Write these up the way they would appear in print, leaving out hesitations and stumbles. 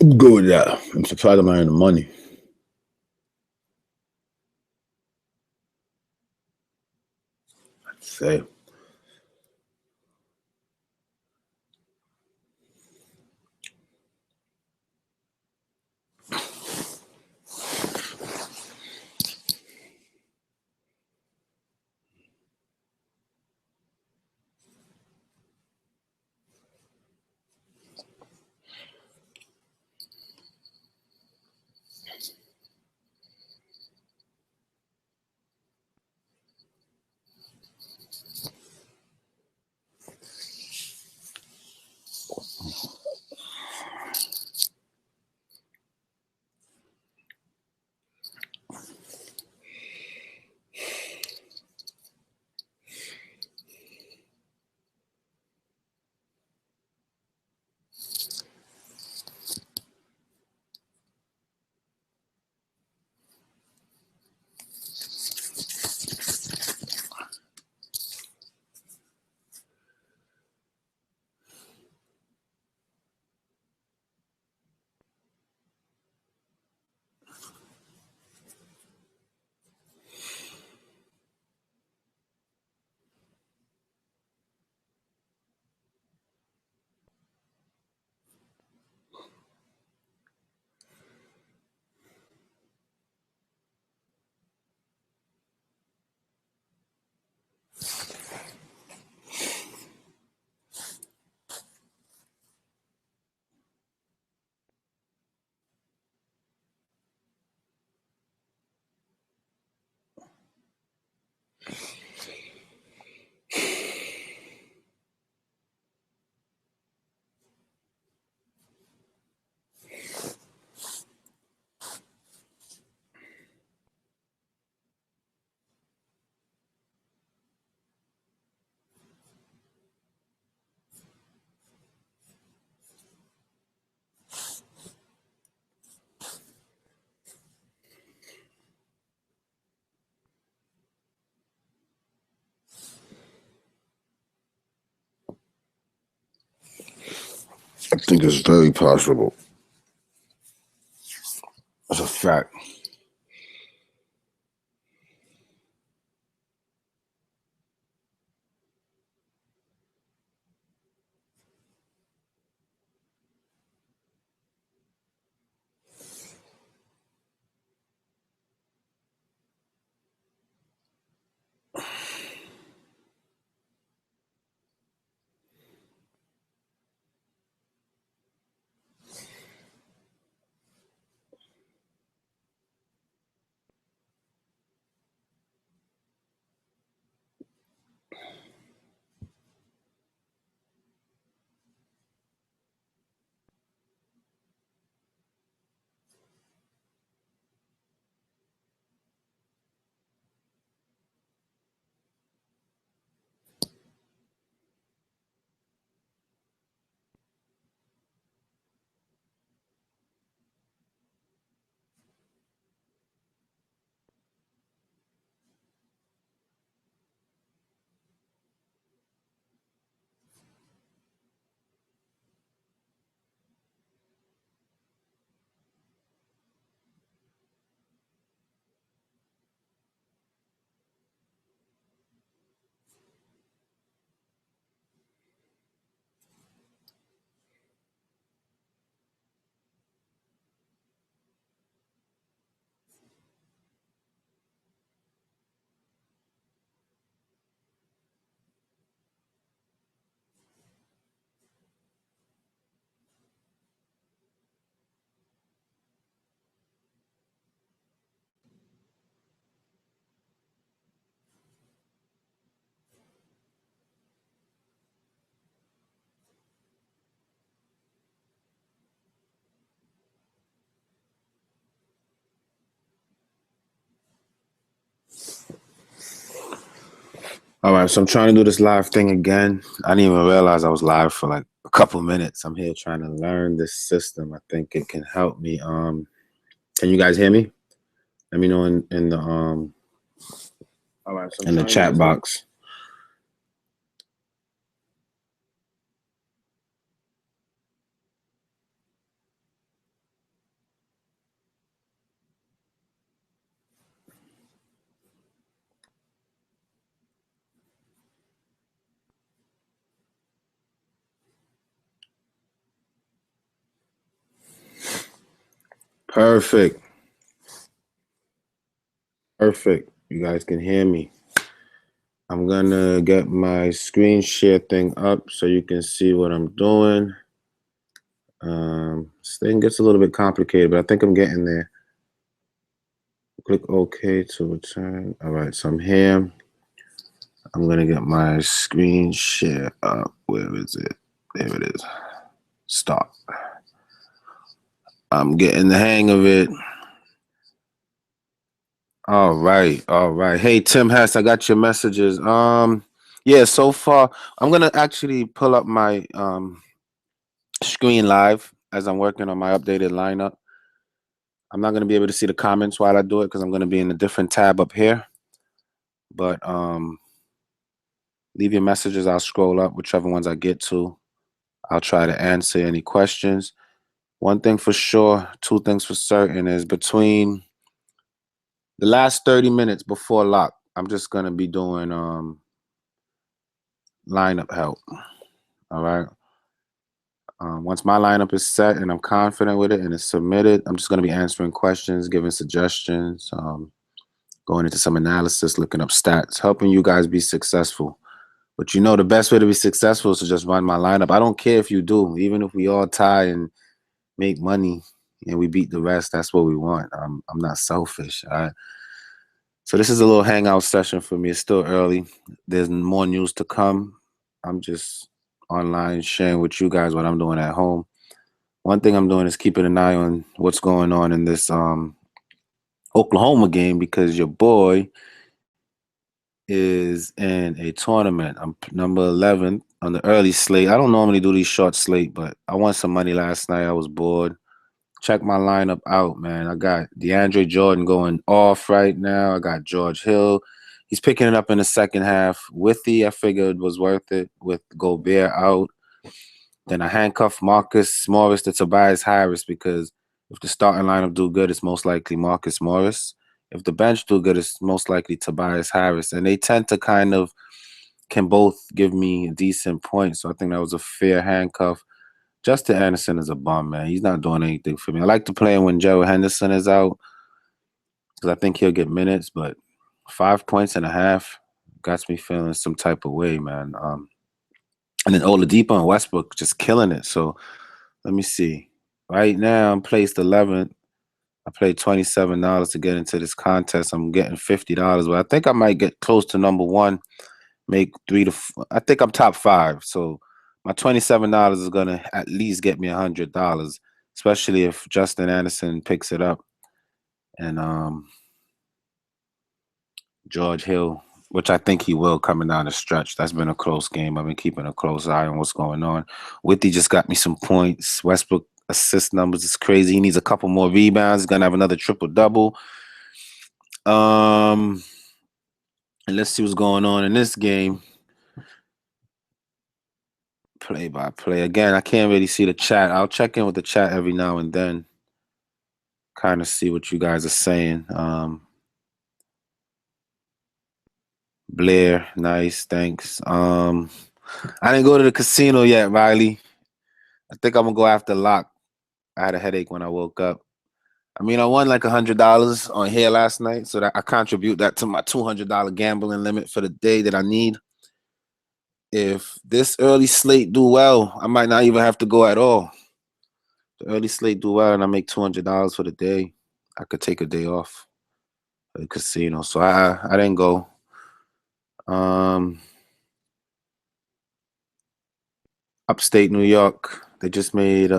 I'm good with that. I'm surprised I'm earning the money. I'd say. I think it's very possible. That's a fact. All right, so I'm trying to do this live thing again. I didn't even realize I was live for like a couple minutes. I'm here trying to learn this system. I think it can help me. Can you guys hear me? Let me know in the all right, so in the chat box. Perfect. Perfect. You guys can hear me. I'm gonna get my screen share thing up so you can see what I'm doing. This thing gets a little bit complicated, but I think I'm getting there. Click OK to return. All right, so I'm here. I'm gonna get my screen share up. Where is it? There it is. Start. I'm getting the hang of it. All right, all right. Hey, Tim Hess, I got your messages. Yeah, so far I'm gonna actually pull up my screen live as I'm working on my updated lineup. I'm not gonna be able to see the comments while I do it because I'm gonna be in a different tab up here. But leave your messages. I'll scroll up whichever ones I get to. I'll try to answer any questions. One thing for sure, two things for certain is between the last 30 minutes before lock, I'm just gonna be doing lineup help. All right. Once my lineup is set and I'm confident with it and it's submitted, I'm just gonna be answering questions, giving suggestions, going into some analysis, looking up stats, helping you guys be successful. But you know, the best way to be successful is to just run my lineup. I don't care if you do, even if we all tie and make money and we beat the rest, that's what we want. I'm not selfish. All right. So this is a little hangout session for me. It's still early. There's more news to come. I'm just online sharing with you guys what I'm doing at home. One thing I'm doing is keeping an eye on what's going on in this Oklahoma game because your boy is in a tournament. I'm number 11 on the early slate. I don't normally do these short slate, but I won some money last night. I was bored. Check my lineup out, man. I got DeAndre Jordan going off right now. I got George Hill. He's picking it up in the second half. Withy, I figured was worth it with Gobert out. Then I handcuff Marcus Morris to Tobias Harris because if the starting lineup do good, it's most likely Marcus Morris. If the bench do good, it's most likely Tobias Harris. And they tend to kind of can both give me a decent point. So I think that was a fair handcuff. Justin Anderson is a bum, man. He's not doing anything for me. I like to play him when Gerald Henderson is out because I think he'll get minutes, but 5 points and a half got me feeling some type of way, man. And then Oladipo and Westbrook just killing it. So let me see. Right now, I'm placed 11th. I played $27 to get into this contest. I'm getting $50, but I think I might get close to number one. Make I think I'm top five. So my $27 is gonna at least get me $100, especially if Justin Anderson picks it up and George Hill, which I think he will coming down the stretch. That's been a close game. I've been keeping a close eye on what's going on. Withy just got me some points. Westbrook assist numbers is crazy. He needs a couple more rebounds. He's gonna have another triple double. And let's see what's going on in this game. Play by play. Again, I can't really see the chat. I'll check in with the chat every now and then. Kind of see what you guys are saying. Blair, nice, thanks. I didn't go to the casino yet, Riley. I think I'm gonna go after lock. I had a headache when I woke up. I mean, I won like $100 on here last night, so that I contribute that to my $200 gambling limit for the day that I need. If this early slate do well, I might not even have to go at all. The early slate do well, and I make $200 for the day. I could take a day off at the casino, so I didn't go. Upstate New York, they just made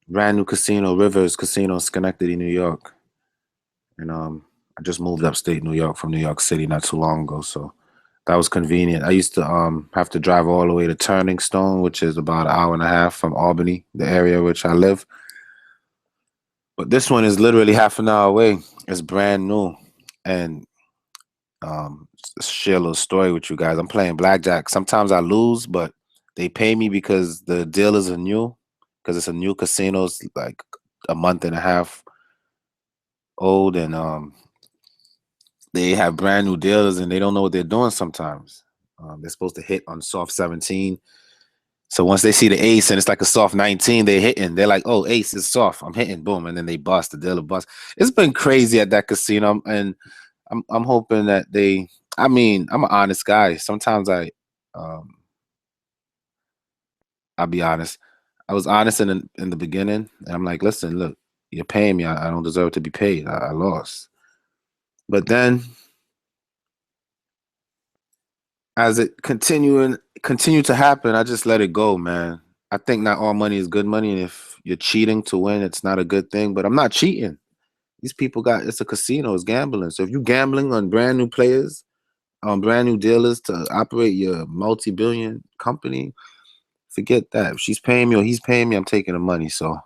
brand new casino, Rivers Casino, Schenectady, New York, and I just moved upstate New York from New York City not too long ago, so that was convenient. I used to have to drive all the way to Turning Stone, which is about an hour and a half from Albany, the area which I live. But this one is literally half an hour away. It's brand new, and share a little story with you guys. I'm playing blackjack. Sometimes I lose, but they pay me because the dealers are new, because it's a new casino. It's like a month and a half old, and they have brand new dealers, and they don't know what they're doing sometimes. They're supposed to hit on soft 17. So once they see the ace and it's like a soft 19, they're hitting. They're like, oh, ace is soft. I'm hitting, boom, and then they bust. The dealer bust. It's been crazy at that casino, and I'm hoping that they. I mean, I'm an honest guy. Sometimes um, I'll be honest. I was honest in the beginning, and I'm like, listen, look, you're paying me. I don't deserve to be paid. I lost. But then as it continued to happen, I just let it go, man. I think not all money is good money, and if you're cheating to win, it's not a good thing. But I'm not cheating. These people it's a casino, it's gambling. So if you gambling on brand new players, on brand new dealers to operate your multi-billion company, forget that. If she's paying me or he's paying me, I'm taking the money. So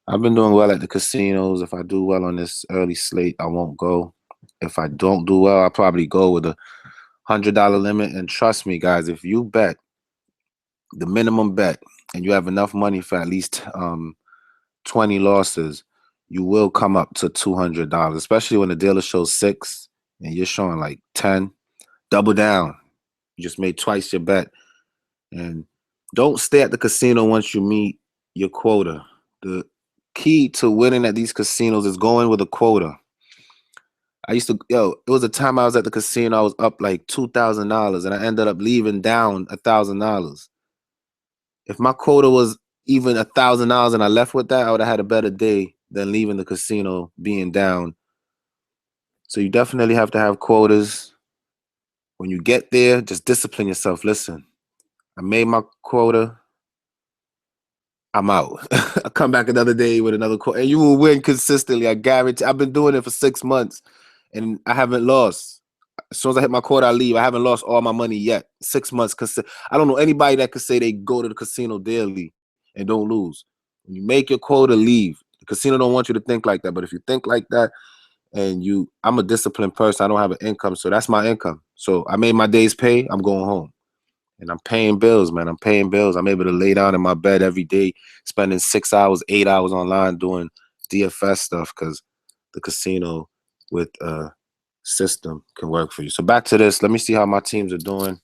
I've been doing well at the casinos. If I do well on this early slate, I won't go. If I don't do well, I'll probably go with $100 limit. And trust me, guys, if you bet the minimum bet and you have enough money for at least 20 losses, you will come up to $200, especially when the dealer shows 6 and you're showing like 10. Double down. You just made twice your bet. And don't stay at the casino once you meet your quota. The key to winning at these casinos is going with a quota. It was a time I was at the casino, I was up like $2,000 and I ended up leaving down $1,000. If my quota was even $1,000 and I left with that, I would have had a better day than leaving the casino being down. So you definitely have to have quotas. When you get there, just discipline yourself. Listen, I made my quota. I'm out. I come back another day with another quota, and you will win consistently. I guarantee. I've been doing it for 6 months, and I haven't lost. As soon as I hit my quota, I leave. I haven't lost all my money yet. 6 months. I don't know anybody that could say they go to the casino daily and don't lose. When you make your quota, leave. The casino don't want you to think like that. But if you think like that, I'm a disciplined person. I don't have an income, so that's my income. So I made my day's pay. I'm going home. And I'm paying bills, man. I'm paying bills. I'm able to lay down in my bed every day, spending 6 hours, 8 hours online doing DFS stuff because the casino with a system can work for you. So back to this. Let me see how my teams are doing.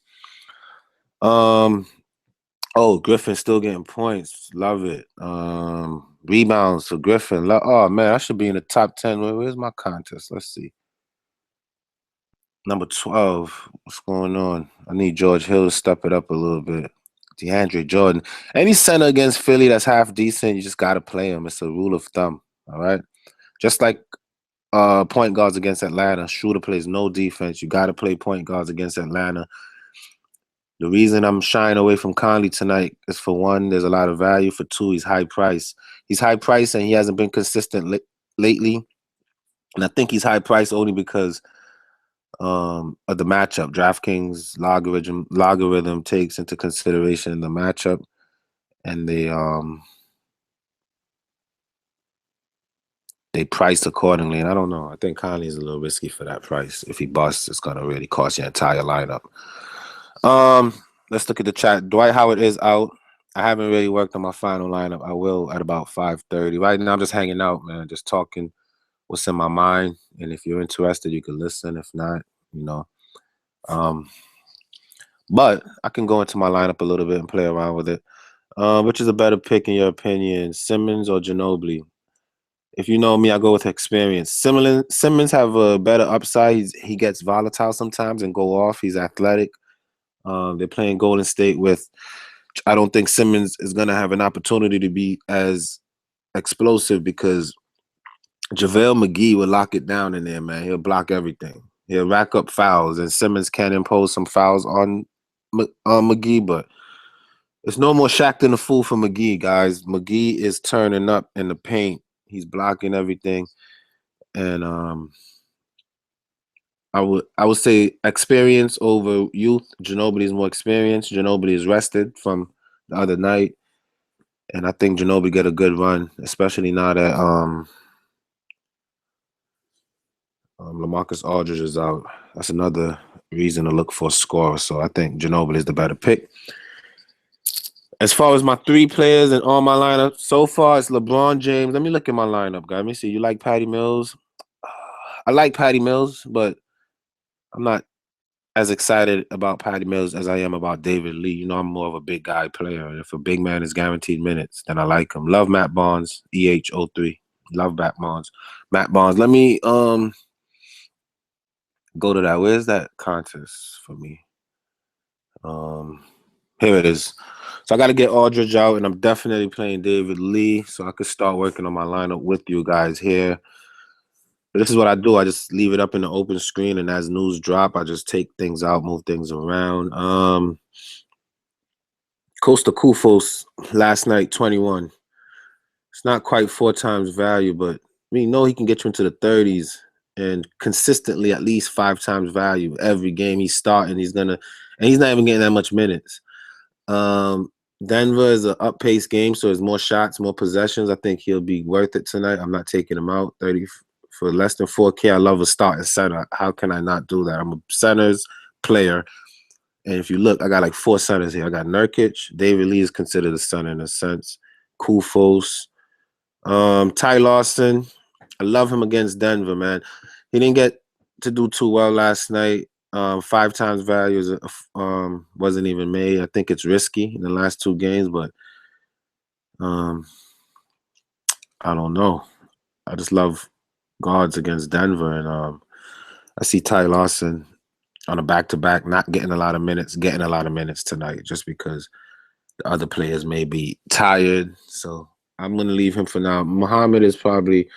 Oh, Griffin still getting points. Love it. Rebounds for Griffin. Oh man, I should be in the top 10. Where's my contest? Let's see. Number 12. What's going on? I need George Hill to step it up a little bit. DeAndre Jordan. Any center against Philly that's half decent, you just got to play him. It's a rule of thumb. All right. Just like point guards against Atlanta. Shooter plays no defense. You got to play point guards against Atlanta. The reason I'm shying away from Conley tonight is, for one, there's a lot of value. For two, he's high price. He's high price and he hasn't been consistent lately. And I think he's high price only because of the matchup. DraftKings logarithm takes into consideration the matchup, and they price accordingly. And I don't know. I think Conley is a little risky for that price. If he busts, it's gonna really cost your entire lineup. Let's look at the chat. Dwight Howard is out. I haven't really worked on my final lineup. I will at about 5:30. Right now, I'm just hanging out, man, just talking what's in my mind. And if you're interested, you can listen. If not, you know. But I can go into my lineup a little bit and play around with it. Which is a better pick in your opinion, Simmons or Ginobili? If you know me, I go with experience. Simmons have a better upside. He gets volatile sometimes and go off. He's athletic. They're playing Golden State with. I don't think Simmons is going to have an opportunity to be as explosive because JaVale McGee will lock it down in there, man. He'll block everything. He'll rack up fouls, and Simmons can impose some fouls on McGee, but it's no more Shaq than a fool for McGee, guys. McGee is turning up in the paint. He's blocking everything, and I would say experience over youth. Ginobili is more experienced. Ginobili is rested from the other night, and I think Ginobili get a good run, especially now that LaMarcus Aldridge is out. That's another reason to look for a scorer. So I think Ginobili is the better pick. As far as my 3 players and all my lineup, so far it's LeBron James. Let me look at my lineup, guys. Let me see. You like Patty Mills? I like Patty Mills, but I'm not as excited about Patty Mills as I am about David Lee. You know, I'm more of a big guy player. And if a big man is guaranteed minutes, then I like him. Love Matt Barnes, EH03. Love Matt Barnes. Matt Barnes. Let me go to that. Where's that contest for me? Here it is. So I got to get Aldridge out, and I'm definitely playing David Lee, so I could start working on my lineup with you guys here. But this is what I do. I just leave it up in the open screen, and as news drop, I just take things out, move things around. Costa Kufos last night, 21. It's not quite 4 times value, but we know he can get you into the 30s and consistently at least 5 times value every game he's starting. He's not even getting that much minutes. Denver is an up-paced game, so there's more shots, more possessions. I think he'll be worth it tonight. I'm not taking him out. 30 for less than 4K. I love a starting center. How can I not do that? I'm a centers player. And if you look, I got like 4 centers here. I got Nurkic. David Lee is considered a center in a sense. Kufos. Ty Lawson. I love him against Denver, man. He didn't get to do too well last night. 5 times value wasn't even made. I think it's risky in the last 2 games, but I don't know. I just love guards against Denver, and I see Ty Lawson on a back-to-back, not getting a lot of minutes, getting a lot of minutes tonight, just because the other players may be tired. So I'm going to leave him for now. Muhammad is probably,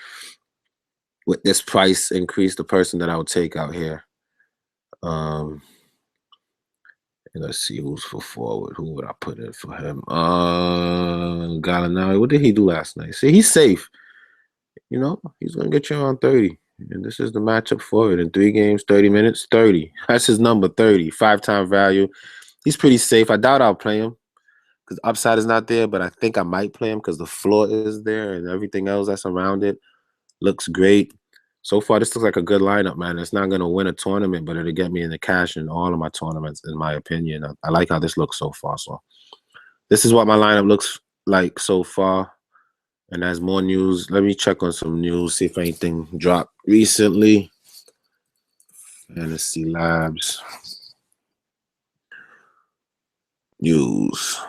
with this price increase, the person that I would take out here. Let's see who's for forward. Who would I put in for him? Gallinari. What did he do last night? See, he's safe. You know, he's going to get you on 30. And this is the matchup for it. In 3 games, 30 minutes, 30. That's his number, 30. 5-time value. He's pretty safe. I doubt I'll play him because upside is not there, but I think I might play him because the floor is there and everything else that's around it looks great. So far, this looks like a good lineup, man. It's not going to win a tournament, but it'll get me in the cash in all of my tournaments, in my opinion. I like how this looks so far. So this is what my lineup looks like so far. And as more news, let me check on some news, see if anything dropped recently. Fantasy Labs. News.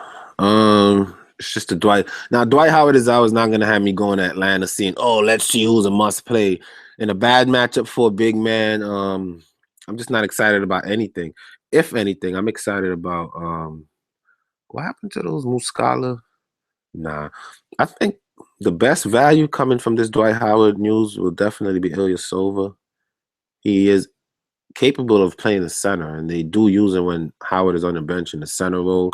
It's just the Dwight. Now, Dwight Howard is always not going to have me going to Atlanta seeing, oh, let's see who's a must play. In a bad matchup for a big man, I'm just not excited about anything. If anything, I'm excited about what happened to those Muscala? Nah. I think the best value coming from this Dwight Howard news will definitely be Ilyasova. He is capable of playing the center, and they do use him when Howard is on the bench in the center role.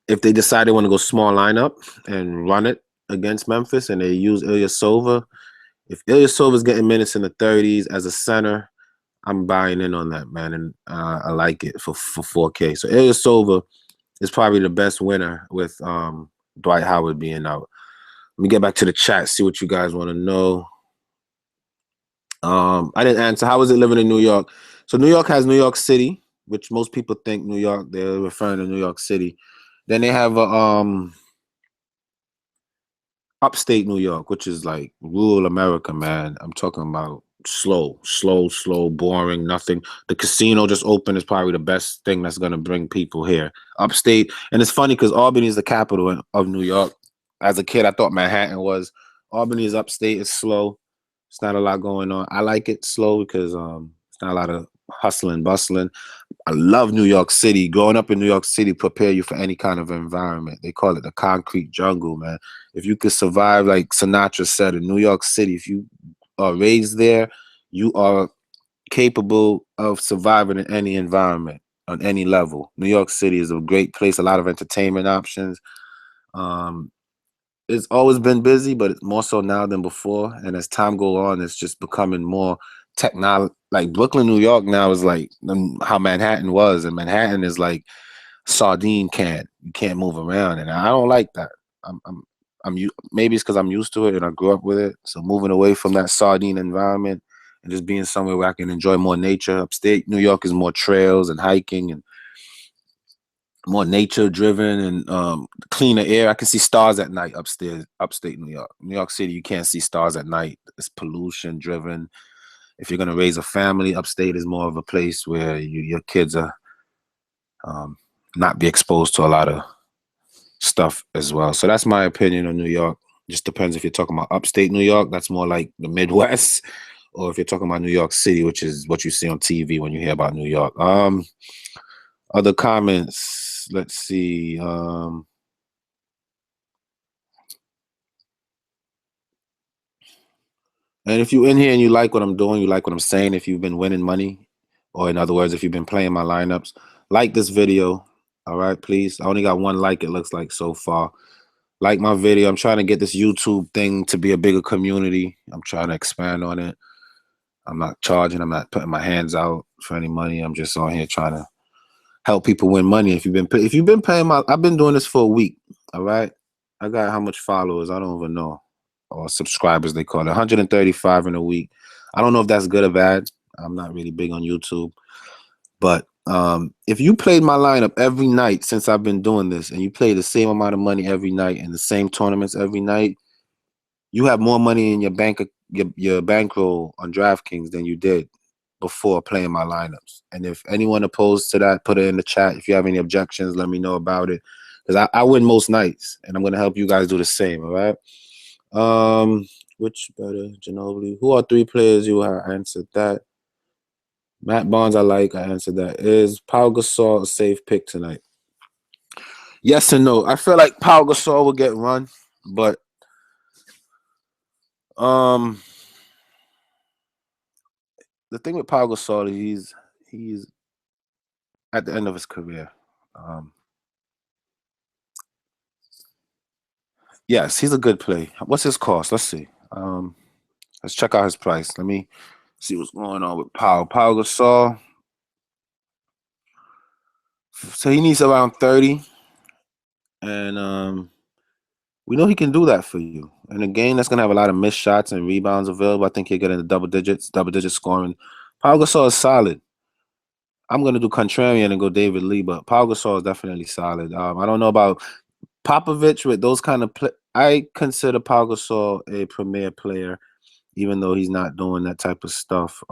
If they decide they want to go small lineup and run it against Memphis and they use Ilyasova, if Ilyasova is getting minutes in the 30s as a center, I'm buying in on that, man, and I like it for 4K. So Ilyasova is probably the best winner with Dwight Howard being out. Let me get back to the chat, see what you guys want to know. I didn't answer. How is it living in New York? So New York has New York City, which most people think New York, they're referring to New York City. Then they have upstate New York, which is like rural America, man. I'm talking about slow, boring, nothing. The casino just opened is probably the best thing that's going to bring people here. Upstate. And it's funny because Albany is the capital of New York. As a kid, I thought Manhattan was. Albany is upstate. It's slow. It's not a lot going on. I like it slow because it's not a lot of hustling, bustling. I love New York City. Growing up in New York City prepare you for any kind of environment. They call it the concrete jungle, man. If you could survive, like Sinatra said, in New York City, if you are raised there, you are capable of surviving in any environment on any level. New York City is a great place, a lot of entertainment options. It's always been busy, but it's more so now than before. And as time goes on, it's just becoming more technology. Like Brooklyn, New York now is like how Manhattan was, and Manhattan is like sardine can. You can't move around, and I don't like that. Maybe it's because I'm used to it and I grew up with it. So moving away from that sardine environment and just being somewhere where I can enjoy more nature. Upstate New York is more trails and hiking and more nature driven and cleaner air. I can see stars at night upstate New York. New York City, you can't see stars at night. It's pollution driven. if you're gonna raise a family, upstate is more of a place where your kids are not be exposed to a lot of stuff as well. So that's my opinion on New York. Just depends if you're talking about upstate New York, that's more like the Midwest, or if you're talking about New York City, which is what you see on TV when you hear about New York. Other comments. Let's see. And if you're in here and you like what I'm doing, you like what I'm saying, if you've been winning money, or in other words, if you've been playing my lineups, like this video. All right, please. I only got one like, it looks like so far. Like my video. I'm trying to get this YouTube thing to be a bigger community. I'm trying to expand on it. I'm not charging. I'm not putting my hands out for any money. I'm just on here trying to help people win money. If you've been paying I've been doing this for a week. All right. I got how much followers? I don't even know. Or subscribers, they call it 135 in a week. I don't know if that's good or bad. I'm not really big on YouTube. But if you played my lineup every night since I've been doing this, and you play the same amount of money every night in the same tournaments every night, you have more money in your bankroll on DraftKings than you did before playing my lineups. And if anyone opposed to that, put it in the chat. If you have any objections, let me know about it. Because I win most nights, and I'm going to help you guys do the same, all right? Which better, Ginobili? Who are 3 players you have? I answered that. Matt Barnes, I like. I answered that. Is Pau Gasol a safe pick tonight? Yes and no. I feel like Pau Gasol will get run, but the thing with Pau Gasol is he's at the end of his career. Yes, he's a good play. What's his cost? Let's see. Let's check out his price. Let me see what's going on with Pau Gasol. So he needs around 30, and we know he can do that for you. In a game that's gonna have a lot of missed shots and rebounds available, I think he'll get into double digit scoring. Pau Gasol is solid. I'm gonna do contrarian and go David Lee, but Pau Gasol is definitely solid. I don't know about Popovich with those kind of I consider Pau Gasol a premier player, even though he's not doing that type of stuff.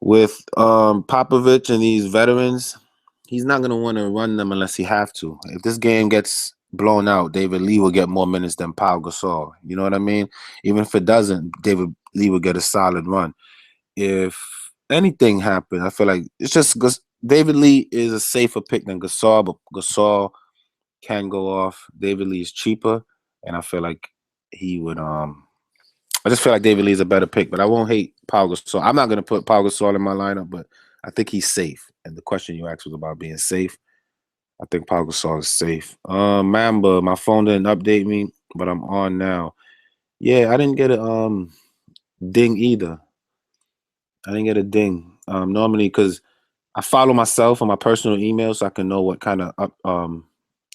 With Popovich and these veterans, he's not going to want to run them unless he have to. If this game gets blown out, David Lee will get more minutes than Pau Gasol. You know what I mean? Even if it doesn't, David Lee will get a solid run. If anything happened, I feel like it's just David Lee is a safer pick than Gasol, but Gasol can go off. David Lee is cheaper, and I feel like he would I just feel like David Lee is a better pick, but I won't hate Pau Gasol. I'm not going to put Pau Gasol in my lineup, but I think he's safe. And the question you asked was about being safe. I think Pau Gasol is safe. Mamba, my phone didn't update me, but I'm on now. Yeah, I didn't get a ding either. I didn't get a ding. Normally, because I follow myself on my personal email so I can know what kind of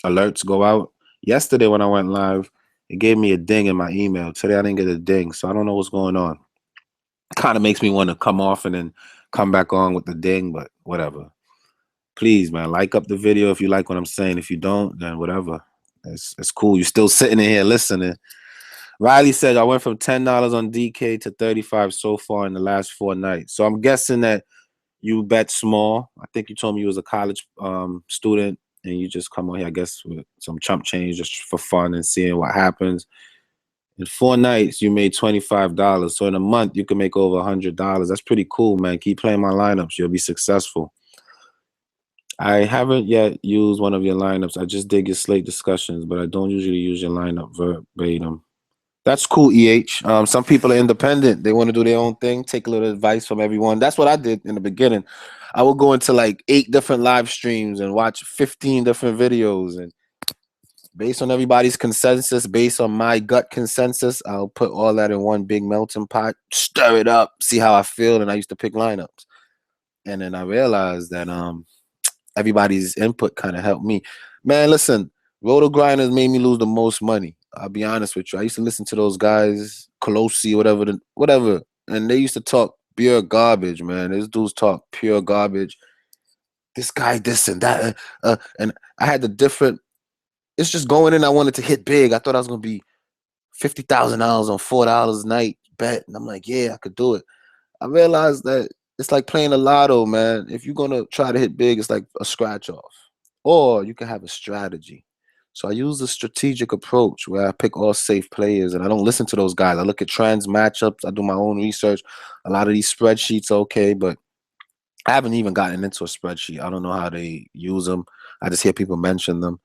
alerts go out. Yesterday when I went live, it gave me a ding in my email. Today I didn't get a ding, so I don't know what's going on. Kind of makes me want to come off and then come back on with the ding, but whatever. Please, man, like up the video if you like what I'm saying. If you don't, then whatever. It's cool. You're still sitting in here listening. Riley said I went from $10 on DK to 35 so far in the last 4 nights. So I'm guessing that you bet small. I think you told me you was a college student and you just come on here, I guess, with some chump change just for fun and seeing what happens. In 4 nights, you made $25. So in a month, you can make over $100. That's pretty cool, man. Keep playing my lineups. You'll be successful. I haven't yet used one of your lineups. I just did your slate discussions, but I don't usually use your lineup verbatim. That's cool, EH. Some people are independent. They want to do their own thing, take a little advice from everyone. That's what I did in the beginning. I would go into like 8 different live streams and watch 15 different videos. And based on everybody's consensus, based on my gut consensus, I'll put all that in one big melting pot, stir it up, see how I feel. And I used to pick lineups. And then I realized that everybody's input kind of helped me. Man, listen, Roto Grinders made me lose the most money. I'll be honest with you. I used to listen to those guys, Colosi, whatever. And they used to talk pure garbage, man. These dudes talk pure garbage. This guy, this and that. And I had the different. It's just going in. I wanted to hit big. I thought I was going to be $50,000 on $4 a night bet. And I'm like, yeah, I could do it. I realized that it's like playing a lotto, man. If you're gonna try to hit big, it's like a scratch off. Or you can have a strategy. So I use the strategic approach where I pick all safe players and I don't listen to those guys. I look at trends, matchups, I do my own research. A lot of these spreadsheets, okay, but I haven't even gotten into a spreadsheet. I don't know how they use them. I just hear people mention them.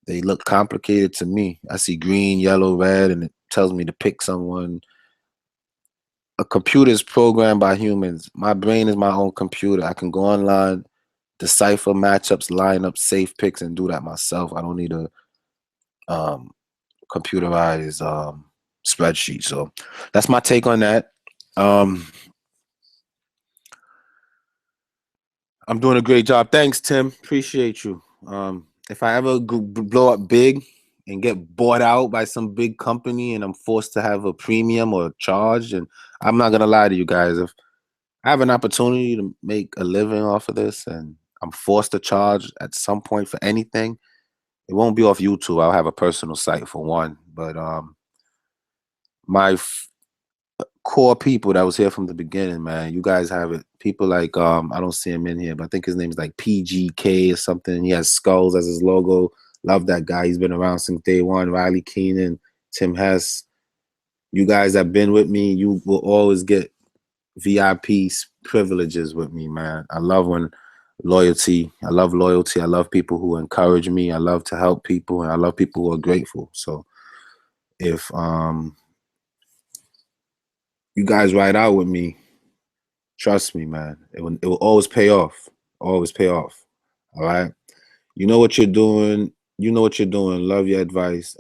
They look complicated to me. I see green, yellow, red, and it tells me to pick someone. A computer is programmed by humans. My brain is my own computer. I can go online, decipher matchups, line up safe picks, and do that myself. I don't need a um, computerized spreadsheet. So that's my take on that. Um, I'm doing a great job. Thanks, Tim. Appreciate you. If I ever blow up big and get bought out by some big company and I'm forced to have a premium or a charge, and I'm not gonna lie to you guys, if I have an opportunity to make a living off of this and I'm forced to charge at some point for anything, it won't be off YouTube. I'll have a personal site for one. But my core people that was here from the beginning, man, you guys have it. People like I don't see him in here, but I think his name is like PGK or something. He has skulls as his logo. Love that guy. He's been around since day one. Riley Keenan, Tim Hess. You guys have been with me. You will always get VIP privileges with me, man. I love loyalty. I love loyalty. I love people who encourage me. I love to help people, and I love people who are grateful. So if you guys ride out with me, trust me, man. It will always pay off. Always pay off. All right. You know what you're doing. You know what you're doing. Love your advice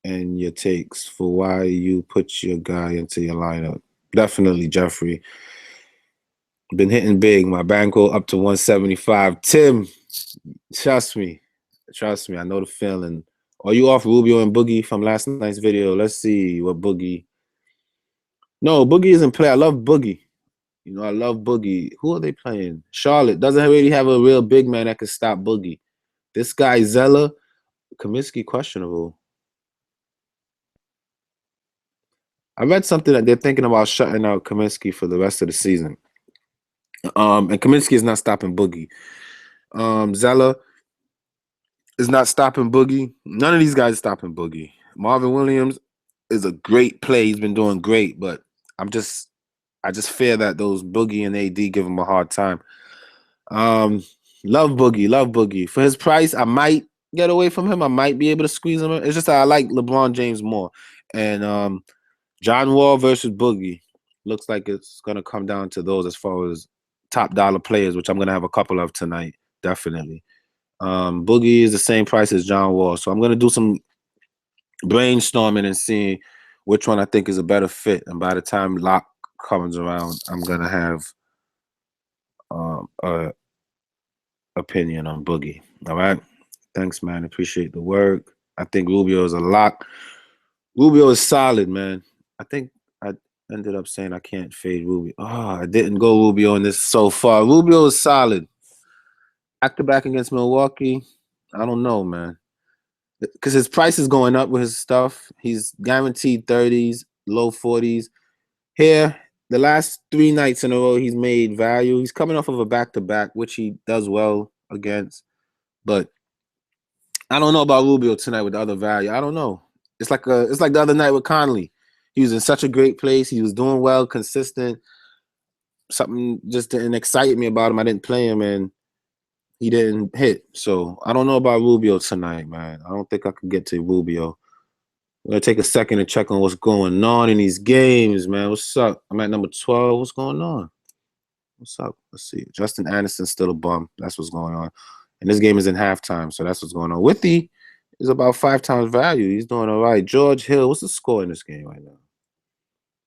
and your takes for why you put your guy into your lineup. Definitely, Jeffrey. Been hitting big. My bankroll up to 175. Tim, trust me. Trust me. I know the feeling. Are you off Rubio and Boogie from last night's video? Let's see what Boogie. No, Boogie isn't play. I love Boogie. You know, I love Boogie. Who are they playing? Charlotte doesn't really have a real big man that can stop Boogie. This guy, Zeller, Kaminsky, questionable. I read something that they're thinking about shutting out Kaminsky for the rest of the season. And Kaminsky is not stopping Boogie. Zeller is not stopping Boogie. None of these guys stopping Boogie. Marvin Williams is a great play. He's been doing great, but I just fear that those Boogie and AD give him a hard time. Love Boogie. For his price, I might get away from him. I might be able to squeeze him in. It's just that I like LeBron James more. And John Wall versus Boogie looks like it's gonna come down to those as far as top dollar players, which I'm gonna have a couple of tonight, definitely. Boogie is the same price as John Wall, so I'm gonna do some brainstorming and seeing which one I think is a better fit. And by the time lock comes around, I'm gonna have a opinion on Boogie. All right. Thanks, man. Appreciate the work. I think Rubio is a lock. Rubio is solid, man. I think I ended up saying I can't fade Rubio. Oh, I didn't go Rubio in this so far. Rubio is solid. Back to back against Milwaukee. I don't know, man. Because his price is going up with his stuff. He's guaranteed 30s, low 40s. Here, the last 3 nights in a row, he's made value. He's coming off of a back-to-back, which he does well against. But I don't know about Rubio tonight with the other value. I don't know. It's like the other night with Conley. He was in such a great place. He was doing well, consistent. Something just didn't excite me about him. I didn't play him, and he didn't hit. So I don't know about Rubio tonight, man. I don't think I could get to Rubio. I'm gonna take a second to check on what's going on in these games, man. What's up? I'm at number 12. What's going on? What's up? Let's see. Justin Anderson's still a bum. That's what's going on. And this game is in halftime, so that's what's going on. Withy is about 5 times value. He's doing all right. George Hill, what's the score in this game right now?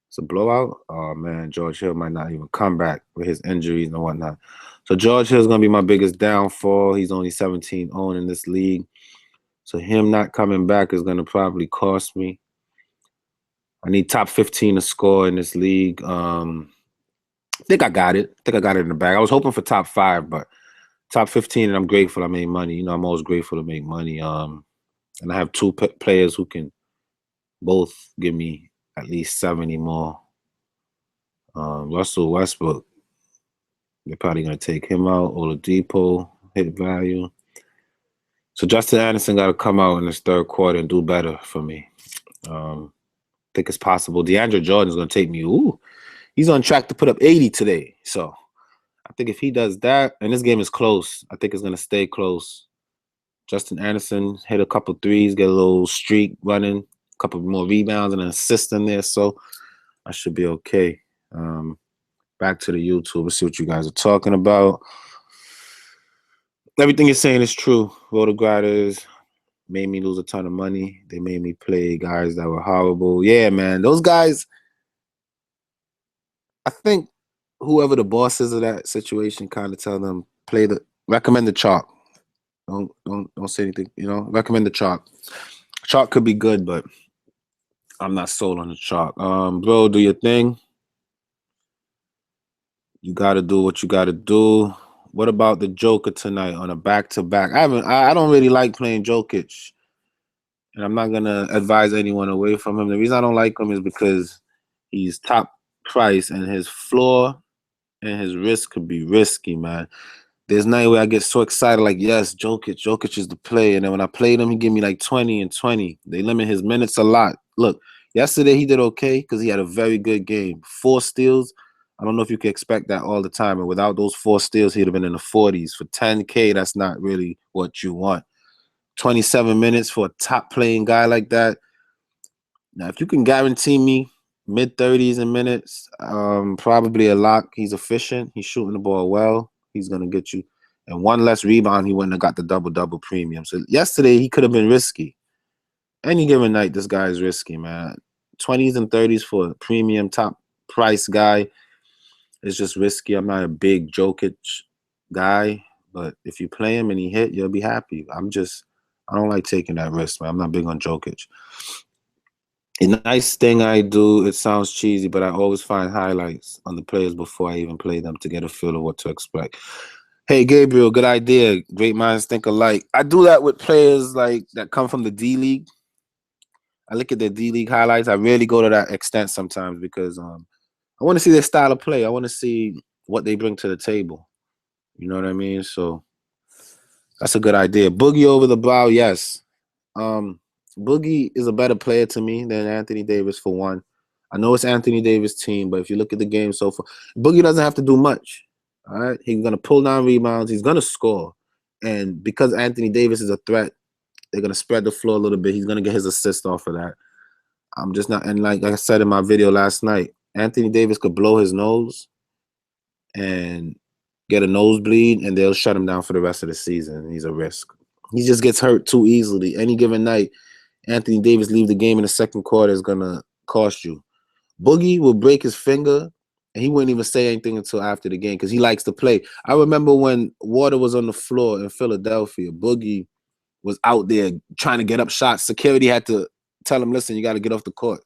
It's a blowout. Oh man, George Hill might not even come back with his injuries and whatnot. So George Hill's gonna be my biggest downfall. He's only 17-0 in this league. So him not coming back is gonna probably cost me. I need top 15 to score in this league. I think I got it. I think I got it in the bag. I was hoping for top 5, but top 15, and I'm grateful I made money. You know, I'm always grateful to make money. And I have 2 players who can both give me at least 70 more. Russell Westbrook, they're probably going to take him out. Oladipo, hit value. So Justin Anderson got to come out in this third quarter and do better for me. I think it's possible. DeAndre Jordan's going to take me. Ooh, he's on track to put up 80 today. So I think if he does that, and this game is close, I think it's going to stay close. Justin Anderson hit a couple threes, get a little streak running, a couple more rebounds and an assist in there. So I should be okay. Back to the YouTube. Let's see what you guys are talking about. Everything you're saying is true. Rotograders made me lose a ton of money. They made me play guys that were horrible. Yeah, man. Those guys, I think whoever the boss is of that situation kind of tell them recommend the chalk. Don't say anything, recommend the chalk. Chalk could be good, but I'm not sold on the chalk. Bro, do your thing. You gotta do what you gotta do. What about the Joker tonight on a back-to-back? I don't really like playing Jokic. And I'm not gonna advise anyone away from him. The reason I don't like him is because he's top price and his floor and his risk could be risky, man. There's night where I get so excited, like, yes, Jokic is the play. And then when I played him, he give me like 20 and 20. They limit his minutes a lot. Look, yesterday he did okay because he had a very good game. 4 steals. I don't know if you can expect that all the time. And without those 4 steals, he'd have been in the 40s. For 10K, that's not really what you want. 27 minutes for a top playing guy like that. Now, if you can guarantee me mid-30s in minutes, probably a lock. He's efficient. He's shooting the ball well. He's going to get you. And one less rebound, he wouldn't have got the double-double premium. So yesterday, he could have been risky. Any given night, this guy is risky, man. 20s and 30s for a premium top price guy is just risky. I'm not a big Jokic guy, but if you play him and he hit, you'll be happy. I don't like taking that risk, man. I'm not big on Jokic. A nice thing I do, it sounds cheesy, but I always find highlights on the players before I even play them to get a feel of what to expect. Hey, Gabriel, good idea. Great minds think alike. I do that with players like that come from the D League. I look at their D League highlights. I really go to that extent sometimes because I want to see their style of play. I want to see what they bring to the table. You know what I mean? So that's a good idea. Boogie over the brow, yes. Boogie is a better player to me than Anthony Davis for one. I know it's Anthony Davis' team, but if you look at the game so far, Boogie doesn't have to do much. All right, he's gonna pull down rebounds. He's gonna score, and because Anthony Davis is a threat, they're gonna spread the floor a little bit. He's gonna get his assist off of that. I'm just not, and like I said in my video last night, Anthony Davis could blow his nose and get a nosebleed, and they'll shut him down for the rest of the season. He's a risk. He just gets hurt too easily. Any given night, Anthony Davis leave the game in the second quarter is going to cost you. Boogie will break his finger, and he wouldn't even say anything until after the game because he likes to play. I remember when Water was on the floor in Philadelphia, Boogie was out there trying to get up shots. Security had to tell him, listen, you got to get off the court.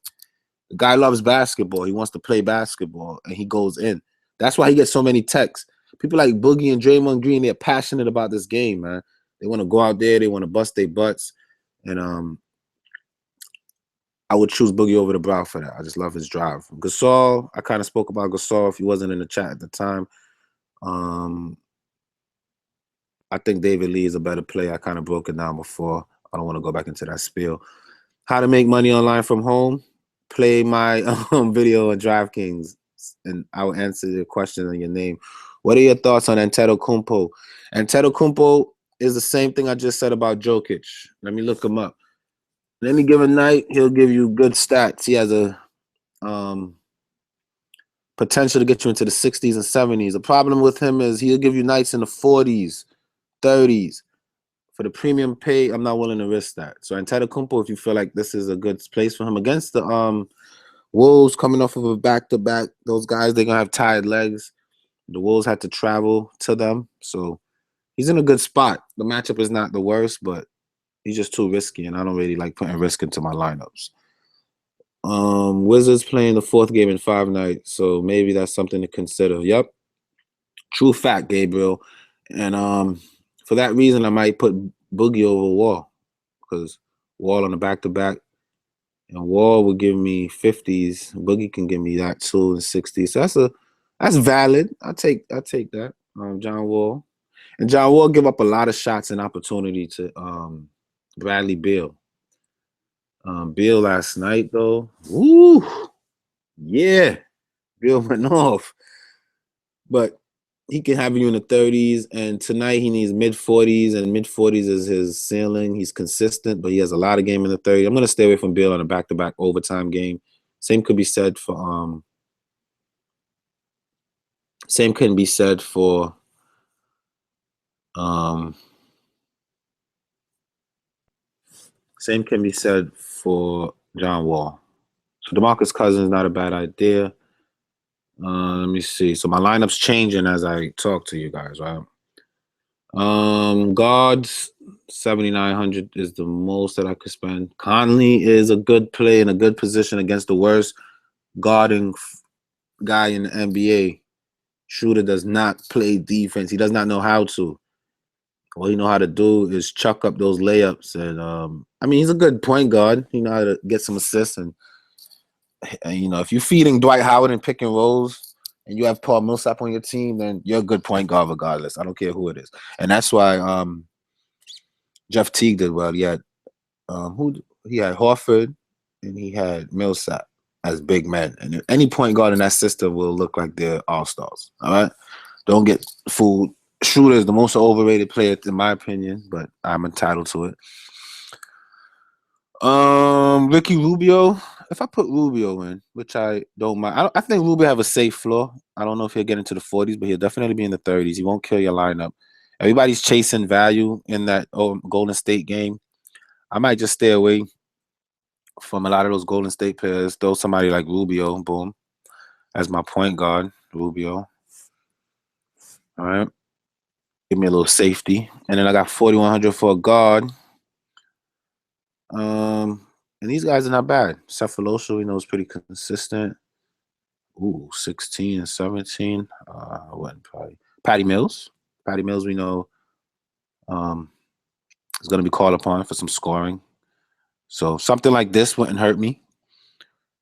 The guy loves basketball. He wants to play basketball, and he goes in. That's why he gets so many texts. People like Boogie and Draymond Green, they're passionate about this game, man. They want to go out there. They want to bust their butts. And I would choose Boogie over the brow for that. I just love his drive. Gasol, I kind of spoke about Gasol if he wasn't in the chat at the time. I think David Lee is a better player. I kind of broke it down before. I don't want to go back into that spiel. How to make money online from home? Play my video on Draftkings, and I will answer your question on your name. What are your thoughts on Antetokounmpo? Antetokounmpo is the same thing I just said about Jokic. Let me look him up. On any given night, he'll give you good stats. He has a potential to get you into the 60s and 70s. The problem with him is he'll give you nights in the 40s, 30s. For the premium pay, I'm not willing to risk that. So Antetokounmpo, if you feel like this is a good place for him against the Wolves coming off of a back-to-back, those guys, they're going to have tired legs. The Wolves had to travel to them. So he's in a good spot. The matchup is not the worst, but he's just too risky, and I don't really like putting risk into my lineups. Wizards playing the 4th game in 5 nights, so maybe that's something to consider. Yep. True fact, Gabriel. And for that reason, I might put Boogie over Wall because Wall on the back-to-back, And Wall will give me 50s. Boogie can give me that too and 60s. So that's valid. I take that. John Wall. And John Wall give up a lot of shots and opportunity to Bradley Beal. Beal last night though. Woo! Yeah. Beal went off. But he can have you in the 30s, and tonight he needs mid 40s, and mid 40s is his ceiling. He's consistent, but he has a lot of game in the 30s. I'm gonna stay away from Bill on a back-to-back overtime game. Same could be said for same can be said for same can be said for John Wall. So DeMarcus Cousins not a bad idea. Let me see. So my lineup's changing as I talk to you guys, right? Guards 7,900 is the most that I could spend. Conley is a good play in a good position against the worst guarding guy in the NBA. Shooter does not play defense. He does not know how to. All he know how to do is chuck up those layups. And I mean, he's a good point guard. He know how to get some assists. And you know, if you're feeding Dwight Howard and pick and rolls, and you have Paul Millsap on your team, then you're a good point guard regardless. I don't care who it is. And that's why Jeff Teague did well. He had he had Horford and he had Millsap as big men. And any point guard in that system will look like they're all-stars. All right? Don't get fooled. Shooter is the most overrated player in my opinion, but I'm entitled to it. Ricky Rubio. If I put Rubio in, which I don't mind, I think Rubio have a safe floor. I don't know if he'll get into the 40s, but he'll definitely be in the 30s. He won't kill your lineup. Everybody's chasing value in that Golden State game. I might just stay away from a lot of those Golden State players. Throw somebody like Rubio, boom, as my point guard, Rubio. All right, give me a little safety, and then I got 4,100 for a guard. And these guys are not bad. Cephalosha, we know, is pretty consistent. Ooh, 16 and 17. I wouldn't probably. Patty Mills. Patty Mills, we know, is going to be called upon for some scoring. So something like this wouldn't hurt me.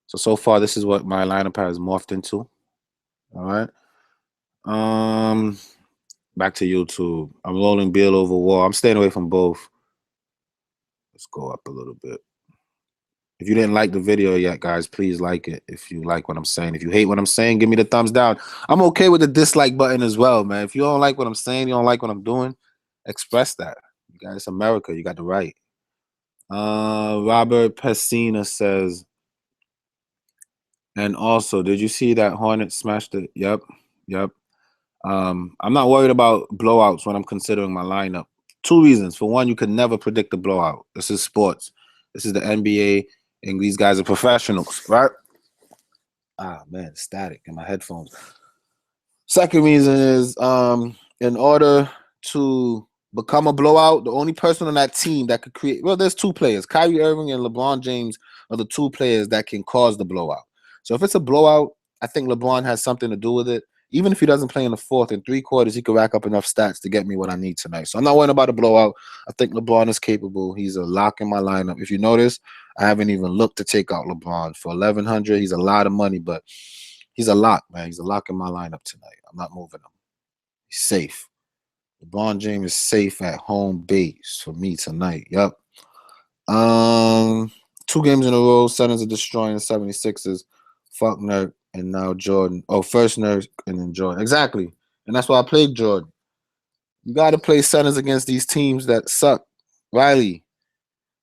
So far, this is what my lineup has morphed into. All right. Back to YouTube. I'm rolling Beal over Wall. I'm staying away from both. Let's go up a little bit. If you didn't like the video yet, guys, please like it. If you like what I'm saying. If you hate what I'm saying, give me the thumbs down. I'm okay with the dislike button as well, man. If you don't like what I'm saying, you don't like what I'm doing, express that. You guys, it's America. You got the right. Robert Pessina says, and also, did you see that Hornet smashed it? Yep. I'm not worried about blowouts when I'm considering my lineup. Two reasons. For one, you could never predict a blowout. This is sports. This is the NBA, and these guys are professionals, right? Ah, man, static in my headphones. Second reason is in order to become a blowout, the only person on that team that could create, well, there's two players. Kyrie Irving and LeBron James are the two players that can cause the blowout. So if it's a blowout, I think LeBron has something to do with it. Even if he doesn't play in the fourth and three quarters, he could rack up enough stats to get me what I need tonight. So I'm not worrying about a blowout. I think LeBron is capable. He's a lock in my lineup. If you notice, I haven't even looked to take out LeBron for 1,100. He's a lot of money, but he's a lock, man. He's a lock in my lineup tonight. I'm not moving him. He's safe. LeBron James is safe at home base for me tonight. Yep. 2 games in a row. Suns are destroying the 76ers. Fuck Nurk and now Jordan. Oh, first Nurk and then Jordan. Exactly. And that's why I played Jordan. You got to play Suns against these teams that suck. Riley,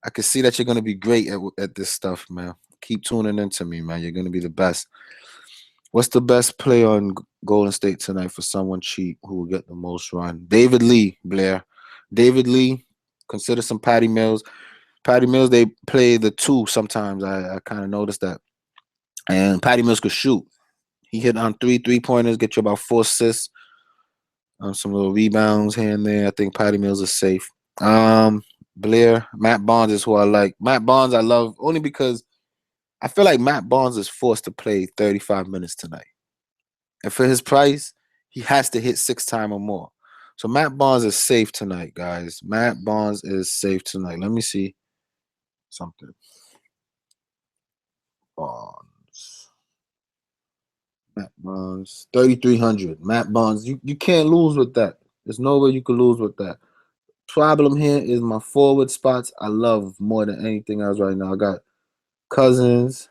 I can see that you're going to be great at this stuff, man. Keep tuning into me, man. You're going to be the best. What's the best play on Golden State tonight for someone cheap who will get the most run? David Lee, Blair. David Lee, consider some Patty Mills. Patty Mills, they play the 2 sometimes. I kind of noticed that. And Patty Mills could shoot. He hit on 3 3-pointers, get you about 4 assists, some little rebounds here and there. I think Patty Mills is safe. Blair, Matt Barnes is who I like. Matt Barnes I love only because I feel like Matt Barnes is forced to play 35 minutes tonight. And for his price, he has to hit 6 times or more. So Matt Barnes is safe tonight, guys. Matt Barnes is safe tonight. Let me see something. Bonds. Matt Bonds. 3,300. Matt Bonds. You can't lose with that. There's no way you could lose with that. Problem here is my forward spots I love more than anything else right now. I got Cousins,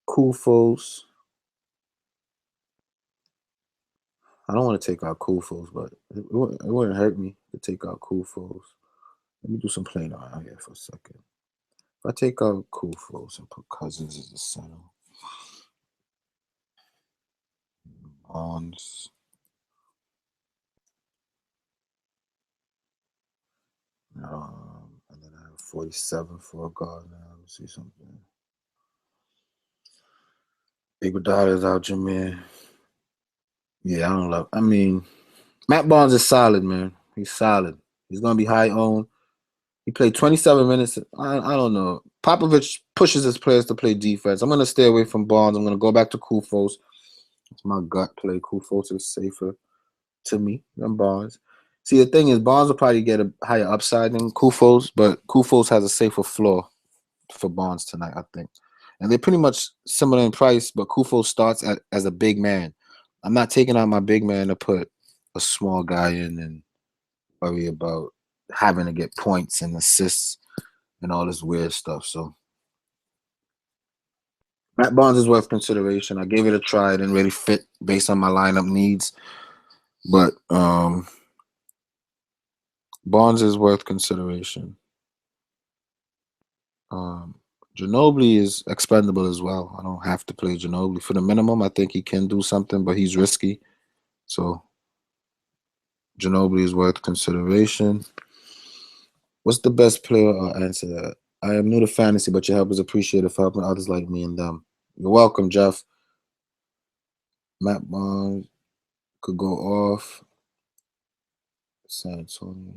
Kufos. I don't want to take out Kufos, but it wouldn't hurt me to take out Kufos. Let me do some playing around here for a second. If I take out Kufos and put Cousins as the center. Bonds. And then I have 47 for a guard now. Let's see something. Iguodala's out, Jameer. Yeah, I don't love. I mean, Matt Barnes is solid, man. He's solid. He's gonna be high owned. He played 27 minutes. I don't know. Popovich pushes his players to play defense. I'm gonna stay away from Barnes. I'm gonna go back to Kufos. It's my gut play. Kufos is safer to me than Barnes. See, the thing is, Barnes will probably get a higher upside than Kufos, but Kufos has a safer floor for Barnes tonight, I think. And they're pretty much similar in price, but Kufos starts as a big man. I'm not taking out my big man to put a small guy in and worry about having to get points and assists and all this weird stuff. So Matt Barnes is worth consideration. I gave it a try. It didn't really fit based on my lineup needs, but Barnes is worth consideration. Ginobili is expendable as well. I don't have to play Ginobili. For the minimum, I think he can do something, but he's risky. So Ginobili is worth consideration. What's the best player? I'll answer that. I am new to fantasy, but your help is appreciated for helping others like me and them. You're welcome, Jeff. Matt Barnes could go off. San Antonio.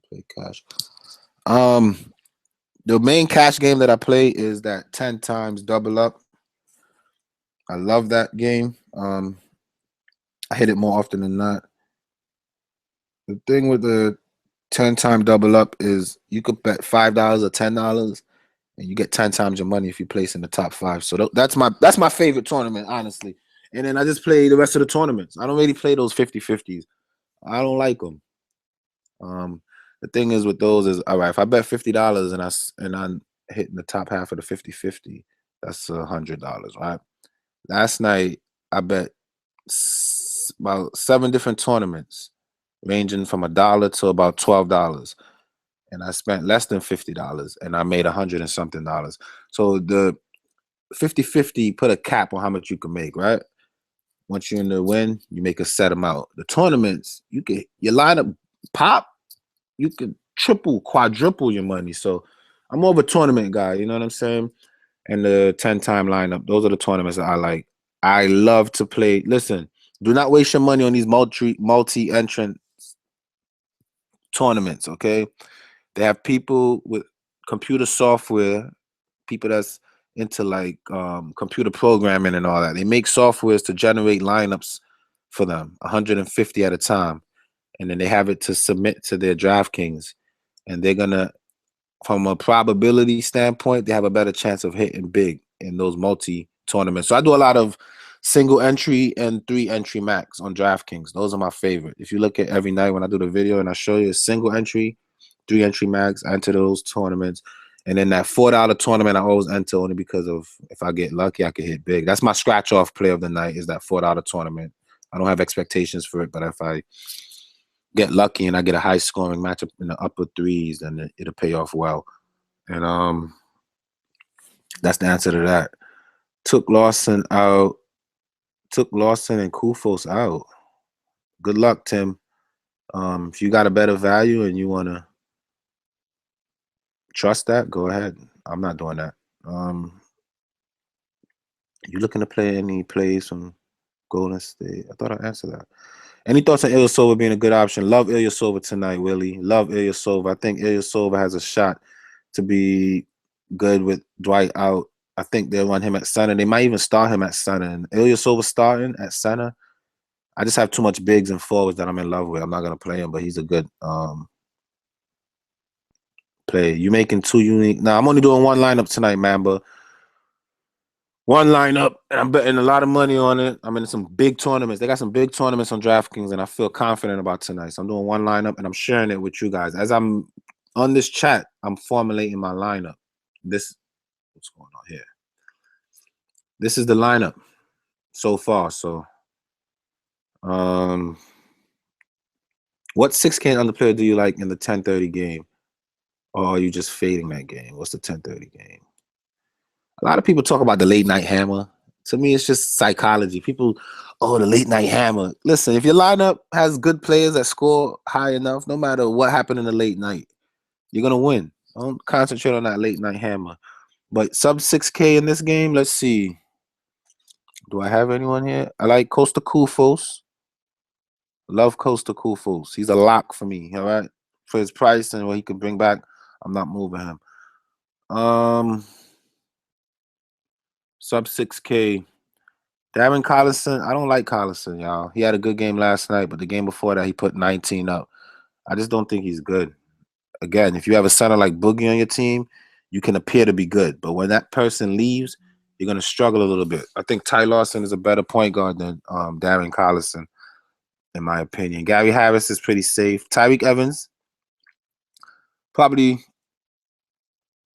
Play cash. The main cash game that I play is that 10 times double up. I love that game. I hit it more often than not. The thing with the 10-time double up is you could bet $5 or $10 and you get 10 times your money if you place in the top 5. So that's my favorite tournament, honestly. And then I just play the rest of the tournaments. I don't really play those 50-50s. I don't like them. The thing is with those is, all right, if I bet $50 and I'm hitting the top half of the 50-50, that's $100, right? Last night I bet about 7 different tournaments, ranging from $1 to about $12, and I spent less than $50, and I made $100 and something dollars. So the 50-50 put a cap on how much you can make, right? Once you're in the win, you make a set amount. The tournaments, your lineup pop, you could triple, quadruple your money. So I'm more of a tournament guy, you know what I'm saying? And the 10-time lineup, those are the tournaments that I like. I love to play. Listen, do not waste your money on these multi-entrant tournaments, okay? They have people with computer software, people that's into like computer programming and all that. They make softwares to generate lineups for them, 150 at a time. And then they have it to submit to their Draftkings. And they're going to, from a probability standpoint, they have a better chance of hitting big in those multi-tournaments. So I do a lot of single entry and 3 entry max on DraftKings. Those are my favorite. If you look at every night when I do the video and I show you a single entry, 3 entry max, I enter those tournaments. And then that $4 tournament I always enter only because of if I get lucky, I can hit big. That's my scratch-off play of the night is that $4 tournament. I don't have expectations for it, but if I get lucky and I get a high-scoring matchup in the upper 3s, then it'll pay off well. And that's the answer to that. Took Lawson out. Took Lawson and Kufos out. Good luck, Tim. If you got a better value and you want to trust that, go ahead. I'm not doing that. You looking to play any plays from Golden State? I thought I answered that. Any thoughts on Ilyasova being a good option? Love Ilyasova tonight, Willie. Love Ilyasova. I think Ilyasova has a shot to be good with Dwight out. I think they'll run him at center. They might even start him at center. And Ilyasova starting at center, I just have too much bigs and forwards that I'm in love with. I'm not going to play him, but he's a good play. You making two unique. Now I'm only doing one lineup tonight, man, but one lineup, and I'm betting a lot of money on it. I'm in some big tournaments. They got some big tournaments on DraftKings, and I feel confident about tonight. So I'm doing one lineup, and I'm sharing it with you guys. As I'm on this chat, I'm formulating my lineup. What's going on here? This is the lineup so far. So, what 6K and under player do you like in the 10:30 game? Or are you just fading that game? What's the 10:30 game? A lot of people talk about the late night hammer. To me, it's just psychology. People, oh, the late night hammer. Listen, if your lineup has good players that score high enough, no matter what happened in the late night, you're gonna win. Don't concentrate on that late night hammer. But sub 6K in this game, let's see. Do I have anyone here? I like Costa Kufos. Love Costa Kufos. He's a lock for me, all right? For his price and what he could bring back, I'm not moving him. Sub 6K. Darren Collison, I don't like Collison, y'all. He had a good game last night, but the game before that, he put 19 up. I just don't think he's good. Again, if you have a center like Boogie on your team, you can appear to be good. But when that person leaves, you're going to struggle a little bit. I think Ty Lawson is a better point guard than Darren Collison, in my opinion. Gary Harris is pretty safe. Tyreek Evans, probably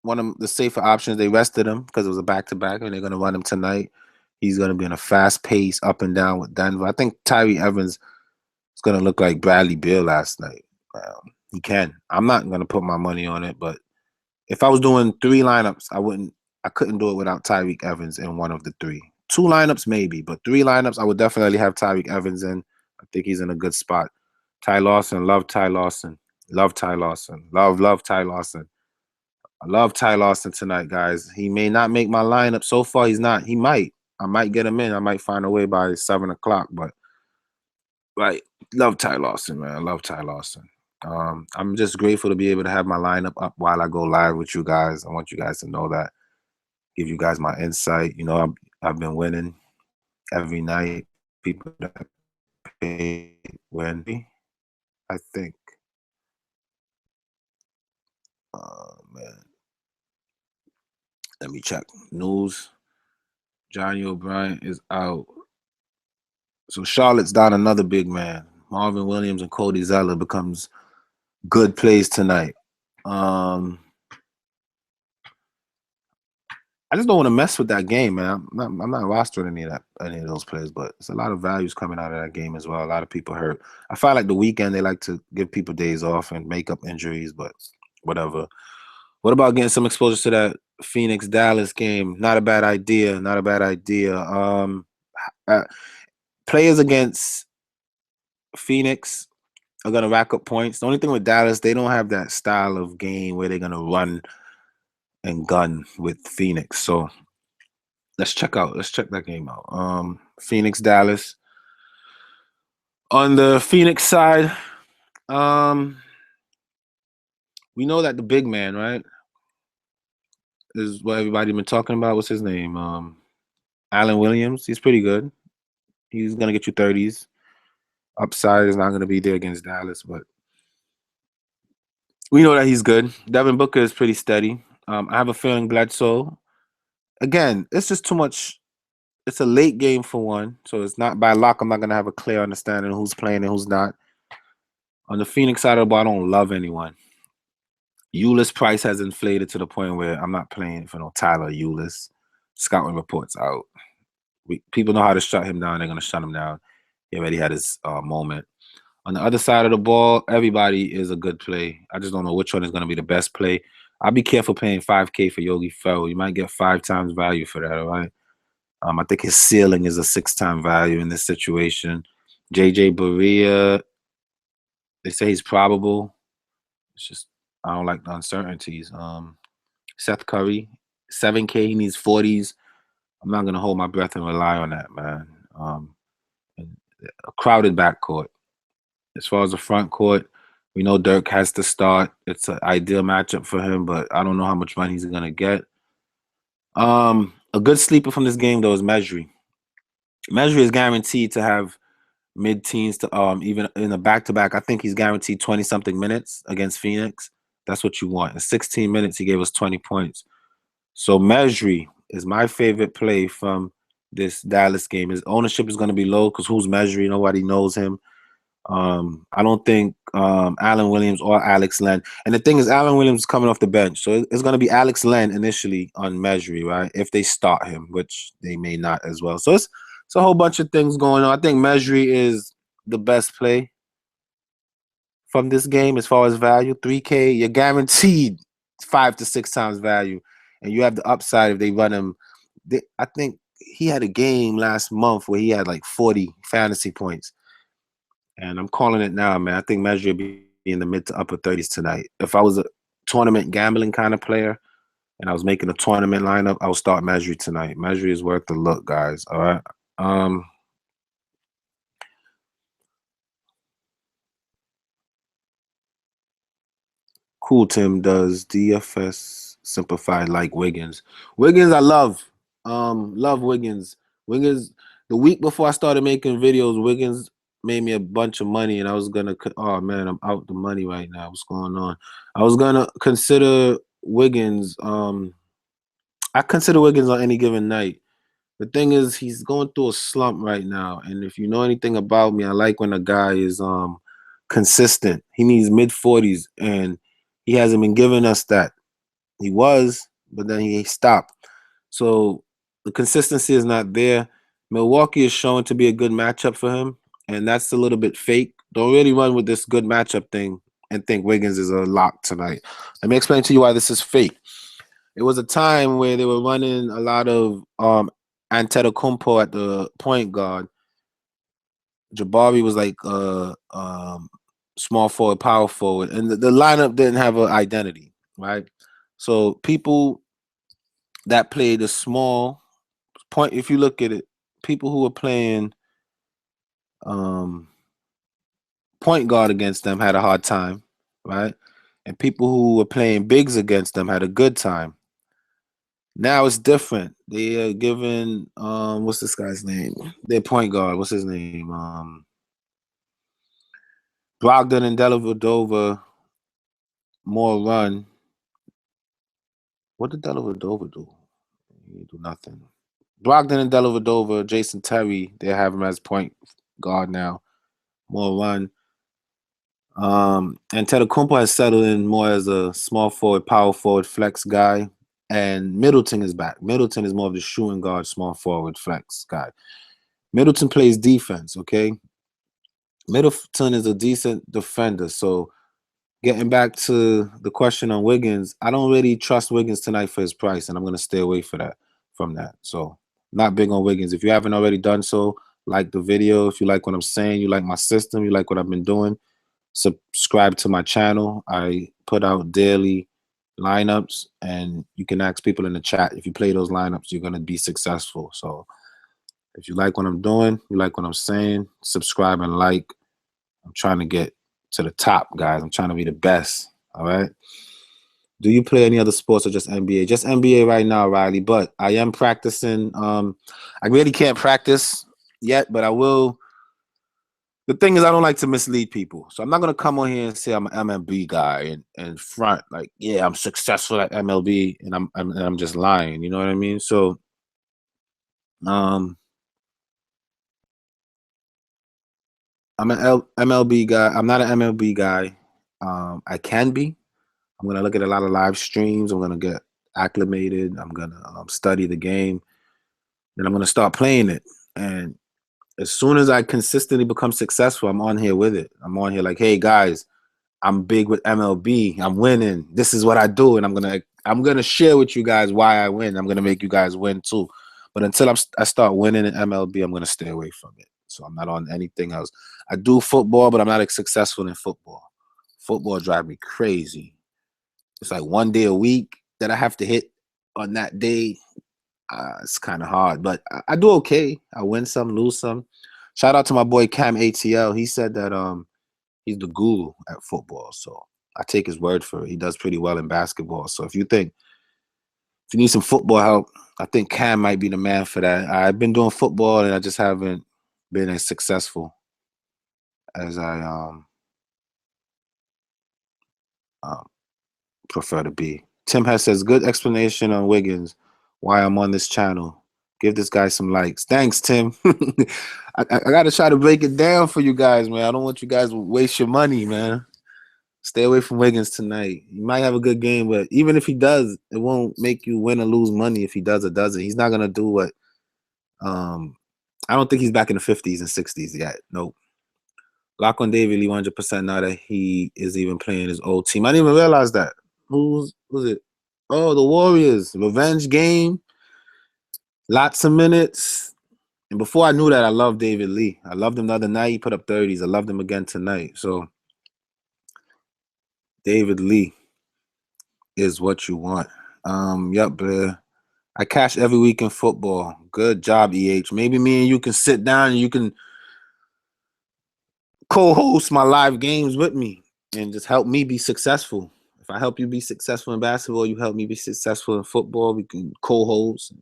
one of the safer options. They rested him because it was a back-to-back, and they're going to run him tonight. He's going to be in a fast pace, up and down with Denver. I think Tyree Evans is going to look like Bradley Beal last night. He can. I'm not going to put my money on it, but if I was doing three lineups, I couldn't do it without Tyreek Evans in one of the three. Two lineups, maybe, but three lineups, I would definitely have Tyreek Evans in. I think he's in a good spot. Ty Lawson, love Ty Lawson. Love Ty Lawson. Love Ty Lawson. I love Ty Lawson tonight, guys. He may not make my lineup. So far, he's not. He might. I might get him in. I might find a way by 7 o'clock. But, like, love Ty Lawson, man. I love Ty Lawson. I'm just grateful to be able to have my lineup up while I go live with you guys. I want you guys to know that. Give you guys my insight. You know, I've been winning every night. People that pay win. I think. Oh, man. Let me check. News. Johnny O'Brien is out. So Charlotte's down another big man. Marvin Williams and Cody Zeller becomes good plays tonight. I just don't want to mess with that game, man. I'm not rostering any of those players, but it's a lot of values coming out of that game as well. A lot of people hurt. I find like the weekend they like to give people days off and make up injuries, but whatever. What about getting some exposure to that Phoenix Dallas game? Not a bad idea. Not a bad idea. Players against Phoenix are gonna rack up points. The only thing with Dallas, they don't have that style of game where they're gonna run and gun with Phoenix. So let's check that game out. Phoenix, Dallas. On the Phoenix side, we know that the big man, right, is what everybody been talking about. What's his name? Allen Williams. He's pretty good. He's gonna get you 30s. Upside is not gonna be there against Dallas, but we know that he's good. Devin Booker is pretty steady. I have a feeling Bledsoe. Again, it's just too much. It's a late game for one, so it's not by lock. I'm not gonna have a clear understanding of who's playing and who's not. On the Phoenix side of the ball, I don't love anyone. Eulis price has inflated to the point where I'm not playing for no Tyler Eulis. Scouting reports out. People know how to shut him down. They're gonna shut him down. He already had his moment. On the other side of the ball, everybody is a good play. I just don't know which one is gonna be the best play. I'll be careful paying 5K for Yogi Ferrell. You might get 5 times value for that, all right? I think his ceiling is a 6-time value in this situation. JJ Barea, they say he's probable. It's just I don't like the uncertainties. Seth Curry, 7K, he needs 40s. I'm not gonna hold my breath and rely on that, man. A crowded backcourt. As far as the front court, we know Dirk has to start. It's an ideal matchup for him, but I don't know how much money he's gonna get. A good sleeper from this game though is Mejri. Mejri is guaranteed to have mid-teens to even in a back-to-back. I think he's guaranteed 20-something minutes against Phoenix. That's what you want. In 16 minutes, he gave us 20 points. So Mejri is my favorite play from this Dallas game. His ownership is going to be low because who's Mejri? Nobody knows him. I don't think Allen Williams or Alex Len. And the thing is, Allen Williams is coming off the bench, so it's going to be Alex Len initially on Mejri, right? If they start him, which they may not as well. So it's a whole bunch of things going on. I think Mejri is the best play from this game as far as value. 3K, you're guaranteed 5 to 6 times value, and you have the upside if they run him. I think he had a game last month where he had like 40 fantasy points. And I'm calling it now, man. I think Mejri will be in the mid to upper 30s tonight. If I was a tournament gambling kind of player and I was making a tournament lineup, I would start Mejri tonight. Mejri is worth the look, guys. All right. Cool Tim does DFS simplified like Wiggins. Wiggins, I love. Love Wiggins. Wiggins, the week before I started making videos, Wiggins made me a bunch of money, and I was gonna. Oh man, I'm out the money right now. What's going on? I was gonna consider Wiggins. I consider Wiggins on any given night. The thing is, he's going through a slump right now, and if you know anything about me, I like when a guy is consistent. He needs mid 40s, and he hasn't been giving us that. He was, but then he stopped. So the consistency is not there. Milwaukee is showing to be a good matchup for him, and that's a little bit fake. Don't really run with this good matchup thing and think Wiggins is a lock tonight. Let me explain to you why this is fake. It was a time where they were running a lot of Antetokounmpo at the point guard. Jabari was like small forward, power forward, and the lineup didn't have an identity, right? So people that played a small point, if you look at it, people who were playing point guard against them had a hard time, right? And people who were playing bigs against them had a good time. Now it's different. They are giving what's this guy's name? Their point guard. What's his name? Brogdon and Dellavedova more run. What did Dellavedova do? He didn't do nothing. Brogdon and Dellavedova, Jason Terry, they have him as point guard now. More run. And Antetokounmpo has settled in more as a small forward, power forward, flex guy. And Middleton is back. Middleton is more of the shooting guard, small forward, flex guy. Middleton plays defense, okay? Middleton is a decent defender. So getting back to the question on Wiggins, I don't really trust Wiggins tonight for his price, and I'm going to stay away from that. So not big on Wiggins. If you haven't already done so, like the video. If you like what I'm saying, you like my system, you like what I've been doing, subscribe to my channel. I put out daily lineups, and you can ask people in the chat. If you play those lineups, you're going to be successful. So if you like what I'm doing, you like what I'm saying, subscribe and like. I'm trying to get to the top, guys. I'm trying to be the best. All right. Do you play any other sports or just NBA? Just NBA right now, Riley. But I am practicing. I really can't practice yet, but I will. The thing is, I don't like to mislead people. So I'm not gonna come on here and say I'm an MLB guy and front like, yeah, I'm successful at MLB, and I'm just lying. You know what I mean? So I'm an MLB guy. I'm not an MLB guy. I can be. I'm gonna look at a lot of live streams. I'm gonna get acclimated. I'm gonna study the game. Then I'm gonna start playing it. And as soon as I consistently become successful, I'm on here with it. I'm on here like, hey guys, I'm big with MLB. I'm winning. This is what I do, and I'm gonna share with you guys why I win. I'm gonna make you guys win too. But until I start winning in MLB, I'm gonna stay away from it. So I'm not on anything else. I do football, but I'm not as successful in football. Football drives me crazy. It's like one day a week that I have to hit on that day. It's kind of hard, but I do okay. I win some, lose some. Shout out to my boy Cam ATL. He said that he's the guru at football, so I take his word for it. He does pretty well in basketball. So if you need some football help, I think Cam might be the man for that. I've been doing football, and I just haven't been as successful as I um prefer to be. Tim Hess says, good explanation on Wiggins, why I'm on this channel. Give this guy some likes. Thanks, Tim. I got to try to break it down for you guys, man. I don't want you guys to waste your money, man. Stay away from Wiggins tonight. He might have a good game, but even if he does, it won't make you win or lose money if he does or doesn't. He's not going to do what I don't think he's back in the 50s and 60s yet. Nope. Lock on David Lee 100% now that he is even playing his old team. I didn't even realize that. Who's it? Oh, the Warriors. Revenge game. Lots of minutes. And before I knew that, I loved David Lee. I loved him the other night. He put up 30s. I loved him again tonight. So David Lee is what you want. Yep, Blair. I cash every week in football. Good job, EH. Maybe me and you can sit down and you can co-host my live games with me and just help me be successful. If I help you be successful in basketball, you help me be successful in football. We can co-host.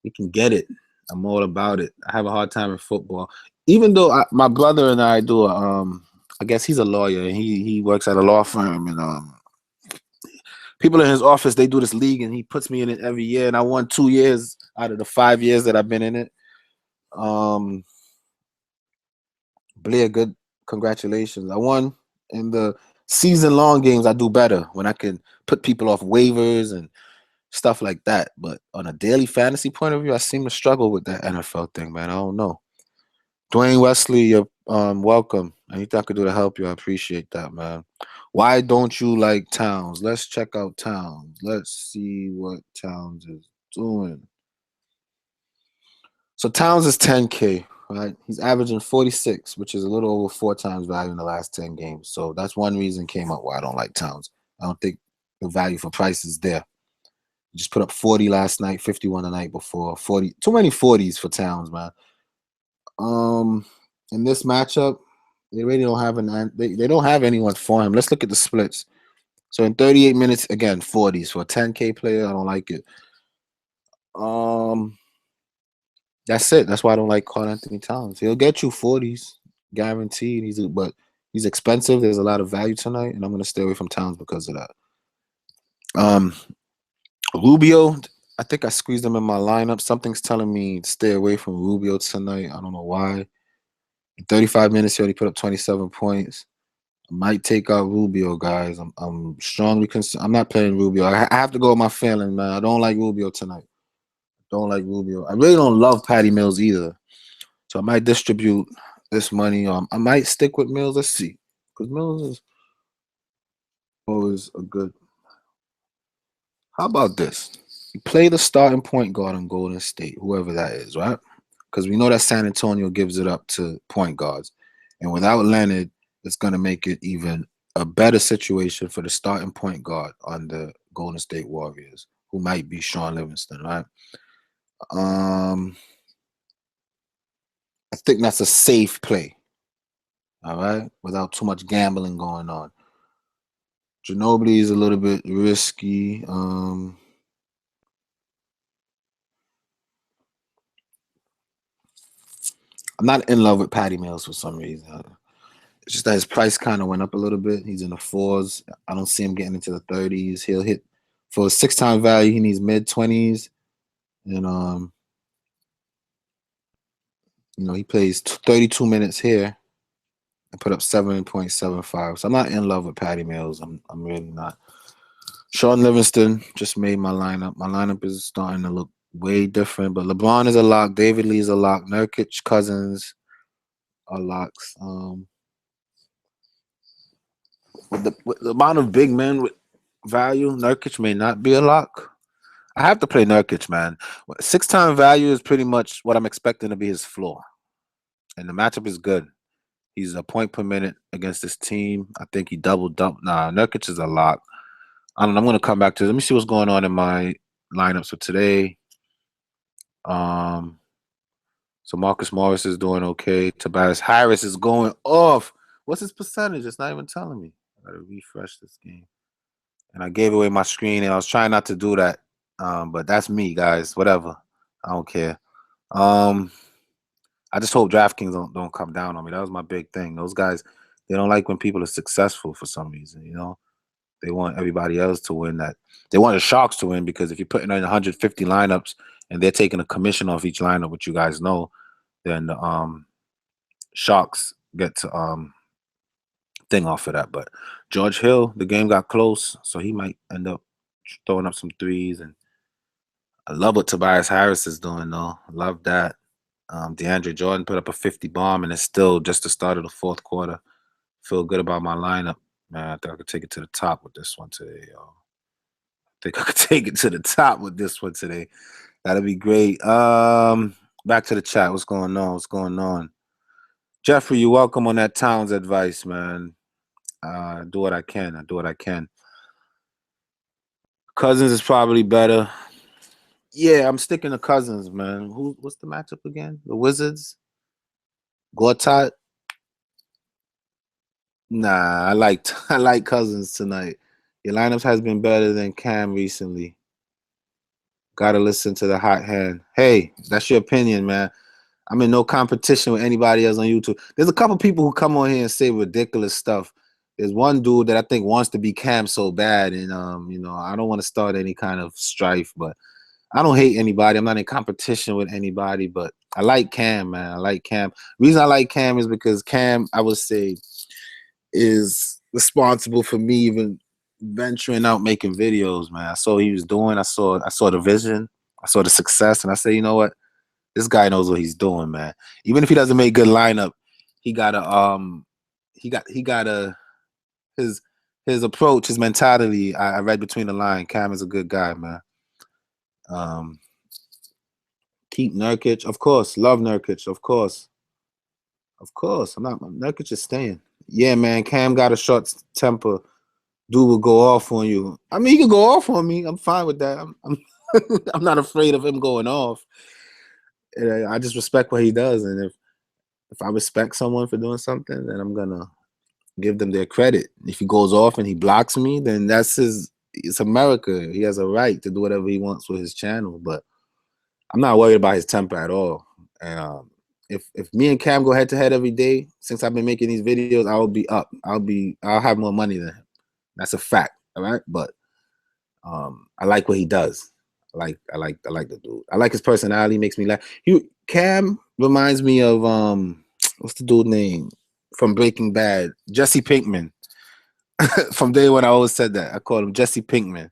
We can get it. I'm all about it. I have a hard time in football. Even though my brother and I do I guess he's a lawyer and he works at a law firm, and people in his office, they do this league and he puts me in it every year, and I won 2 years out of the 5 years that I've been in it. Blair, good. Congratulations. I won in the season-long games. I do better when I can put people off waivers and stuff like that. But on a daily fantasy point of view, I seem to struggle with that NFL thing, man. I don't know. Dwayne Wesley, you're welcome. Anything I could do to help you, I appreciate that, man. Why don't you like Towns? Let's check out Towns. Let's see what Towns is doing. So Towns is 10K, right? He's averaging 46, which is a little over 4 times value in the last 10 games. So that's one reason came up why I don't like Towns. I don't think the value for price is there. He just put up 40 last night, 51 the night before. 40, too many 40s for Towns, man. In this matchup, they really don't have they don't have anyone for him. Let's look at the splits. So in 38 minutes, again, 40s for a 10K player. I don't like it. That's it. That's why I don't like Karl Anthony Towns. He'll get you 40s, guaranteed. But he's expensive. There's a lot of value tonight, and I'm gonna stay away from Towns because of that. Rubio, I think I squeezed him in my lineup. Something's telling me to stay away from Rubio tonight. I don't know why. In 35 minutes, he already put up 27 points. I might take out Rubio, guys. I'm strongly concerned. I'm not playing Rubio. I have to go with my feeling, man. I don't like Rubio tonight. Don't like Rubio. I really don't love Patty Mills either. So I might distribute this money. I might stick with Mills. Let's see. Because Mills is always a good. How about this? You play the starting point guard in Golden State, whoever that is, right? Because we know that San Antonio gives it up to point guards. And without Leonard, it's going to make it even a better situation for the starting point guard on the Golden State Warriors, who might be Sean Livingston, right? I think that's a safe play, all right, without too much gambling going on. Ginobili is a little bit risky. I'm not in love with Patty Mills for some reason. It's just that his price kind of went up a little bit. He's in the 4s. I don't see him getting into the 30s. He'll hit for a 6-time value. He needs mid-20s, and he plays 32 minutes here and put up 7.75. So I'm not in love with Patty Mills. I'm really not. Sean Livingston just made my lineup. My lineup is starting to look way different, but LeBron is a lock. David Lee is a lock. Nurkic, Cousins are locks. With the amount of big men with value, Nurkic may not be a lock. I have to play Nurkic, man. 6-time value is pretty much what I'm expecting to be his floor. And the matchup is good. He's a point per minute against this team. I think he doubled up. Nah, Nurkic is a lock. I don't know. I'm going to come back to it. Let me see what's going on in my lineups for today. So Marcus Morris is doing okay. Tobias Harris is going off. What's his percentage? It's not even telling me. I got to refresh this game. And I gave away my screen, and I was trying not to do that. But that's me, guys. Whatever. I don't care. I just hope DraftKings don't come down on me. That was my big thing. Those guys, they don't like when people are successful for some reason, They want everybody else to win. That they want the Sharks to win because if you're putting in 150 lineups and they're taking a commission off each lineup, which you guys know, then the Sharks get to thing off of that. But George Hill, the game got close, so he might end up throwing up some threes. And I love what Tobias Harris is doing, though. Love that. DeAndre Jordan put up a 50 bomb, and it's still just the start of the fourth quarter. Feel good about my lineup, man. I think I could take it to the top with this one today, yo. I think I could take it to the top with this one today. That'll be great. Back to the chat. What's going on? What's going on? Jeffrey, you're welcome on that Towns advice, man. Do what I can. I do what I can. Cousins is probably better. Yeah, I'm sticking to Cousins, man. What's the matchup again? The Wizards? Gortat? Nah, I like Cousins tonight. Your lineups has been better than Cam recently. Gotta listen to the hot hand. Hey, that's your opinion, man. I'm in no competition with anybody else on YouTube. There's a couple people who come on here and say ridiculous stuff. There's one dude that I think wants to be Cam so bad, and I don't want to start any kind of strife, but I don't hate anybody. I'm not in competition with anybody, but I like Cam, man. I like Cam. The reason I like Cam is because Cam, I would say, is responsible for me even venturing out making videos, man. I saw what he was doing. I saw the vision. I saw the success, and I said, you know what? This guy knows what he's doing, man. Even if he doesn't make good lineup, he got his approach, his mentality. I read between the line. Cam is a good guy, man. Keep Nurkic, of course. Love Nurkic, of course. Of course. Nurkic is staying. Yeah, man. Cam got a short temper. Dude will go off on you. I mean, he can go off on me. I'm fine with that. I'm not afraid of him going off. I just respect what he does, and if I respect someone for doing something, then I'm gonna give them their credit. If he goes off and he blocks me, then that's it's America. He has a right to do whatever he wants with his channel. But I'm not worried about his temper at all. And if me and Cam go head to head every day, since I've been making these videos, I will be up. I'll have more money than him. That's a fact. All right. But I like what he does. I like the dude. I like his personality. Makes me laugh. Cam reminds me of what's the dude name from Breaking Bad? Jesse Pinkman. From day one, I always said that. I called him Jesse Pinkman.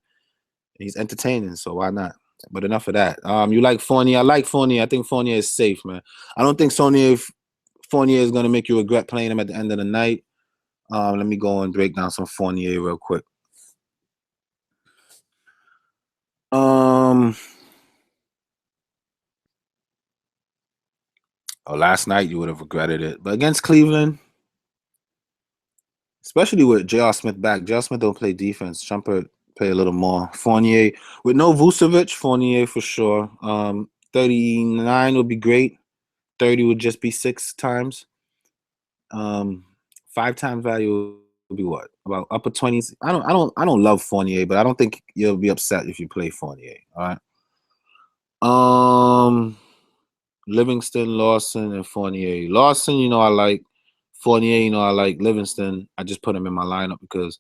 He's entertaining, so why not? But enough of that. You like Fournier? I like Fournier. I think Fournier is safe, man. I don't think Fournier is gonna make you regret playing him at the end of the night. Let me go and break down some Fournier real quick. Last night you would have regretted it, but against Cleveland, especially with J.R. Smith back, J.R. Smith don't play defense. Shumpert play a little more. Fournier with no Vucevic, Fournier for sure. 39 would be great. 30 would just be 6 times. 5 times value would be what? About upper 20s. I don't love Fournier, but I don't think you'll be upset if you play Fournier. All right. Livingston, Lawson, and Fournier. Lawson, I like. Fournier, I like. Livingston, I just put him in my lineup because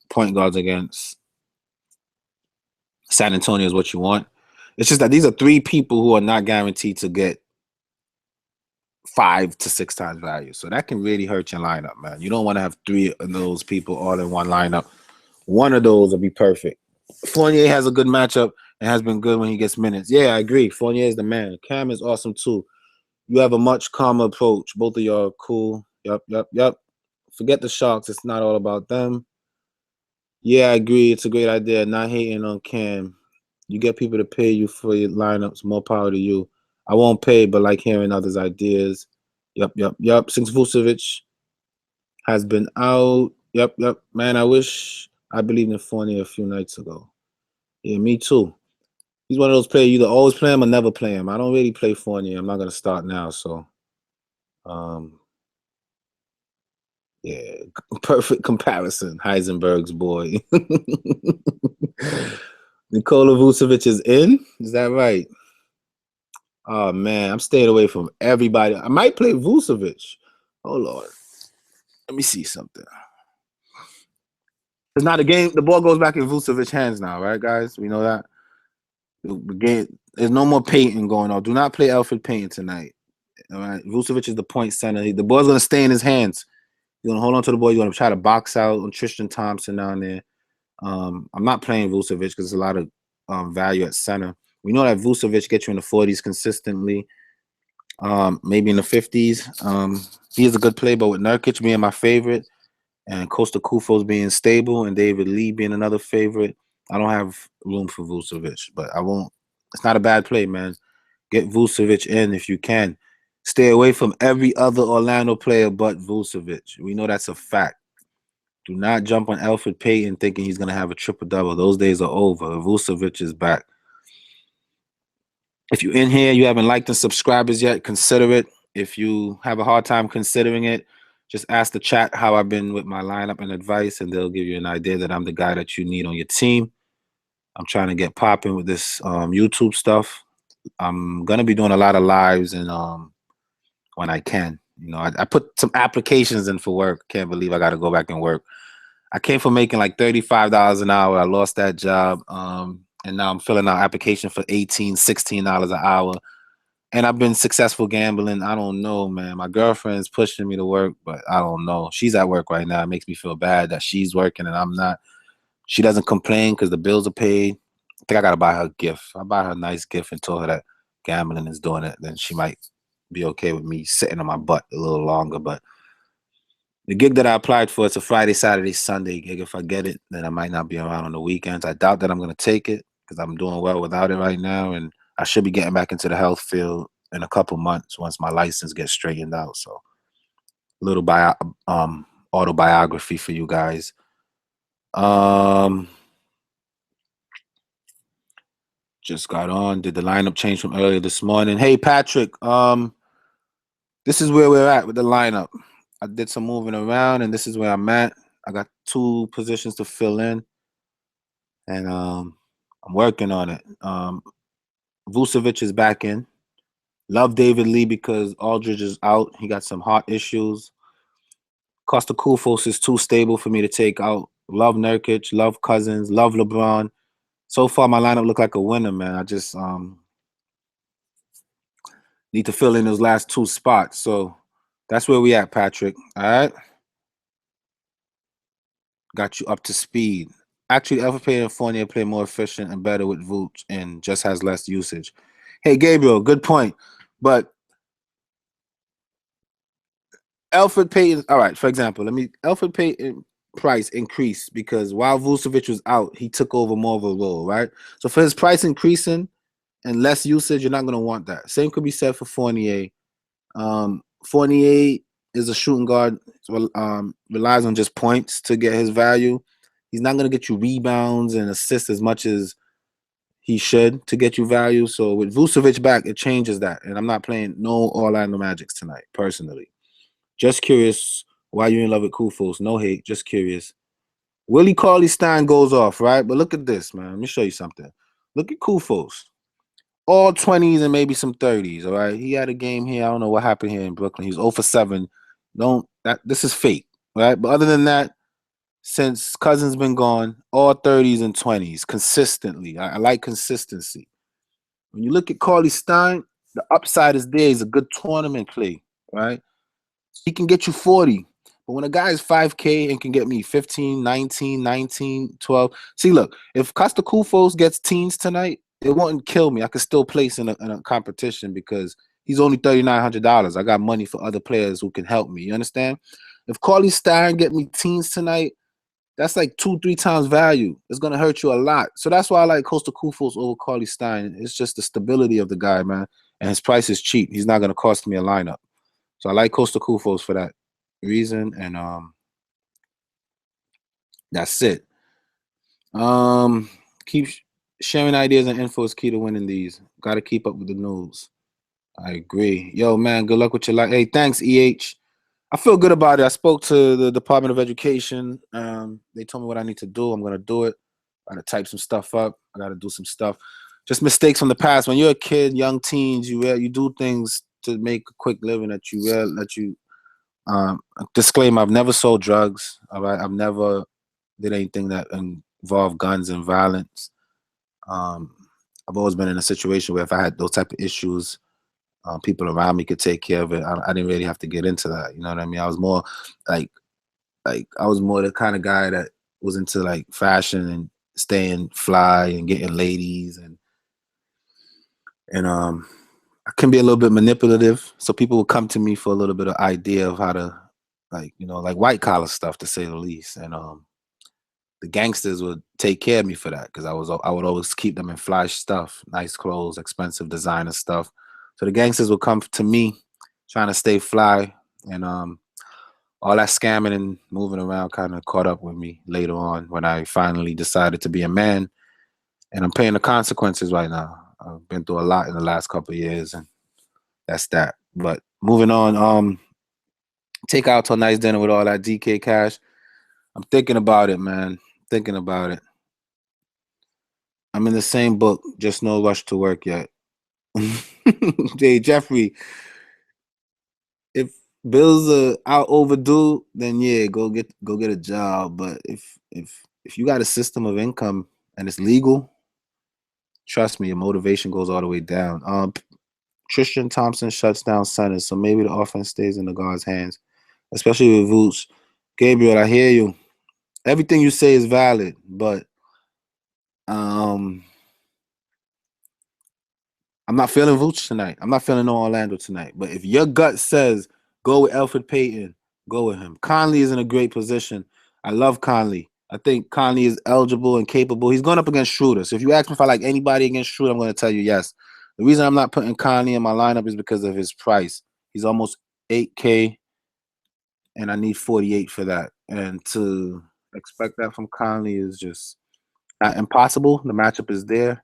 point guards against San Antonio is what you want. It's just that these are 3 people who are not guaranteed to get 5 to 6 times value. So that can really hurt your lineup, man. You don't want to have 3 of those people all in one lineup. One of those will be perfect. Fournier has a good matchup and has been good when he gets minutes. Yeah, I agree. Fournier is the man. Cam is awesome too. You have a much calmer approach. Both of y'all are cool. Yep. Forget the Sharks. It's not all about them. Yeah, I agree. It's a great idea. Not hating on Cam. You get people to pay you for your lineups. More power to you. I won't pay, but like hearing others' ideas. Yep. Since Vucevic has been out. Yep. Man, I wish I believed in Fournier a few nights ago. Yeah, me too. He's one of those players, you either always play him or never play him. I don't really play Fournier. I'm not going to start now, so. Yeah, perfect comparison. Heisenberg's boy. Nikola Vucevic is in? Is that right? Oh, man, I'm staying away from everybody. I might play Vucevic. Oh, Lord. Let me see something. It's not a game. The ball goes back in Vucevic's hands now, right, guys? We know that. The game, there's no more Payton going on. Do not play Alfred Payton tonight. All right. Vucevic is the point center. The ball's going to stay in his hands. You're going to hold on to the ball. You're going to try to box out on Tristan Thompson down there. I'm not playing Vucevic because there's a lot of value at center. We know that Vucevic gets you in the 40s consistently, maybe in the 50s. He is a good player, but with Nurkic being my favorite and Costa Kufo's being stable and David Lee being another favorite, I don't have room for Vucevic, but I won't. It's not a bad play, man. Get Vucevic in if you can. Stay away from every other Orlando player but Vucevic. We know that's a fact. Do not jump on Alfred Payton thinking he's going to have a triple-double. Those days are over. Vucevic is back. If you're in here, you haven't liked and subscribed as yet, consider it. If you have a hard time considering it, just ask the chat how I've been with my lineup and advice, and they'll give you an idea that I'm the guy that you need on your team. I'm trying to get popping with this YouTube stuff. I'm going to be doing a lot of lives and when I can. You know, I put some applications in for work. Can't believe I got to go back and work. I came from making like $35 an hour. I lost that job. And now I'm filling out application for $18, $16 an hour. And I've been successful gambling. I don't know, man. My girlfriend's pushing me to work, but I don't know. She's at work right now. It makes me feel bad that she's working and I'm not. She doesn't complain because the bills are paid. I think I got to buy her a gift. I'll buy her a nice gift and tell her that gambling is doing it. Then she might be okay with me sitting on my butt a little longer. But the gig that I applied for, it's a Friday, Saturday, Sunday gig. If I get it, then I might not be around on the weekends. I doubt that I'm going to take it because I'm doing well without it right now. And I should be getting back into the health field in a couple months once my license gets straightened out. So a little autobiography for you guys. Just got on. Did the lineup change from earlier this morning? Hey, Patrick. This is where we're at with the lineup. I did some moving around, and this is where I'm at. I got 2 positions to fill in, and I'm working on it. Vucevic is back in. Love David Lee because Aldridge is out. He got some heart issues. Costa Kufos is too stable for me to take out. Love Nurkic. Love Cousins. Love LeBron. So far, my lineup look like a winner, man. I just need to fill in those last 2 spots. So that's where we at, Patrick. All right. Got you up to speed. Actually, Alpha Pay and Fournier play more efficient and better with Vooch and just has less usage. Hey, Gabriel, good point. But Alfred Payton, all right, for example, Alfred Payton price increased because while Vucevic was out, he took over more of a role, right? So for his price increasing and less usage, you're not going to want that. Same could be said for Fournier. Fournier is a shooting guard, relies on just points to get his value. He's not going to get you rebounds and assists as much as he should to get you value. So with Vucevic back, it changes that. And I'm not playing no Orlando Magics tonight, personally. Just curious why you're in love with Kufos. No hate, just curious. Willie Cauley-Stein goes off, right? But look at this, man. Let me show you something. Look at Kufos. All 20s and maybe some 30s, all right? He had a game here. I don't know what happened here in Brooklyn. He's 0 for 7. This is fake, right? But other than that, since Cousins been gone, all 30s and 20s consistently. I like consistency. When you look at Cauley-Stein, the upside is there. He's a good tournament play, right? He can get you 40. But when a guy is 5K and can get me 15, 19, 19, 12. See, look, if Costa Kufos gets teens tonight, it won't kill me. I could still place in a competition because he's only $3,900. I got money for other players who can help me. You understand? If Cauley-Stein get me teens tonight, that's like 2-3 times value. It's going to hurt you a lot. So that's why I like Costa Kufos over Cauley-Stein. It's just the stability of the guy, man. And his price is cheap. He's not going to cost me a lineup. So I like Costa Kufos for that reason. And that's it. Keep sharing ideas and info is key to winning these. Got to keep up with the news. I agree. Yo, man, good luck with your life. Hey, thanks, EH. I feel good about it. I spoke to the Department of Education. They told me what I need to do. I'm going to do it. I got to type some stuff up. I got to do some stuff. Just mistakes from the past. When you're a kid, young teens, you do things to make a quick living disclaimer, I've never sold drugs. All right. I've never did anything that involved guns and violence. Um, I've always been in a situation where if I had those type of issues, people around me could take care of it. I didn't really have to get into that. You know what I mean? I was more like I was more the kind of guy that was into like fashion and staying fly and getting ladies and I can be a little bit manipulative. So people would come to me for a little bit of idea of how to like white collar stuff to say the least. And the gangsters would take care of me for that because I would always keep them in flash stuff, nice clothes, expensive designer stuff. So the gangsters would come to me trying to stay fly and all that scamming and moving around kind of caught up with me later on when I finally decided to be a man, and I'm paying the consequences right now. I've been through a lot in the last couple of years, and that's that. But moving on, take out to a nice dinner with all that DK cash. I'm thinking about it, man. Thinking about it. I'm in the same book, just no rush to work yet. Jay Jeffrey, if bills are out overdue, then yeah, go get a job. But if you got a system of income and it's legal, trust me, your motivation goes all the way down. Tristan Thompson shuts down centers, so maybe the offense stays in the guard's hands, especially with Vooch. Gabriel, I hear you. Everything you say is valid, but um, I'm not feeling Vooch tonight. I'm not feeling no Orlando tonight. But if your gut says go with Elfrid Payton, go with him. Conley is in a great position. I love Conley. I think Conley is eligible and capable. He's going up against Schroeder. So if you ask me if I like anybody against Schroeder, I'm going to tell you yes. The reason I'm not putting Conley in my lineup is because of his price. He's almost $8K, and I need 48 for that. And to expect that from Conley is just not impossible. The matchup is there.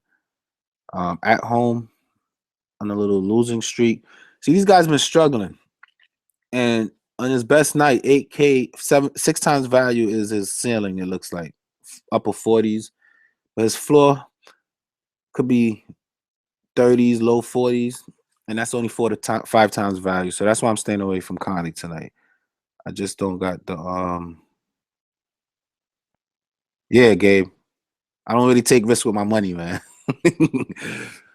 At home on a little losing streak. See, these guys been struggling. And on his best night, 8K, 6 times value is his ceiling, it looks like. Upper 40s. But his floor could be 30s, low 40s. And that's only 5 times value. So that's why I'm staying away from Conley tonight. I just don't got the yeah, Gabe. I don't really take risks with my money, man.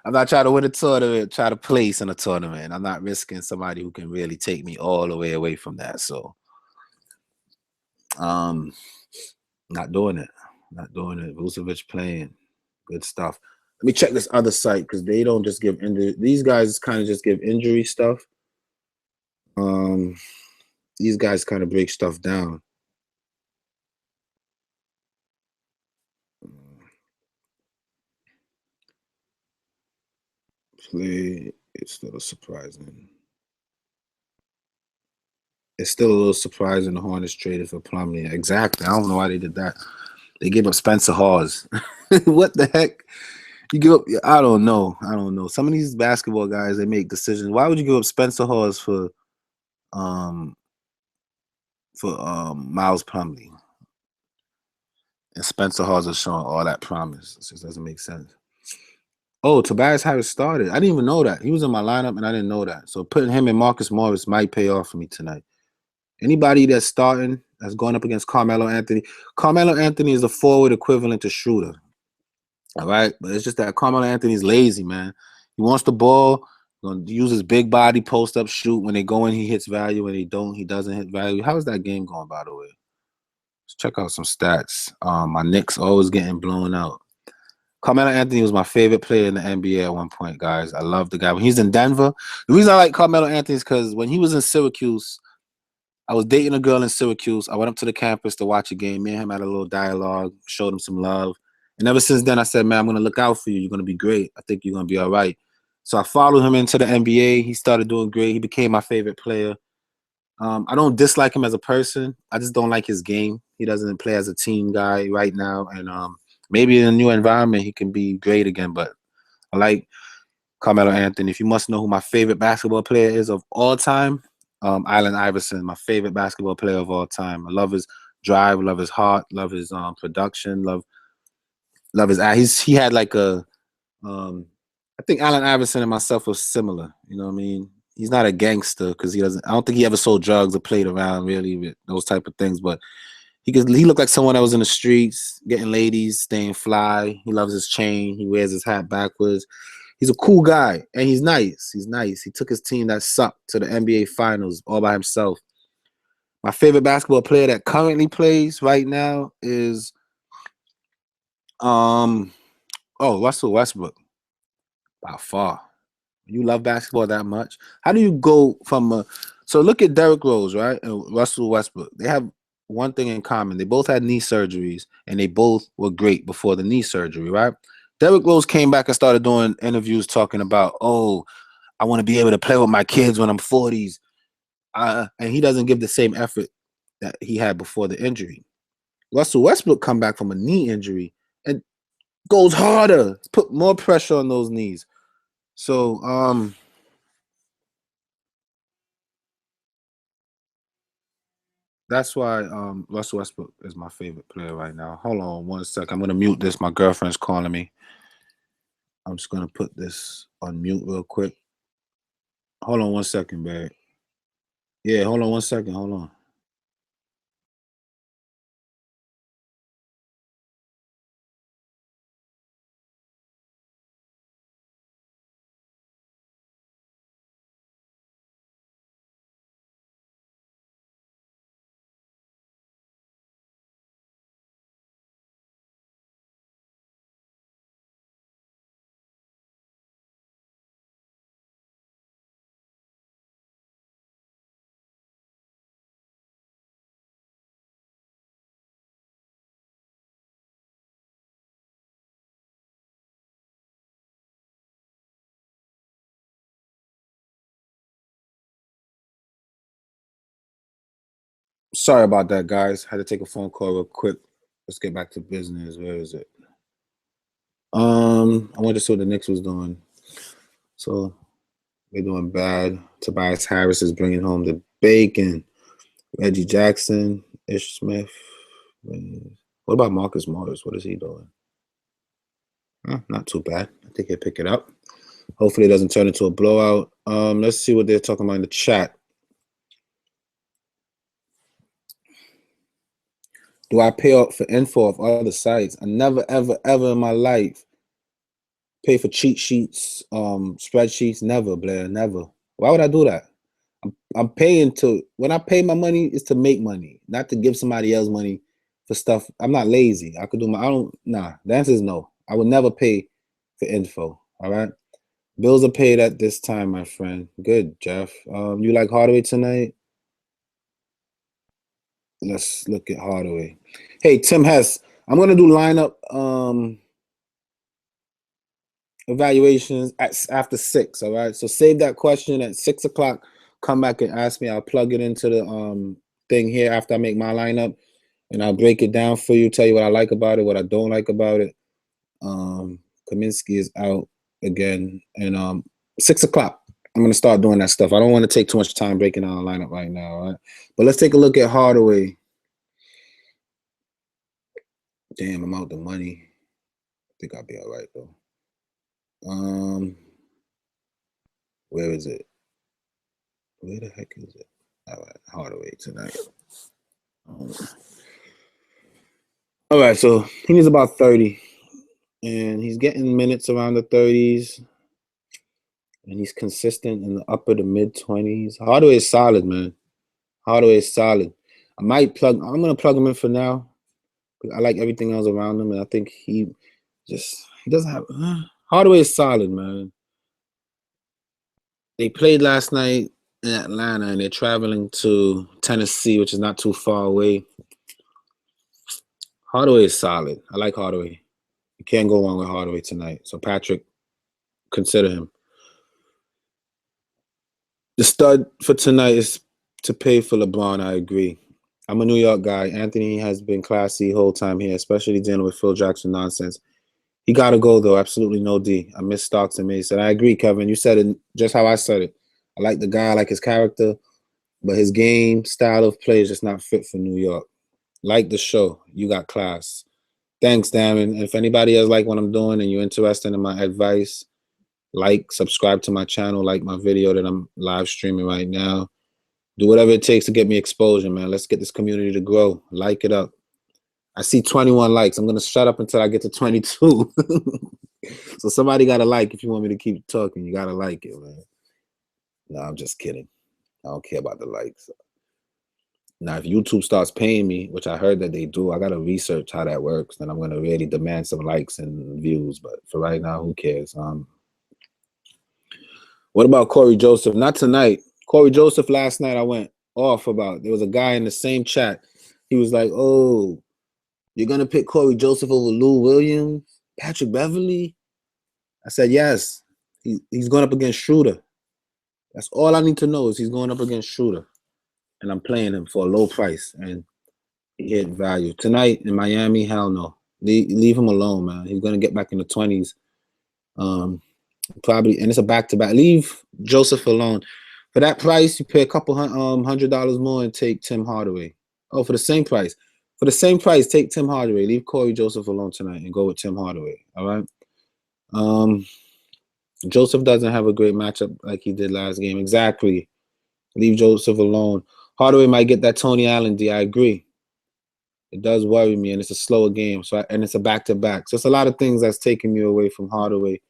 I'm not trying to win a tournament, try to place in a tournament. I'm not risking somebody who can really take me all the way away from that. So not doing it. Not doing it. Vucevic playing. Good stuff. Let me check this other site because they don't just give injury. These guys kind of just give injury stuff. These guys kind of break stuff down. Play. It's still surprising. It's still a little surprising the Hornets traded for Plumlee. Exactly. I don't know why they did that. They gave up Spencer Hawes. What the heck? You give up? I don't know. I don't know. Some of these basketball guys, they make decisions. Why would you give up Spencer Hawes for Miles Plumlee? And Spencer Hawes is showing all that promise. It just doesn't make sense. Oh, Tobias Harris started. I didn't even know that. He was in my lineup, and I didn't know that. So putting him and Marcus Morris might pay off for me tonight. Anybody that's starting, that's going up against Carmelo Anthony. Carmelo Anthony is the forward equivalent to Schroeder. All right? But it's just that Carmelo Anthony's lazy, man. He wants the ball, going to use his big body, post up, shoot. When they go in, he hits value. When they don't, he doesn't hit value. How is that game going, by the way? Let's check out some stats. My Knicks always getting blown out. Carmelo Anthony was my favorite player in the NBA at one point, guys. I love the guy. When he's in Denver, the reason I like Carmelo Anthony is because when he was in Syracuse, I was dating a girl in Syracuse. I went up to the campus to watch a game. Me and him had a little dialogue, showed him some love. And ever since then, I said, man, I'm going to look out for you. You're going to be great. I think you're going to be all right. So I followed him into the NBA. He started doing great. He became my favorite player. I don't dislike him as a person. I just don't like his game. He doesn't play as a team guy right now. And maybe in a new environment, he can be great again. But I like Carmelo Anthony. If you must know who my favorite basketball player is of all time, Allen Iverson, my favorite basketball player of all time. I love his drive, love his heart, love his production, love his. He had like a. I think Allen Iverson and myself was similar. You know what I mean? He's not a gangster because he doesn't. I don't think he ever sold drugs or played around really with those type of things. But He looked like someone that was in the streets, getting ladies, staying fly. He loves his chain. He wears his hat backwards. He's a cool guy, and he's nice. He's nice. He took his team that sucked to the NBA Finals all by himself. My favorite basketball player that currently plays right now is Russell Westbrook. By far. You love basketball that much? How do you go from so look at Derrick Rose, right? And Russell Westbrook. They have one thing in common. They both had knee surgeries, and they both were great before the knee surgery, right? Derrick Rose came back and started doing interviews talking about, oh, I want to be able to play with my kids when I'm 40s. And he doesn't give the same effort that he had before the injury. Russell Westbrook come back from a knee injury and goes harder, put more pressure on those knees. So, that's why Russell Westbrook is my favorite player right now. Hold on one sec. I'm gonna mute this. My girlfriend's calling me. I'm just gonna put this on mute real quick. Hold on one second, babe. Yeah, hold on one second. Hold on. Sorry about that, guys. Had to take a phone call real quick. Let's get back to business. Where is it? I wanted to see what the Knicks was doing. So they're doing bad. Tobias Harris is bringing home the bacon. Reggie Jackson, Ish Smith. What about Marcus Morris? What is he doing? Not too bad. I think he'll pick it up. Hopefully it doesn't turn into a blowout. Let's see what they're talking about in the chat. Do I pay up for info of other sites? I never, ever, ever in my life pay for cheat sheets, spreadsheets. Never, Blair. Never. Why would I do that? I'm paying to, when I pay my money, is to make money, not to give somebody else money for stuff. I'm not lazy. I could do nah, the answer is no. I would never pay for info. All right. Bills are paid at this time, my friend. Good, Jeff. You like Hardaway tonight? Let's look at Hardaway. Hey, Tim Hess, I'm gonna do lineup evaluations after 6. All right. So save that question at 6 o'clock. Come back and ask me. I'll plug it into the thing here after I make my lineup, and I'll break it down for you. Tell you what I like about it, what I don't like about it. Kaminsky is out again, and 6 o'clock. I'm gonna start doing that stuff. I don't want to take too much time breaking down the lineup right now. All right. But let's take a look at Hardaway. Damn, I'm out the money. I think I'll be all right though. Where is it? Where the heck is it? All right, Hardaway tonight. All right, so he needs about 30, and he's getting minutes around the 30s, and he's consistent in the upper to mid 20s. Hardaway is solid, man. Hardaway is solid. I'm gonna plug him in for now. I like everything else around him, and I think he doesn't have. Hardaway is solid, man. They played last night in Atlanta, and they're traveling to Tennessee, which is not too far away. Hardaway is solid. I like Hardaway. You can't go wrong with Hardaway tonight. So, Patrick, consider him. The stud for tonight is to pay for LeBron. I agree. I'm a New York guy. Anthony has been classy the whole time here, especially dealing with Phil Jackson nonsense. He got to go, though. Absolutely no D. I miss Starks and Mason. I agree, Kevin. You said it just how I said it. I like the guy. I like his character. But his game style of play is just not fit for New York. Like the show. You got class. Thanks, Darren. If anybody else like what I'm doing and you're interested in my advice, subscribe to my channel, like my video that I'm live streaming right now. Do whatever it takes to get me exposure, man. Let's get this community to grow. Like it up. I see 21 likes. I'm going to shut up until I get to 22. So somebody got to like if you want me to keep talking. You got to like it, man. No, I'm just kidding. I don't care about the likes. Now, if YouTube starts paying me, which I heard that they do, I got to research how that works. Then I'm going to really demand some likes and views. But for right now, who cares? What about Corey Joseph? Not tonight. Corey Joseph, last night I went off about. There was a guy in the same chat. He was like, oh, you're going to pick Corey Joseph over Lou Williams? Patrick Beverly? I said, yes. He's going up against Schroeder. That's all I need to know is he's going up against Schroeder. And I'm playing him for a low price. And he hit value. Tonight in Miami, hell no. Leave him alone, man. He's going to get back in the 20s. Probably, and it's a back-to-back. Leave Joseph alone. For that price, you pay a couple $100 more and take Tim Hardaway. Oh, for the same price. For the same price, take Tim Hardaway. Leave Corey Joseph alone tonight and go with Tim Hardaway. All right? Joseph doesn't have a great matchup like he did last game. Exactly. Leave Joseph alone. Hardaway might get that Tony Allen D. I agree. It does worry me, and it's a slower game. And it's a back-to-back. So it's a lot of things that's taking me away from Hardaway.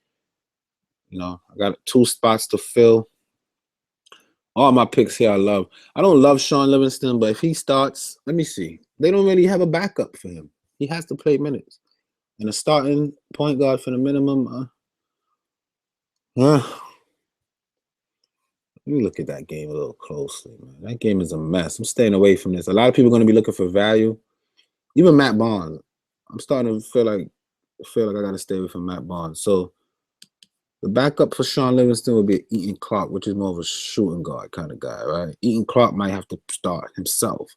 You know, I got 2 spots to fill. All my picks here I love. I don't love Sean Livingston, but if he starts, let me see. They don't really have a backup for him. He has to play minutes. And a starting point guard for the minimum. Let me look at that game a little closely, man. That game is a mess. I'm staying away from this. A lot of people are going to be looking for value. Even Matt Barnes. I'm starting to feel like I got to stay away from Matt Barnes. So the backup for Sean Livingston would be Eaton Clark, which is more of a shooting guard kind of guy, right? Eaton Clark might have to start himself.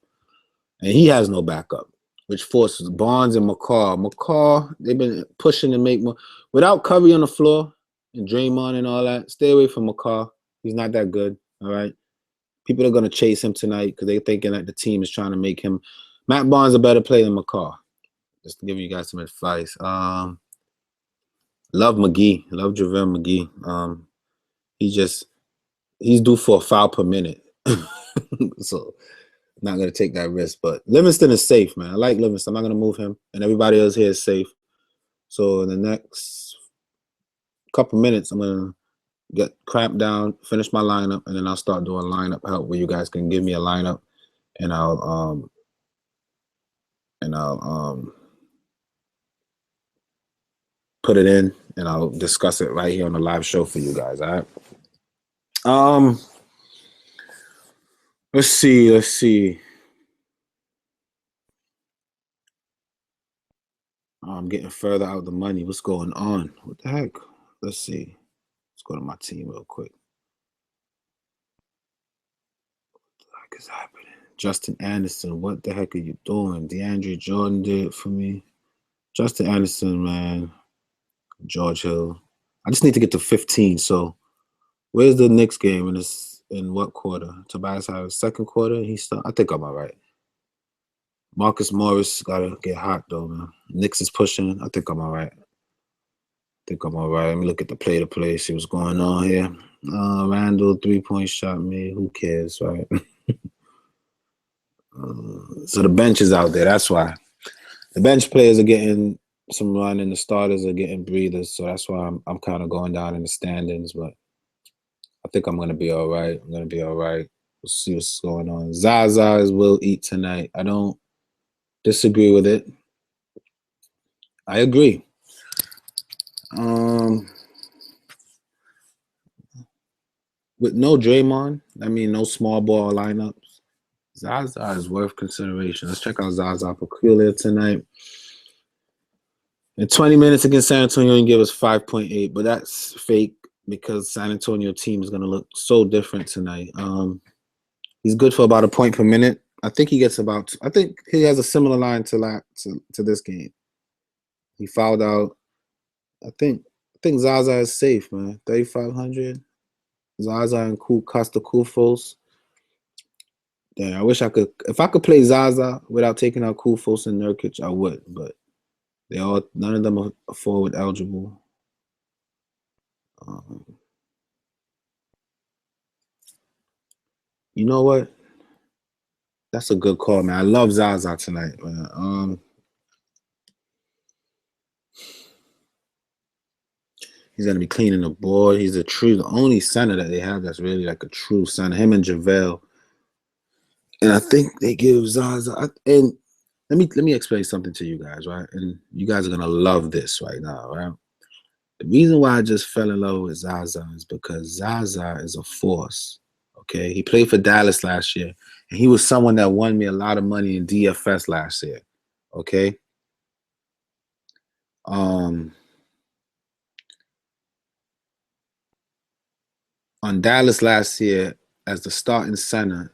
And he has no backup, which forces Barnes and McCaw. McCaw, they've been pushing to make more. Without Curry on the floor and Draymond and all that, stay away from McCaw. He's not that good, all right? People are going to chase him tonight because they're thinking that the team is trying to make him. Matt Barnes a better player than McCaw. Just to give you guys some advice. Love McGee. Love JaVale McGee. He's due for a foul per minute. So not going to take that risk. But Livingston is safe, man. I like Livingston. I'm not going to move him. And everybody else here is safe. So in the next couple minutes, I'm going to get cramped down, finish my lineup, and then I'll start doing lineup help where you guys can give me a lineup and I'll put it in and I'll discuss it right here on the live show for you guys. All right. Let's see. I'm getting further out the money. What's going on? What the heck? Let's see. Let's go to my team real quick. What the heck is happening? Justin Anderson, what the heck are you doing? DeAndre Jordan did it for me. Justin Anderson, man. George Hill. I just need to get to 15. So where's the Knicks game in what quarter? Tobias Harris, second quarter. I think I'm all right. Marcus Morris gotta get hot though, man. Knicks is pushing. I think I'm all right. Let me look at the play-to-play, see what's going on here. Randall, 3-point shot made. Who cares, right? So the bench is out there. That's why. The bench players are getting some run and the starters are getting breathers. So that's why I'm kind of going down in the standings. But I think I'm going to be all right. We'll see what's going on. Zaza's will eat tonight. I don't disagree with it. I agree. With no Draymond, no small ball lineups, Zaza is worth consideration. Let's check out Zaza Peculiar tonight. In 20 minutes against San Antonio, he gave us 5.8, but that's fake because San Antonio team is going to look so different tonight. He's good for about a point per minute. I think he has a similar line to this game. He fouled out. I think Zaza is safe, man. 3,500. Zaza and Costa Kufos. Damn, I wish I could. If I could play Zaza without taking out Kufos and Nurkic, I would. But none of them are forward eligible. You know what? That's a good call, man. I love Zaza tonight, man. He's gonna be cleaning the board. He's the only center that they have that's really like a true center. Him and JaVale. And I think they give Zaza. And let me explain something to you guys, right? And you guys are gonna love this right now, right? The reason why I just fell in love with Zaza is because Zaza is a force. Okay, he played for Dallas last year, and he was someone that won me a lot of money in DFS last year. Okay. On Dallas last year as the starting center,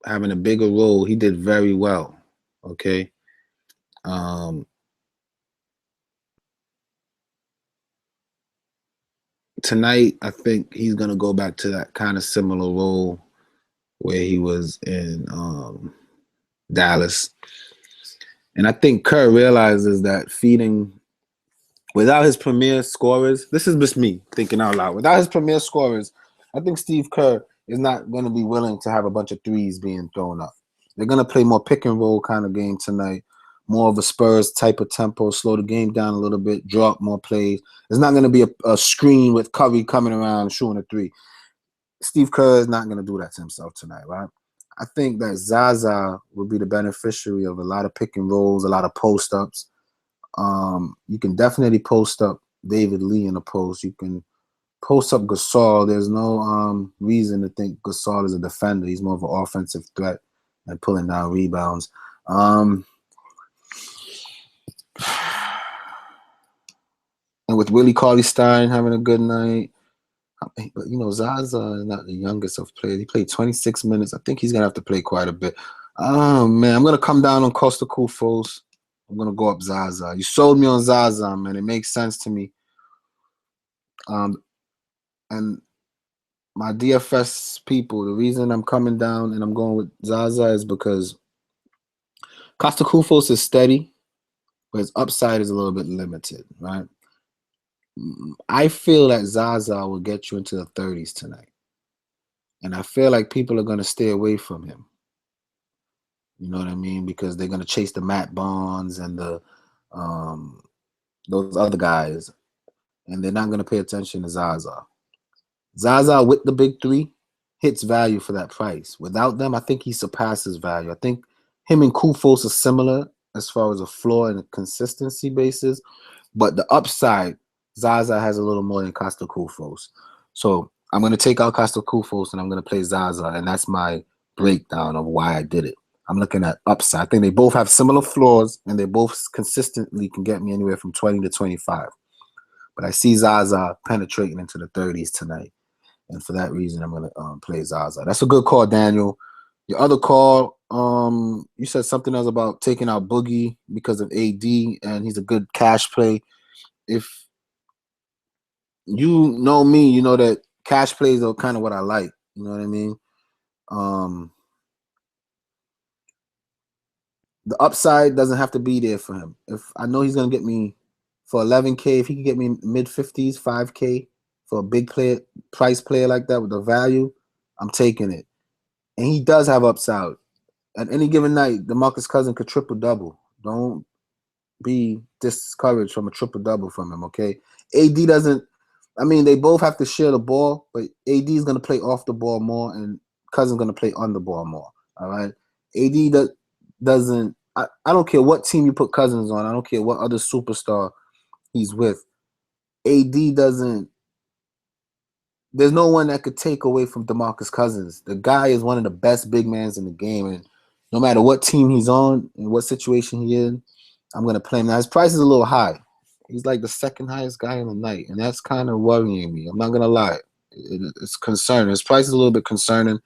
having a bigger role, he did very well. Okay. Tonight, I think he's gonna go back to that kind of similar role where he was in Dallas. And I think Kerr realizes that without his premier scorers, this is just me thinking out loud. Without his premier scorers, I think Steve Kerr is not going to be willing to have a bunch of threes being thrown up. They're going to play more pick and roll kind of game tonight, more of a Spurs type of tempo, slow the game down a little bit, draw up more plays. It's not going to be a screen with Curry coming around shooting a three. Steve Kerr is not going to do that to himself tonight, right? I think that Zaza will be the beneficiary of a lot of pick and rolls, a lot of post ups. You can definitely post up David Lee in a post. You can post up Gasol. There's no reason to think Gasol is a defender. He's more of an offensive threat and pulling down rebounds. And with Willie Cauley-Stein having a good night, but Zaza is not the youngest of players. He played 26 minutes. I think he's gonna have to play quite a bit. Oh man, I'm gonna come down on Costa Koufos. I'm gonna go up Zaza. You sold me on Zaza, man. It makes sense to me. And my DFS people, the reason I'm coming down and I'm going with Zaza is because Costa Koufos is steady, but his upside is a little bit limited, right? I feel that Zaza will get you into the 30s tonight. And I feel like people are going to stay away from him. You know what I mean? Because they're going to chase the Matt Bonds and those other guys. And they're not going to pay attention to Zaza. Zaza with the big three hits value for that price. Without them, I think he surpasses value. I think him and Koufos are similar as far as a floor and a consistency basis. But the upside, Zaza has a little more than Costa Koufos. So I'm going to take out Costa Koufos and I'm going to play Zaza. And that's my breakdown of why I did it. I'm looking at upside. I think they both have similar floors and they both consistently can get me anywhere from 20 to 25. But I see Zaza penetrating into the 30s tonight. And for that reason, I'm going to play Zaza. That's a good call, Daniel. Your other call, you said something else about taking out Boogie because of AD, and he's a good cash play. If you know me, you know that cash plays are kind of what I like. You know what I mean? The upside doesn't have to be there for him. If I know he's going to get me for 11K, if he can get me mid-50s, 5K for a big player, price player like that with the value, I'm taking it. And he does have upside. At any given night, DeMarcus Cousins could triple-double. Don't be discouraged from a triple-double from him, okay? AD doesn't – I mean, they both have to share the ball, but AD is going to play off the ball more and Cousins going to play on the ball more, all right? AD doesn't – I don't care what team you put Cousins on. I don't care what other superstar he's with. AD doesn't – there's no one that could take away from DeMarcus Cousins. The guy is one of the best big mans in the game, and no matter what team he's on and what situation he's in, I'm going to play him. Now, his price is a little high. He's like the second highest guy in the night, and that's kind of worrying me. I'm not going to lie. It's concerning. His price is a little bit concerning.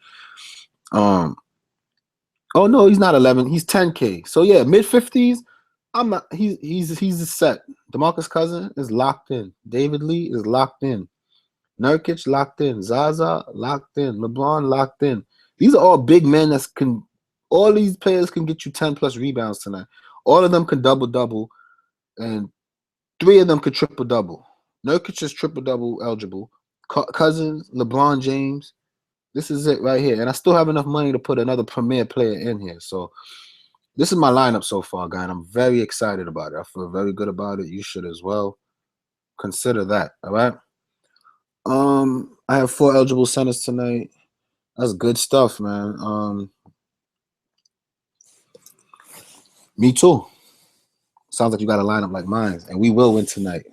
Oh, no, he's not 11. He's 10K. So, yeah, mid-50s, I'm not. He's set. DeMarcus Cousins is locked in. David Lee is locked in. Nurkic locked in. Zaza locked in. LeBron locked in. These are all big men that can – all these players can get you 10-plus rebounds tonight. All of them can double-double, and 3 of them could triple-double. Nurkic is triple-double eligible. Cousins, LeBron James, This is it right here. And I still have enough money to put another premier player in here. So this is my lineup so far, guy. And I'm very excited about it. I feel very good about it. You should as well. Consider that. All right. I have 4 eligible centers tonight. That's good stuff, man. Me too. Sounds like you got a lineup like mine, and we will win tonight.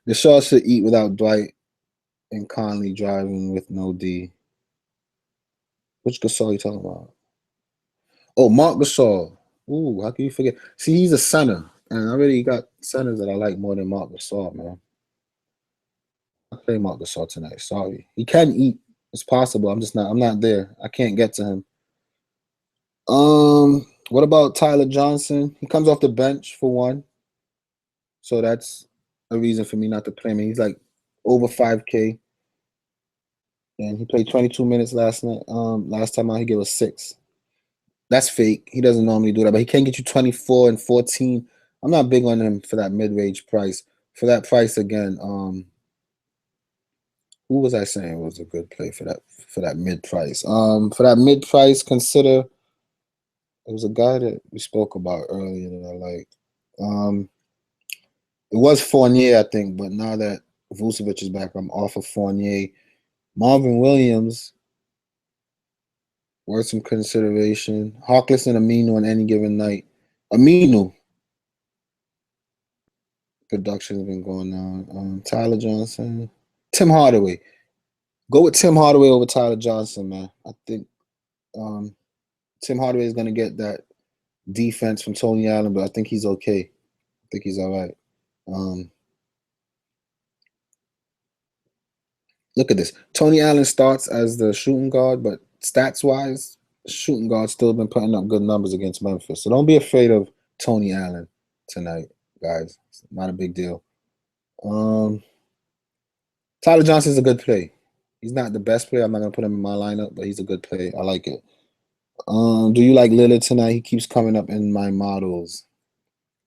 The Shaw should eat without Dwight and Conley driving with no D. Which Gasol you talking about? Oh, Mark Gasol. Ooh, how can you forget? See, he's a center, and I already got centers that I like more than Mark Gasol, man. I play Mark Gasol tonight. Sorry, he can eat. It's possible. I'm not there. I can't get to him. What about Tyler Johnson? He comes off the bench for one, so that's a reason for me not to play him. He's like over 5K, and he played 22 minutes last night. Last time out, he gave us 6. That's fake. He doesn't normally do that, but he can get you 24 and 14. I'm not big on him for that mid-range price. For that price again, who was I saying was a good play for that mid price? For that mid price, consider it was a guy that we spoke about earlier that I like. It was Fournier, I think, but now that Vucevic is back, I'm off of Fournier. Marvin Williams, worth some consideration. Hawkless and Aminu on any given night. Aminu, production has been going on. Tyler Johnson, Tim Hardaway. Go with Tim Hardaway over Tyler Johnson, man. I think Tim Hardaway is going to get that defense from Tony Allen, but I think he's okay. I think he's all right. Look at this. Tony Allen starts as the shooting guard, but stats-wise, shooting guard's still been putting up good numbers against Memphis. So don't be afraid of Tony Allen tonight, guys. It's not a big deal. Tyler Johnson's a good play. He's not the best player. I'm not going to put him in my lineup, but he's a good play. I like it. Do you like Lillard tonight? He keeps coming up in my models.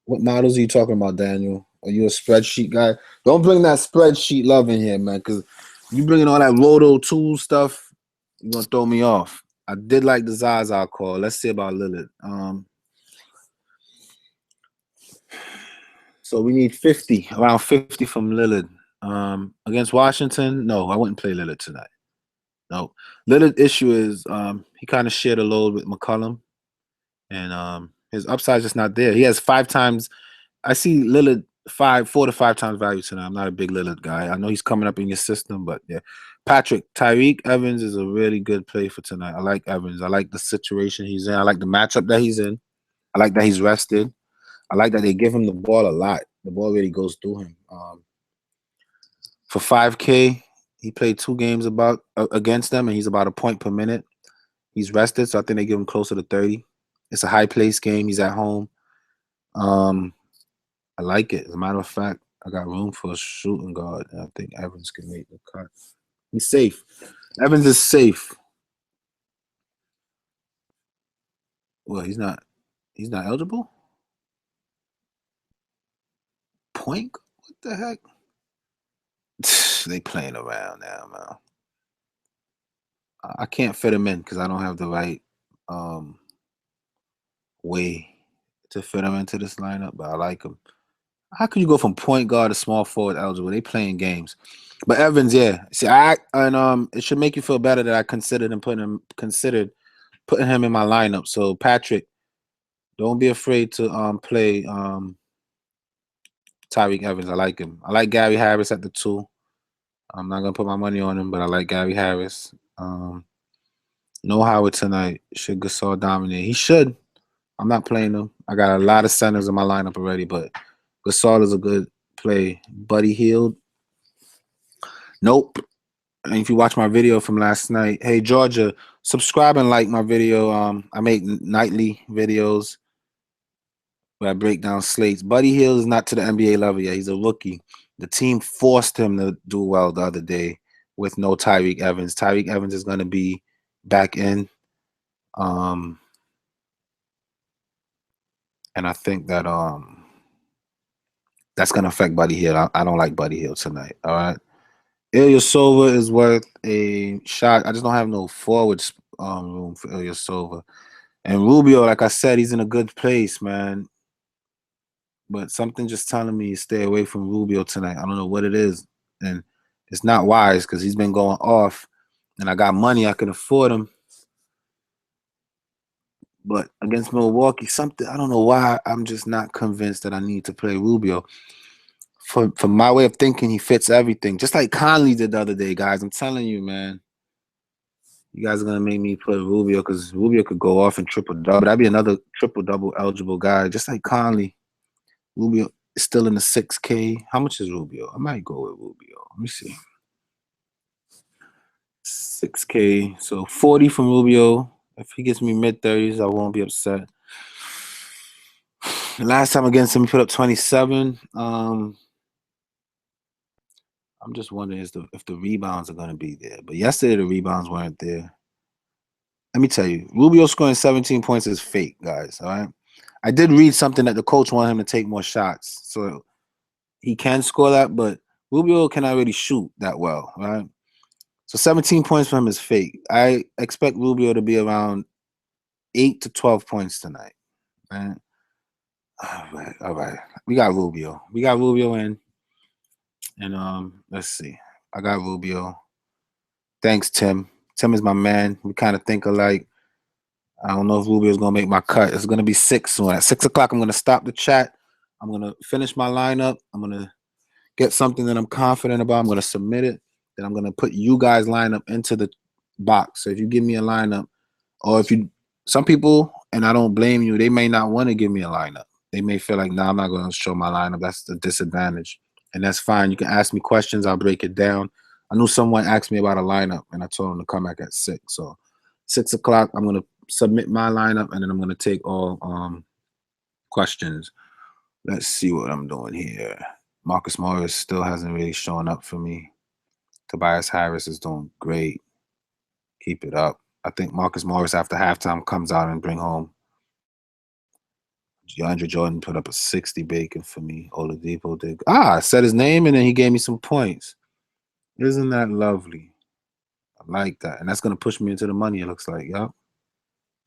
What models are you talking about, Daniel? Are you a spreadsheet guy? Don't bring that spreadsheet love in here, man, because you bringing all that Roto tool stuff, you're going to throw me off. I did like the Zaza call. Let's see about Lillard. So we need 50, around 50 from Lillard. Against Washington, no, I wouldn't play Lillard tonight. No. Lillard's issue is he kind of shared a load with McCollum, and his upside's just not there. He has 5 times. I see Lillard 4 to 5 times value tonight. I'm not a big Lillard guy. I know he's coming up in your system, but yeah. Patrick, Tyreek Evans is a really good play for tonight. I like Evans. I like the situation he's in. I like the matchup that he's in. I like that he's rested. I like that they give him the ball a lot. The ball really goes through him. For 5K, he played 2 games against them, and he's about a point per minute. He's rested, so I think they give him closer to 30. It's a high-paced game. He's at home. I like it. As a matter of fact, I got room for a shooting guard, and I think Evans can make the cut. He's safe. Evans is safe. Well, he's not eligible? Point? What the heck? They playing around now, man. I can't fit him in because I don't have the right way to fit him into this lineup, but I like him. How can you go from point guard to small forward eligible? They playing games. But Evans, yeah. See, it should make you feel better that I considered putting him in my lineup. So Patrick, don't be afraid to play Tyreek Evans. I like him. I like Gary Harris at the 2. I'm not gonna put my money on him, but I like Gary Harris. No Howard tonight. Should Gasol dominate? He should. I'm not playing him. I got a lot of centers in my lineup already, but Gasol is a good play. Buddy Hield. Nope. And if you watch my video from last night, hey Georgia, subscribe and like my video. I make nightly videos where I break down slates. Buddy Hield is not to the NBA level yet. He's a rookie. The team forced him to do well the other day with no Tyreek Evans. Tyreek Evans is going to be back in. And I think that that's going to affect Buddy Hield. I don't like Buddy Hield tonight. All right. Ilyasova is worth a shot. I just don't have no forward room for Ilyasova. And Rubio, like I said, he's in a good place, man. But something just telling me to stay away from Rubio tonight. I don't know what it is. And it's not wise because he's been going off. And I got money. I can afford him. But against Milwaukee, something, I don't know why I'm just not convinced that I need to play Rubio. For my way of thinking, he fits everything. Just like Conley did the other day, guys. I'm telling you, man. You guys are gonna make me put Rubio because Rubio could go off and triple double. That'd be another triple double eligible guy, just like Conley. Rubio is still in the 6K. How much is Rubio? I might go with Rubio. Let me see. 6K. So 40 from Rubio. If he gets me mid-30s, I won't be upset. Last time against him, he put up 27. I'm just wondering if the rebounds are gonna be there. But yesterday the rebounds weren't there. Let me tell you, Rubio scoring 17 points is fake, guys. All right. I did read something that the coach wanted him to take more shots. So he can score that, but Rubio cannot really shoot that well, right? So 17 points for him is fake. I expect Rubio to be around 8 to 12 points tonight. Right? All right. We got Rubio. We got Rubio in. And let's see. I got Rubio. Thanks, Tim. Tim is my man. We kind of think alike. I don't know if Rubio's gonna make my cut. It's gonna be 6 soon. At 6 o'clock, I'm gonna stop the chat. I'm gonna finish my lineup. I'm gonna get something that I'm confident about. I'm gonna submit it. Then I'm gonna put you guys' lineup into the box. So if you give me a lineup, or if you, some people, and I don't blame you, they may not want to give me a lineup. They may feel like, nah, I'm not gonna show my lineup. That's the disadvantage, and that's fine. You can ask me questions. I'll break it down. I knew someone asked me about a lineup, and I told them to come back at 6. So 6 o'clock, I'm gonna submit my lineup, and then I'm gonna take all questions. Let's see what I'm doing here. Marcus Morris still hasn't really shown up for me. Tobias Harris is doing great. Keep it up. I think Marcus Morris after halftime comes out and bring home. DeAndre Jordan put up a 60 bacon for me. Oladipo did. I said his name and then he gave me some points. Isn't that lovely? I like that. And that's going to push me into the money, it looks like. Yep.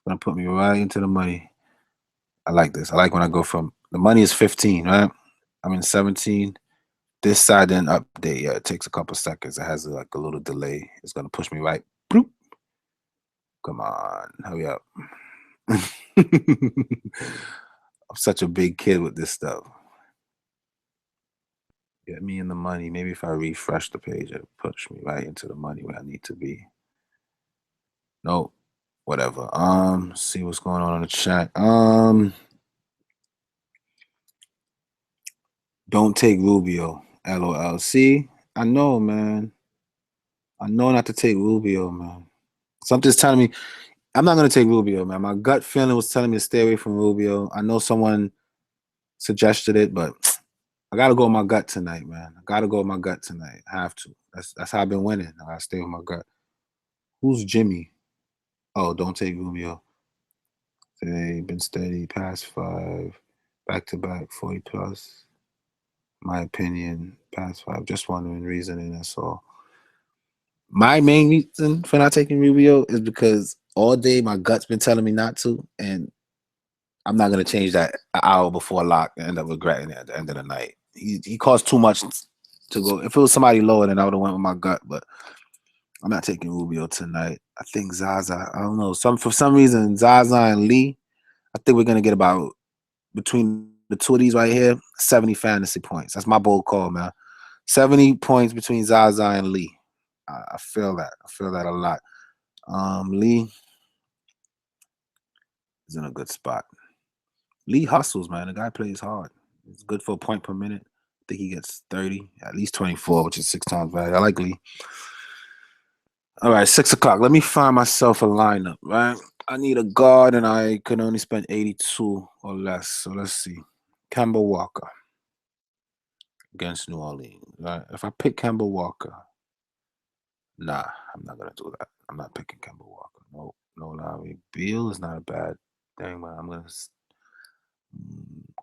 Going to put me right into the money. I like this. I like when I go from, the money is 15, right? I'm in 17. This side didn't update yet. It takes a couple seconds. It has like a little delay. It's going to push me right. Bloop. Come on. Hurry up. I'm such a big kid with this stuff. Get me in the money. Maybe if I refresh the page, it'll push me right into the money where I need to be. Nope. Whatever. See what's going on in the chat. Don't take Rubio. LOL. See, I know, man. I know not to take Rubio, man. Something's telling me I'm not gonna take Rubio, man. My gut feeling was telling me to stay away from Rubio. I know someone suggested it, but I gotta go with my gut tonight, man. I gotta go with my gut tonight. I have to. That's how I've been winning. I gotta stay with my gut. Who's Jimmy? Oh, don't take Rubio. Today been steady, past 5, back to back, 40 plus. My opinion, past 5. Just wondering reasoning. That's all. My main reason for not taking Rubio is because all day my gut's been telling me not to, and I'm not gonna change that an hour before lock and end up regretting it at the end of the night. He costs too much to go. If it was somebody lower, then I would have went with my gut. But I'm not taking Rubio tonight. I think Zaza. I don't know. For some reason, Zaza and Lee. I think we're gonna get about between the two of these right here, 70 fantasy points. That's my bold call, man. 70 points between Zaza and Lee. I feel that. I feel that a lot. Lee is in a good spot. Lee hustles, man. The guy plays hard. It's good for a point per minute. I think he gets 30, at least 24, which is 6 times value. I like Lee. All right, 6 o'clock. Let me find myself a lineup, right? I need a guard, and I can only spend 82 or less. So let's see. Kemba Walker against New Orleans. Right? If I pick Kemba Walker, nah, I'm not gonna do that. I'm not picking Kemba Walker. No, Larry. Beal is not a bad thing, but I'm gonna.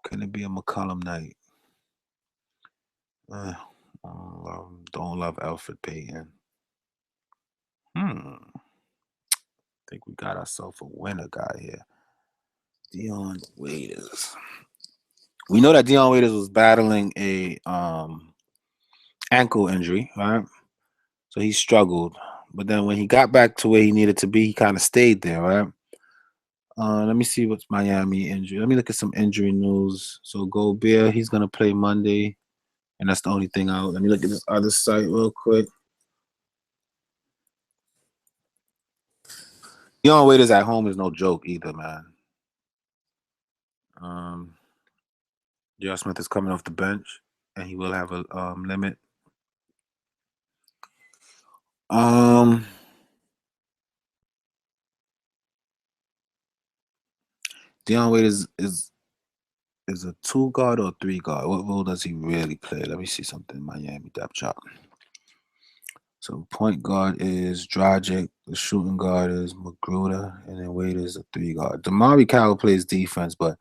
Can it be a McCollum night? Don't Don't love Alfred Payton. I think we got ourselves a winner guy here. Dion Waiters. We know that Dion Waiters was battling a ankle injury, right? So he struggled. But then when he got back to where he needed to be, he kind of stayed there, right? Let me see what's Miami injury. Let me look at some injury news. So Gobert, he's gonna play Monday, and that's the only thing out. Let me look at this other site real quick. Dion Waiters at home is no joke either, man. J.R. Smith is coming off the bench, and he will have a limit. Dion Waiters is a 2 guard or 3 guard. What role does he really play? Let me see something. Miami depth chart. So point guard is Dragic, the shooting guard is Magruder, and then Waiters a 3 guard. Damari Carroll plays defense, but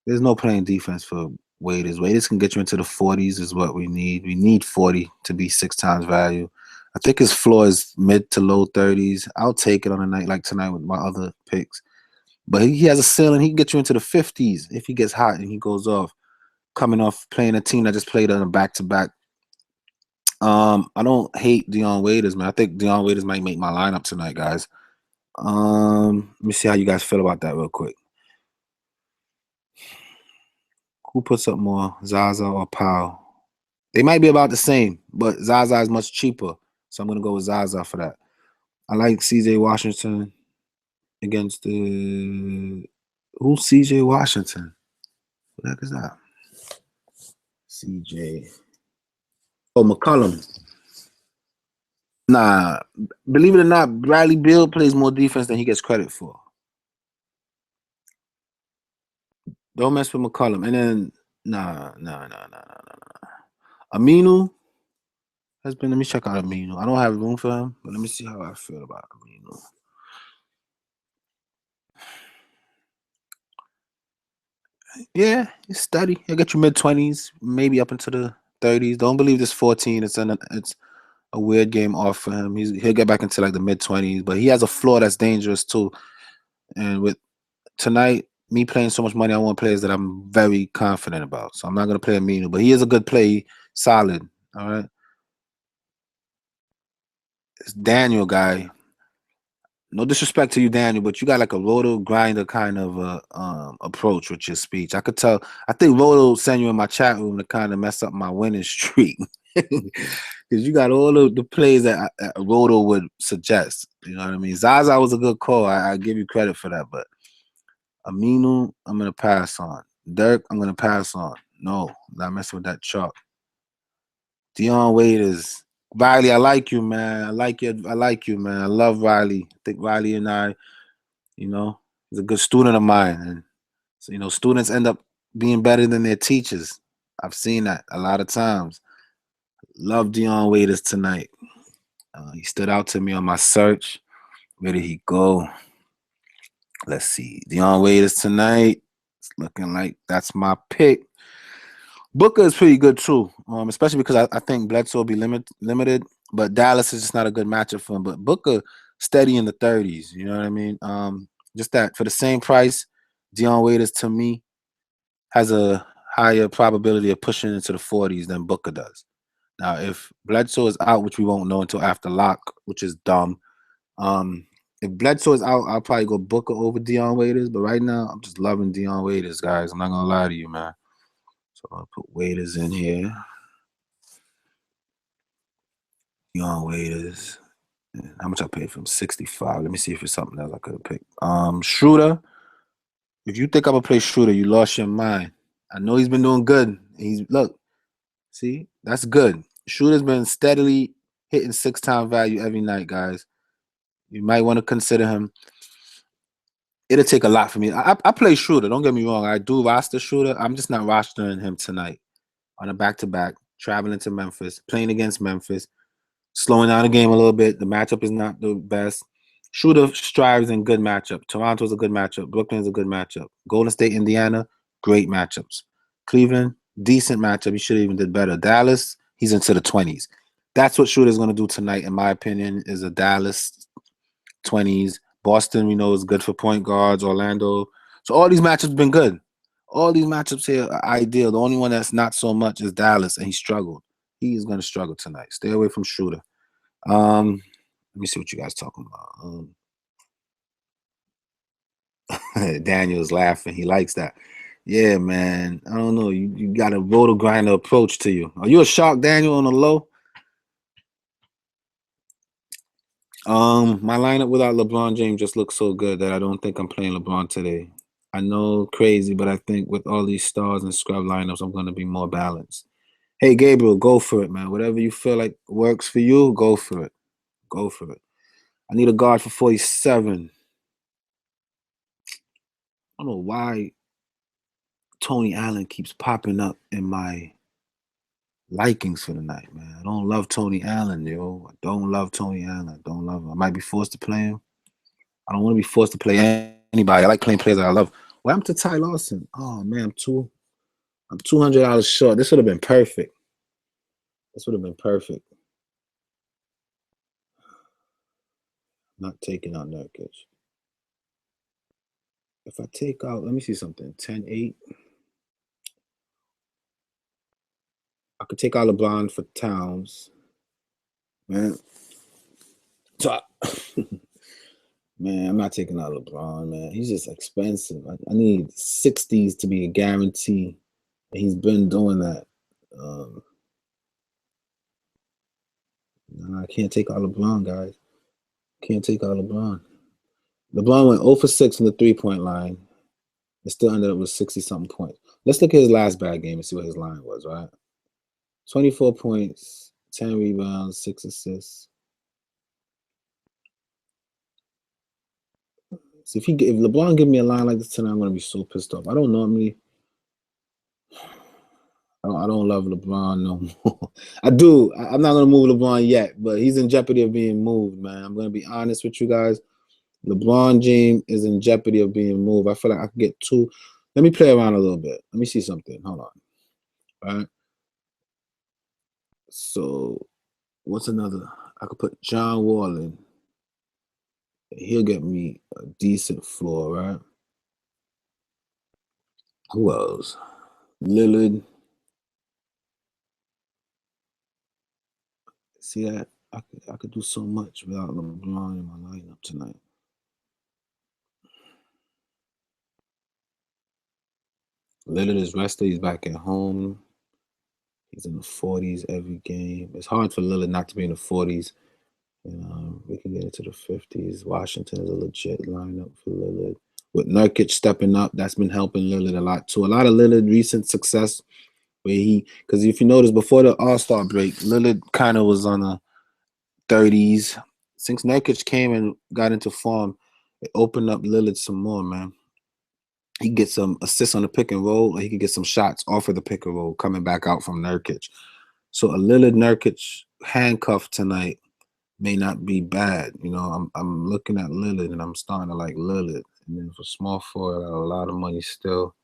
there's no playing defense for Waiters. Waiters can get you into the 40s is what we need. We need 40 to be 6 times value. I think his floor is mid to low 30s. I'll take it on a night like tonight with my other picks. But he has a ceiling. He can get you into the 50s if he gets hot and he goes off. Coming off playing a team that just played on a back-to-back. I don't hate Dion Waiters, man. I think Dion Waiters might make my lineup tonight, guys. Let me see how you guys feel about that real quick. Who puts up more, Zaza or Powell? They might be about the same, but Zaza is much cheaper. So I'm going to go with Zaza for that. I like CJ Washington against the... Who's CJ Washington? What the heck is that? CJ. Oh, McCollum. Nah, believe it or not, Bradley Beal plays more defense than he gets credit for. Don't mess with McCollum. And then, nah. Aminu has been, let me check out Aminu. I don't have room for him, but let me see how I feel about Aminu. Yeah, he's steady. He'll get you mid-20s, maybe up into the 30s. Don't believe this 14. It's a weird game off for him. He'll get back into like the mid-20s, but he has a floor that's dangerous too. And with tonight, me playing so much money, I want players that I'm very confident about. So I'm not going to play Aminu, but he is a good play, solid. All right. It's Daniel guy. No disrespect to you, Daniel, but you got like a roto grinder kind of approach with your speech. I could tell. I think Roto sent you in my chat room to kind of mess up my winning streak because you got all the plays that Roto would suggest. You know what I mean? Zaza was a good call. I give you credit for that, but Aminu, I'm gonna pass on. Dirk, I'm gonna pass on. No, not messing with that chalk. Dion Waiters. Riley, I like you, man. I like you, man. I love Riley. I think Riley and I, he's a good student of mine. And so, students end up being better than their teachers. I've seen that a lot of times. Love Dion Waiters tonight. He stood out to me on my search. Where did he go? Let's see. Dion Waiters tonight. It's looking like that's my pick. Booker is pretty good too, especially because I think Bledsoe will be limited, but Dallas is just not a good matchup for him. But Booker steady in the 30s, you know what I mean? Just that for the same price, Dion Waiters to me has a higher probability of pushing into the 40s than Booker does. Now, if Bledsoe is out, which we won't know until after lock, which is dumb. If Bledsoe is out, I'll probably go Booker over Dion Waiters. But right now, I'm just loving Dion Waiters, guys. I'm not gonna lie to you, man. So I'll put Waiters in here. Dion Waiters. How much I paid for him? 65. Let me see if it's something else I could have picked. Schroeder. If you think I'm gonna play Schroeder, you lost your mind. I know he's been doing good. Look, see, that's good. Schroeder's been steadily hitting 6-time value every night, guys. You might want to consider him. It'll take a lot for me. I play Schroeder. Don't get me wrong. I do roster Schroeder. I'm just not rostering him tonight on a back-to-back, traveling to Memphis, playing against Memphis, slowing down the game a little bit. The matchup is not the best. Schroeder strives in good matchup. Toronto's a good matchup. Brooklyn's a good matchup. Golden State, Indiana, great matchups. Cleveland, decent matchup. He should have even did better. Dallas, he's into the 20s. That's what Shooter's going to do tonight, in my opinion, is a Dallas 20s. Boston, we know, is good for point guards. Orlando. So all these matchups been good. All these matchups here are ideal. The only one that's not so much is Dallas, and he struggled. He is going to struggle tonight. Stay away from Shooter. Let me see what you guys talking about. Daniel's laughing. He likes that. Yeah, man. I don't know. You got a roto grinder approach to you. Are you a shark, Daniel, on the low? My lineup without LeBron James just looks so good that I don't think I'm playing LeBron today. I know, crazy, but I think with all these stars and scrub lineups, I'm going to be more balanced. Hey, Gabriel, go for it, man. Whatever you feel like works for you, go for it. Go for it. I need a guard for 47. I don't know why Tony Allen keeps popping up in my likings for the night, man. I don't love Tony Allen, yo. I don't love Tony Allen. I don't love him. I might be forced to play him. I don't want to be forced to play anybody. I like playing players that I love. What happened to Ty Lawson? Oh man, I'm $200 short. This would have been perfect. This would have been perfect. Not taking out Nurkic. If I take out, let me see something. 10-8. I could take out LeBron for Towns. Man. So man, I'm not taking out LeBron, man. He's just expensive. I need 60s to be a guarantee. And he's been doing that. I can't take out LeBron, guys. Can't take out LeBron. LeBron went 0 for 6 from the three-point line. It still ended up with 60-something points. Let's look at his last bad game and see what his line was, right? 24 points, 10 rebounds, 6 assists. So if LeBron give me a line like this tonight, I'm gonna be so pissed off. I don't normally. I don't love LeBron no more. I do. I'm not gonna move LeBron yet, but he's in jeopardy of being moved, man. I'm gonna be honest with you guys. LeBron James is in jeopardy of being moved. I feel like I could get two. Let me play around a little bit. Let me see something. Hold on. All right. So what's another? I could put John Wall in. He'll get me a decent floor, right? Who else? Lillard. See that? I could do so much without LeBron in my lineup tonight. Lillard is rested. He's back at home. He's in the 40s every game. It's hard for Lillard not to be in the 40s. We can get into the 50s. Washington is a legit lineup for Lillard. With Nurkic stepping up, that's been helping Lillard a lot too. A lot of Lillard recent success where because if you notice before the All-Star break, Lillard kind of was on the 30s. Since Nurkic came and got into form, it opened up Lillard some more, man. He can get some assists on the pick and roll, or he can get some shots off of the pick and roll coming back out from Nurkic. So a Lillard Nurkic handcuff tonight may not be bad. You know, I'm looking at Lillard and I'm starting to like Lillard. And then for small forward, a lot of money still.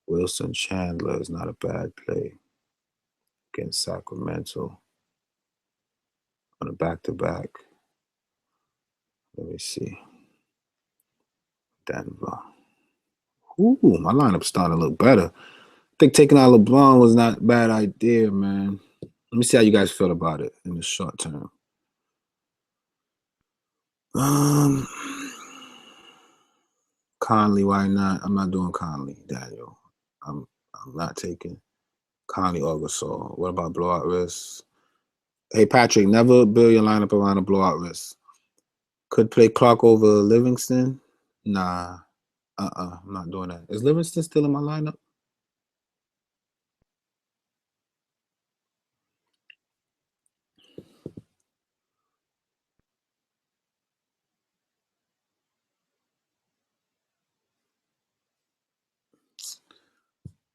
Wilson Chandler is not a bad play against Sacramento on a back-to-back. Let me see. Denver. Ooh, my lineup's starting to look better. I think taking out LeBron was not a bad idea, man. Let me see how you guys feel about it in the short term. Conley, why not? I'm not doing Conley, Daniel. I'm not taking Conley or Gasol. What about blowout risks? Hey, Patrick, never build your lineup around a blowout risk. Could play Clark over Livingston? Nah. I'm not doing that. Is Livingston still in my lineup?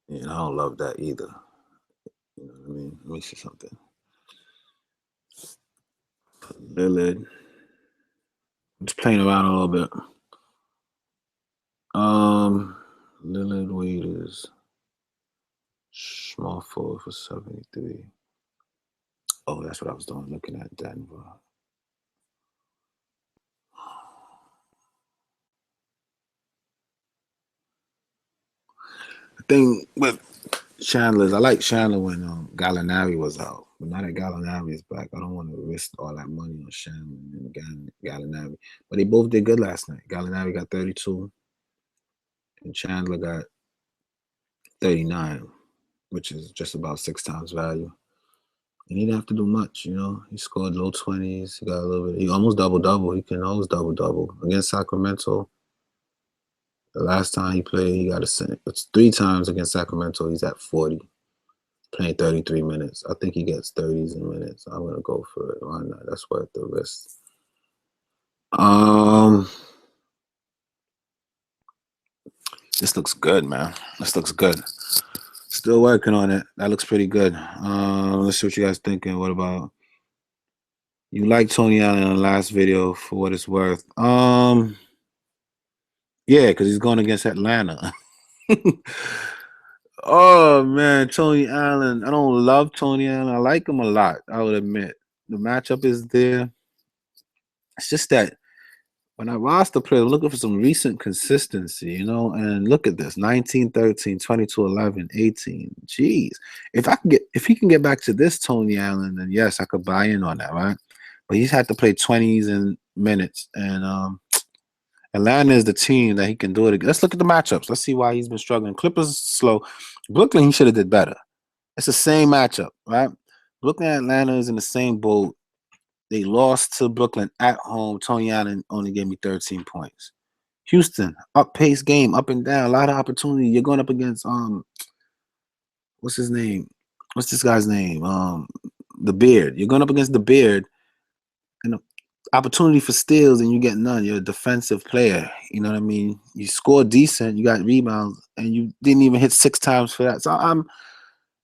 Yeah, I don't love that either. You know what I mean? Let me see something. Lillard. I'm just playing around a little bit. Lillard Waiters. Small forward for 73. Oh, that's what I was doing, looking at Denver. The thing with Chandler is I like Chandler when Gallinari was out. But now that Gallinari is back, I don't want to risk all that money on Chandler and Gallinari. But they both did good last night. Gallinari got 32 and Chandler got 39, which is just about 6 times value. And he didn't have to do much, you know. He scored low 20s. He got a little bit. He almost double-double. He can always double-double. Against Sacramento, the last time he played, he got it's 3 times against Sacramento. He's at 40, playing 33 minutes. I think he gets 30s in minutes. I'm going to go for it. Why not? That's worth the risk. This looks good, man. This looks good. Still working on it. That looks pretty good. Let's see what you guys thinking. What about you? Like Tony Allen in the last video for what it's worth? Yeah, because he's going against Atlanta. Oh man, Tony Allen. I don't love Tony Allen. I like him a lot, I would admit. The matchup is there. It's just that when I roster players, I'm looking for some recent consistency, you know, and look at this 19, 13, 22, 11, 18. Jeez. If he can get back to this Tony Allen, then yes, I could buy in on that, right? But he's had to play 20s in minutes. And Atlanta is the team that he can do it against. Let's look at the matchups. Let's see why he's been struggling. Clippers slow. Brooklyn, he should have did better. It's the same matchup, right? Brooklyn and Atlanta is in the same boat. They lost to Brooklyn at home. Tony Allen only gave me 13 points. Houston, up-pace game, up and down, a lot of opportunity. You're going up against what's his name? What's this guy's name? The Beard. You're going up against the Beard, and the opportunity for steals, and you get none. You're a defensive player. You know what I mean? You score decent, you got rebounds, and you didn't even hit 6 times for that. So I'm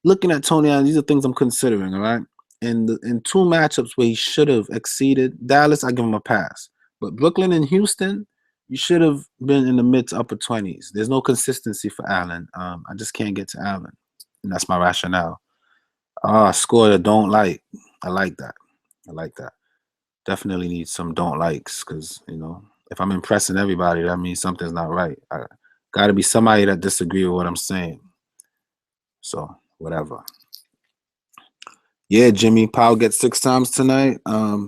looking at Tony Allen. These are things I'm considering. All right. In 2 matchups where he should have exceeded Dallas, I give him a pass. But Brooklyn and Houston, you should have been in the mid to upper 20s. There's no consistency for Allen. I just can't get to Allen. And that's my rationale. Score I don't like. I like that. I like that. Definitely need some don't likes because, you know, if I'm impressing everybody, that means something's not right. I got to be somebody that disagree with what I'm saying. So, whatever. Yeah, Jimmy Powell gets 6 times tonight. Yeah,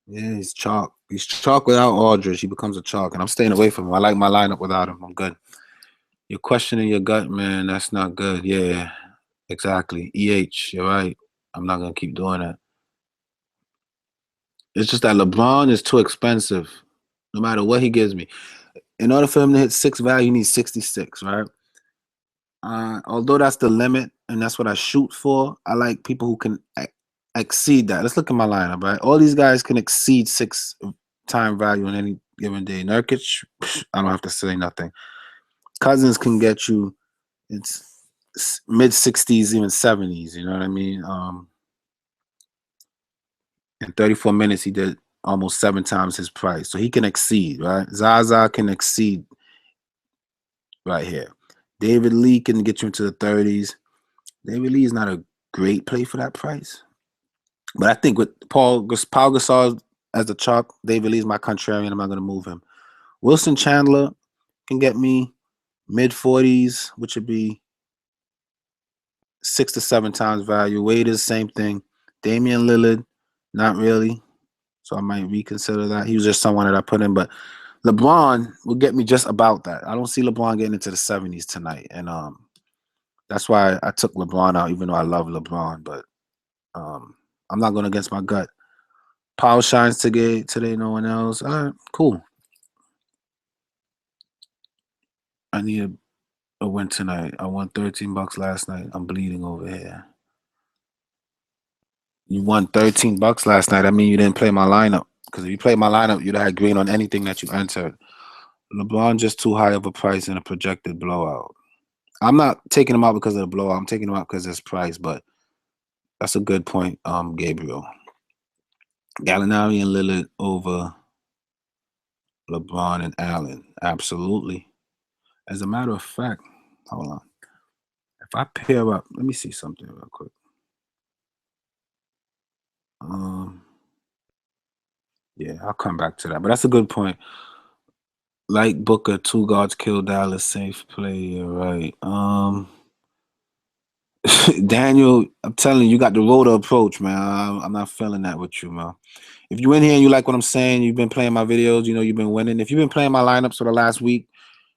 he's chalk. He's chalk without Aldridge. He becomes a chalk, and I'm staying away from him. I like my lineup without him. I'm good. You're questioning your gut, man. That's not good. Yeah, exactly. You're right. I'm not gonna keep doing that. It's just that LeBron is too expensive. No matter what he gives me, in order for him to hit 6 value, he needs 66, right? Although that's the limit, and that's what I shoot for, I like people who can exceed that. Let's look at my lineup, right? All these guys can exceed 6 time value on any given day. Nurkic, I don't have to say nothing. Cousins can get you it's mid 60s, even 70s. You know what I mean? In 34 minutes, he did almost 7 times his price, so he can exceed, right? Zaza can exceed right here. David Lee can get you into the 30s. David Lee is not a great play for that price. But I think with Paul Gasol as the chalk, David Lee is my contrarian. I'm not going to move him. Wilson Chandler can get me mid 40s, which would be 6 to 7 times value. Wade is same thing. Damian Lillard, not really. So I might reconsider that. He was just someone that I put in. But LeBron will get me just about that. I don't see LeBron getting into the 70s tonight. And that's why I took LeBron out, even though I love LeBron. But I'm not going against my gut. Powell shines today, no one else. All right, cool. I need a win tonight. I won $13 last night. I'm bleeding over here. You won $13 last night. I mean, you didn't play my lineup. Because if you played my lineup, you'd have had green on anything that you entered. LeBron just too high of a price in a projected blowout. I'm not taking him out because of the blowout. I'm taking him out because of his price, but that's a good point, Gabriel. Gallinari and Lillard over LeBron and Allen. Absolutely. As a matter of fact, hold on. If I pair up, let me see something real quick. Yeah, I'll come back to that. But that's a good point. Like Booker, 2 guards kill Dallas, safe play. You're right. Daniel, I'm telling you, you got the rotor approach, man. I'm not feeling that with you, man. If you in here and you like what I'm saying, you've been playing my videos, you know you've been winning. If you've been playing my lineups for the last week,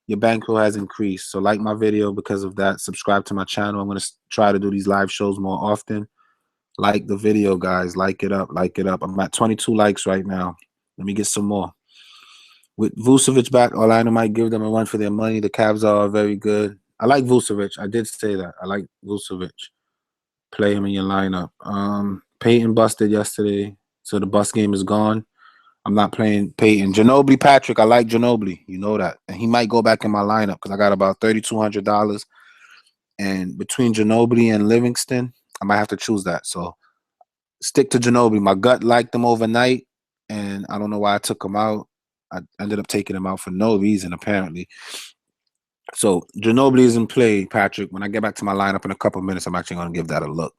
your bankroll has increased. So like my video because of that. Subscribe to my channel. I'm going to try to do these live shows more often. Like the video, guys. Like it up. Like it up. I'm at 22 likes right now. Let me get some more. With Vucevic back, Orlando might give them a run for their money. The Cavs are very good. I like Vucevic. I did say that. I like Vucevic. Play him in your lineup. Peyton busted yesterday, so the bust game is gone. I'm not playing Peyton. Ginobili Patrick, I like Ginobili. You know that. And he might go back in my lineup because I got about $3,200. And between Ginobili and Livingston, I might have to choose that. So stick to Ginobili. My gut liked him overnight, and I don't know why I took him out. I ended up taking him out for no reason, apparently. So Ginobili is in play, Patrick. When I get back to my lineup in a couple minutes, I'm actually going to give that a look.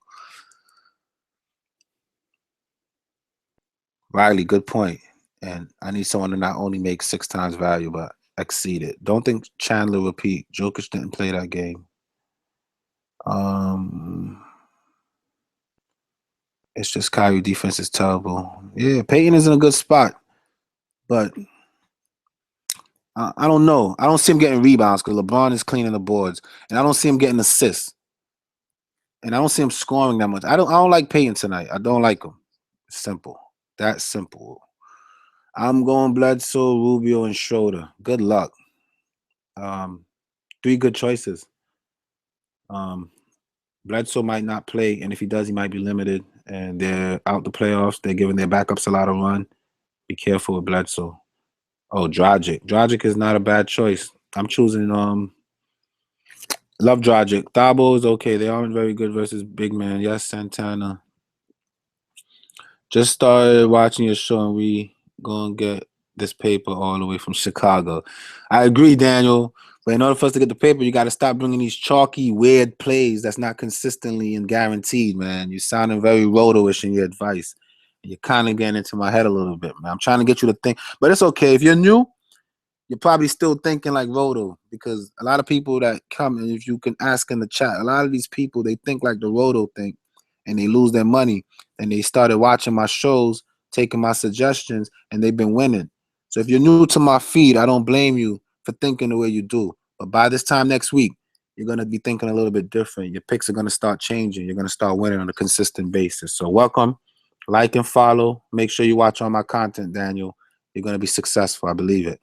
Riley, good point. And I need someone to not only make 6 times value, but exceed it. Don't think Chandler repeat. Jokic didn't play that game. It's just Kyrie defense is terrible. Yeah, Peyton is in a good spot, but I don't know. I don't see him getting rebounds because LeBron is cleaning the boards, and I don't see him getting assists, and I don't see him scoring that much. I don't like Peyton tonight. I don't like him. It's simple. That's simple. I'm going Bledsoe, Rubio, and Schroeder. Good luck. 3 good choices. Bledsoe might not play, and if he does, he might be limited. And they're out the playoffs. They're giving their backups a lot of run. Be careful with Bledsoe. Oh, Dragic. Dragic is not a bad choice. I'm choosing love Dragic. Thabo is okay. They aren't very good versus big man. Yes, Santana. Just started watching your show, and we gonna get this paper all the way from Chicago. I agree, Daniel. But in order for us to get the paper, you got to stop bringing these chalky, weird plays that's not consistently and guaranteed, man. You're sounding very roto-ish in your advice. You're kind of getting into my head a little bit, man. I'm trying to get you to think. But it's okay. If you're new, you're probably still thinking like Roto because a lot of people that come, and if you can ask in the chat, a lot of these people, they think like the Roto think, and they lose their money. And they started watching my shows, taking my suggestions, and they've been winning. So if you're new to my feed, I don't blame you for thinking the way you do. But by this time next week, you're going to be thinking a little bit different. Your picks are going to start changing. You're going to start winning on a consistent basis. So welcome, like and follow. Make sure you watch all my content, Daniel. You're going to be successful. I believe it.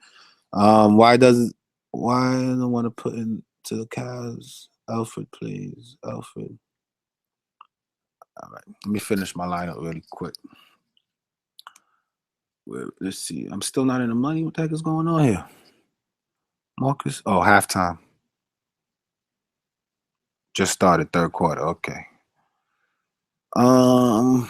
Why I don't want to put into the Cavs? Alfred, please. Alfred. All right. Let me finish my lineup really quick. Let's see. I'm still not in the money. What the heck is going on here? Marcus? Oh, halftime. Just started third quarter. Okay. I'm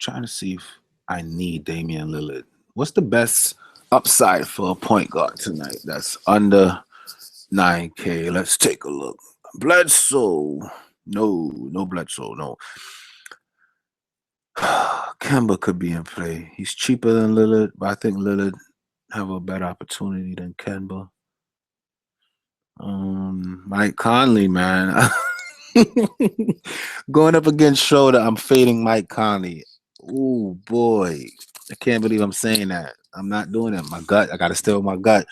trying to see if I need Damian Lillard. What's the best upside for a point guard tonight that's under 9K? Let's take a look. Bledsoe. No Bledsoe. No. Kemba could be in play. He's cheaper than Lillard, but I think Lillard have a better opportunity than Kemba. Mike Conley, man. Going up against Schroeder, I'm fading Mike Conley. Oh boy. I can't believe I'm saying that. I'm not doing it. My gut. I gotta steal my gut.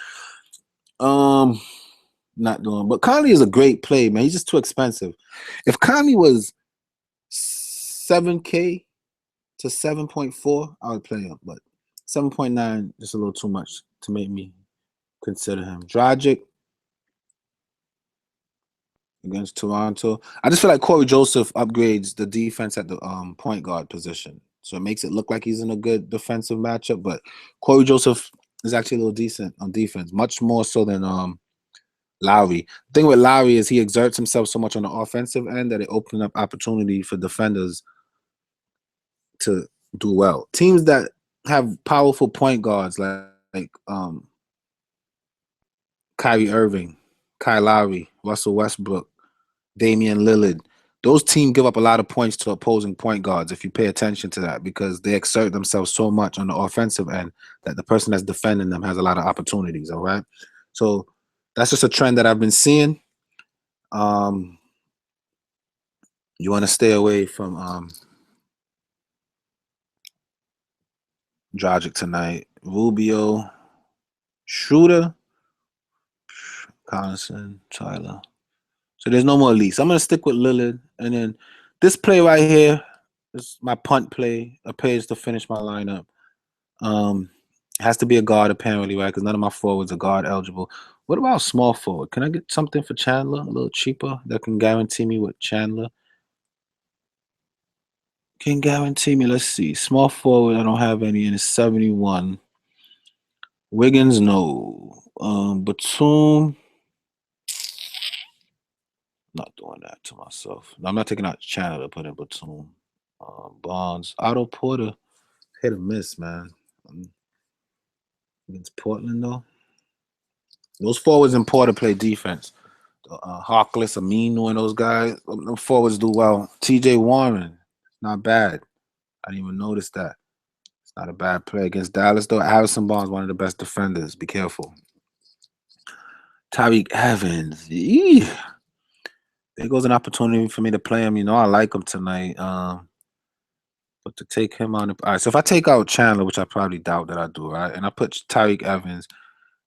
Not doing, but Conley is a great play, man. He's just too expensive. If Conley was 7K to 7.4, I would play him, but 7.9 just a little too much to make me consider him. Dragic against Toronto. I just feel like Corey Joseph upgrades the defense at the point guard position. So it makes it look like he's in a good defensive matchup, but Corey Joseph is actually a little decent on defense, much more so than Lowry. The thing with Lowry is he exerts himself so much on the offensive end that it opens up opportunity for defenders to do well. Teams that have powerful point guards like Kyrie Irving, Kyle Lowry, Russell Westbrook, Damian Lillard. Those teams give up a lot of points to opposing point guards if you pay attention to that because they exert themselves so much on the offensive end that the person that's defending them has a lot of opportunities, all right? So that's just a trend that I've been seeing. You want to stay away from Dragic tonight. Rubio, Schroeder, Collison, Tyler. So there's no more leaks. I'm gonna stick with Lillard, and then this play right here is my punt play. Appears to finish my lineup. Has to be a guard apparently, right? Because none of my forwards are guard eligible. What about small forward? Can I get something for Chandler a little cheaper that can guarantee me with Chandler? Can guarantee me. Let's see. Small forward. I don't have any, and it's 71. Wiggins, no. Batum. Not doing that to myself. No, I'm not taking out Chandler to put in Batum. Bonds. Otto Porter. Hit or miss, man. Against Portland, though. Those forwards in Porter play defense. Harkless, Aminu, and those guys. Them forwards do well. TJ Warren. Not bad. I didn't even notice that. It's not a bad play against Dallas, though. Harrison Barnes, one of the best defenders. Be careful. Tyreek Evans. Eee. There goes an opportunity for me to play him. You know, I like him tonight. But to take him on. All right, so if I take out Chandler, which I probably doubt that I do, right, and I put Tyreek Evans,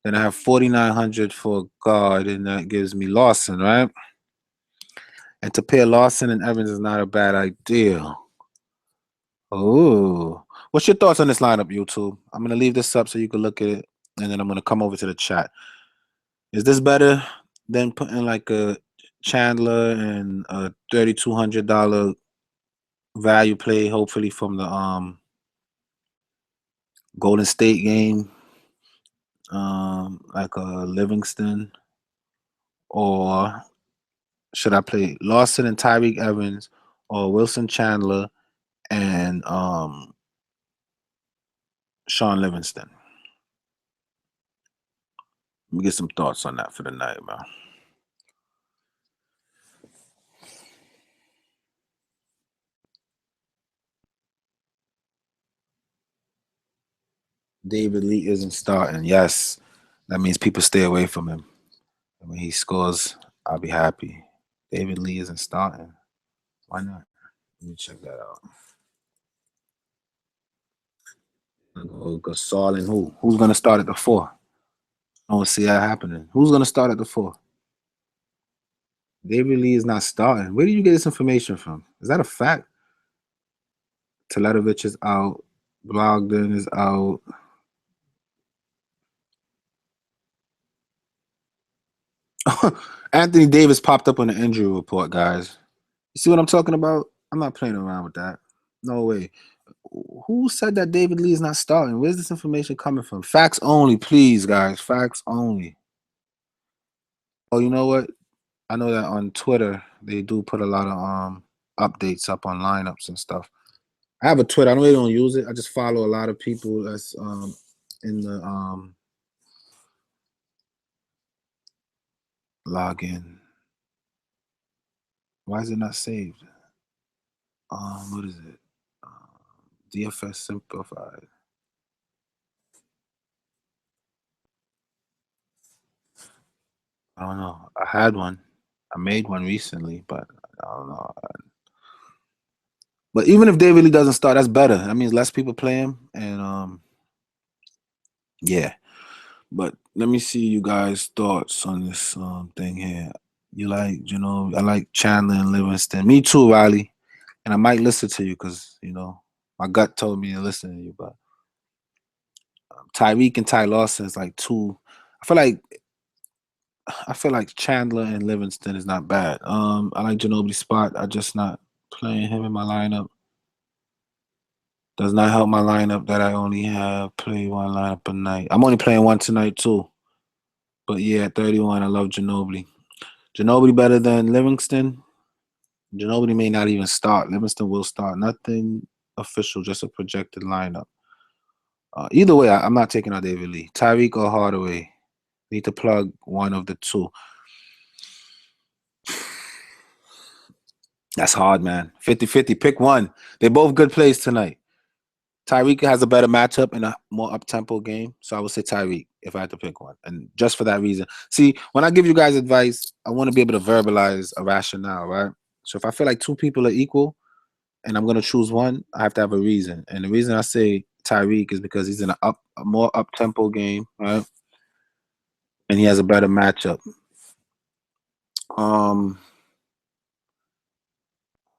then I have 4,900 for a guard, and that gives me Lawson, right? And to pair Lawson and Evans is not a bad idea. Oh, what's your thoughts on this lineup, YouTube? I'm gonna leave this up so you can look at it, and then I'm gonna come over to the chat. Is this better than putting like a Chandler and a $3,200 value play, hopefully from the Golden State game, like a Livingston, or should I play Lawson and Tyreek Evans, or Wilson Chandler and Sean Livingston? Let me get some thoughts on that for the night, man. David Lee isn't starting. Yes, that means people stay away from him. And when he scores, I'll be happy. David Lee isn't starting. Why not? Let me check that out. Gasol and who? Who's gonna start at the 4? I don't see that happening. Who's gonna start at the 4? David Lee is not starting. Where did you get this information from? Is that a fact? Teletovic is out. Brogdon is out. Anthony Davis popped up on the injury report, guys. You see what I'm talking about? I'm not playing around with that. No way. Who said that David Lee is not starting? Where's this information coming from? Facts only, please, guys. Facts only. Oh, you know what? I know that on Twitter they do put a lot of updates up on lineups and stuff. I have a Twitter. I really don't use it. I just follow a lot of people that's in the login. Why is it not saved? What is it? DFS simplified. I don't know. I had one. I made one recently, but I don't know. But even if David Lee doesn't start, that's better. That means less people play him, and yeah. But let me see you guys' thoughts on this thing here. You like, I like Chandler and Livingston. Me too, Riley. And I might listen to you because my gut told me to listen to you. But Tyreek and Ty Lawson is like two. I feel like Chandler and Livingston is not bad. I like Ginobili's spot. I just not playing him in my lineup. Does not help my lineup that I only have play one lineup a night. I'm only playing one tonight too. But yeah, 31. I love Ginobili. Ginobili better than Livingston. Ginobili may not even start. Livingston will start. Nothing official, just a projected lineup. Either way, I'm not taking out David Lee. Tyreek or Hardaway. Need to plug one of the two. That's hard, man. 50-50. Pick one. They both good plays tonight. Tyreek has a better matchup and a more up-tempo game, so I would say Tyreek if I had to pick one. And just for that reason. See, when I give you guys advice, I want to be able to verbalize a rationale, right? So if I feel like two people are equal and I'm going to choose one, I have to have a reason. And the reason I say Tyreek is because he's in a more up-tempo game, right? And he has a better matchup.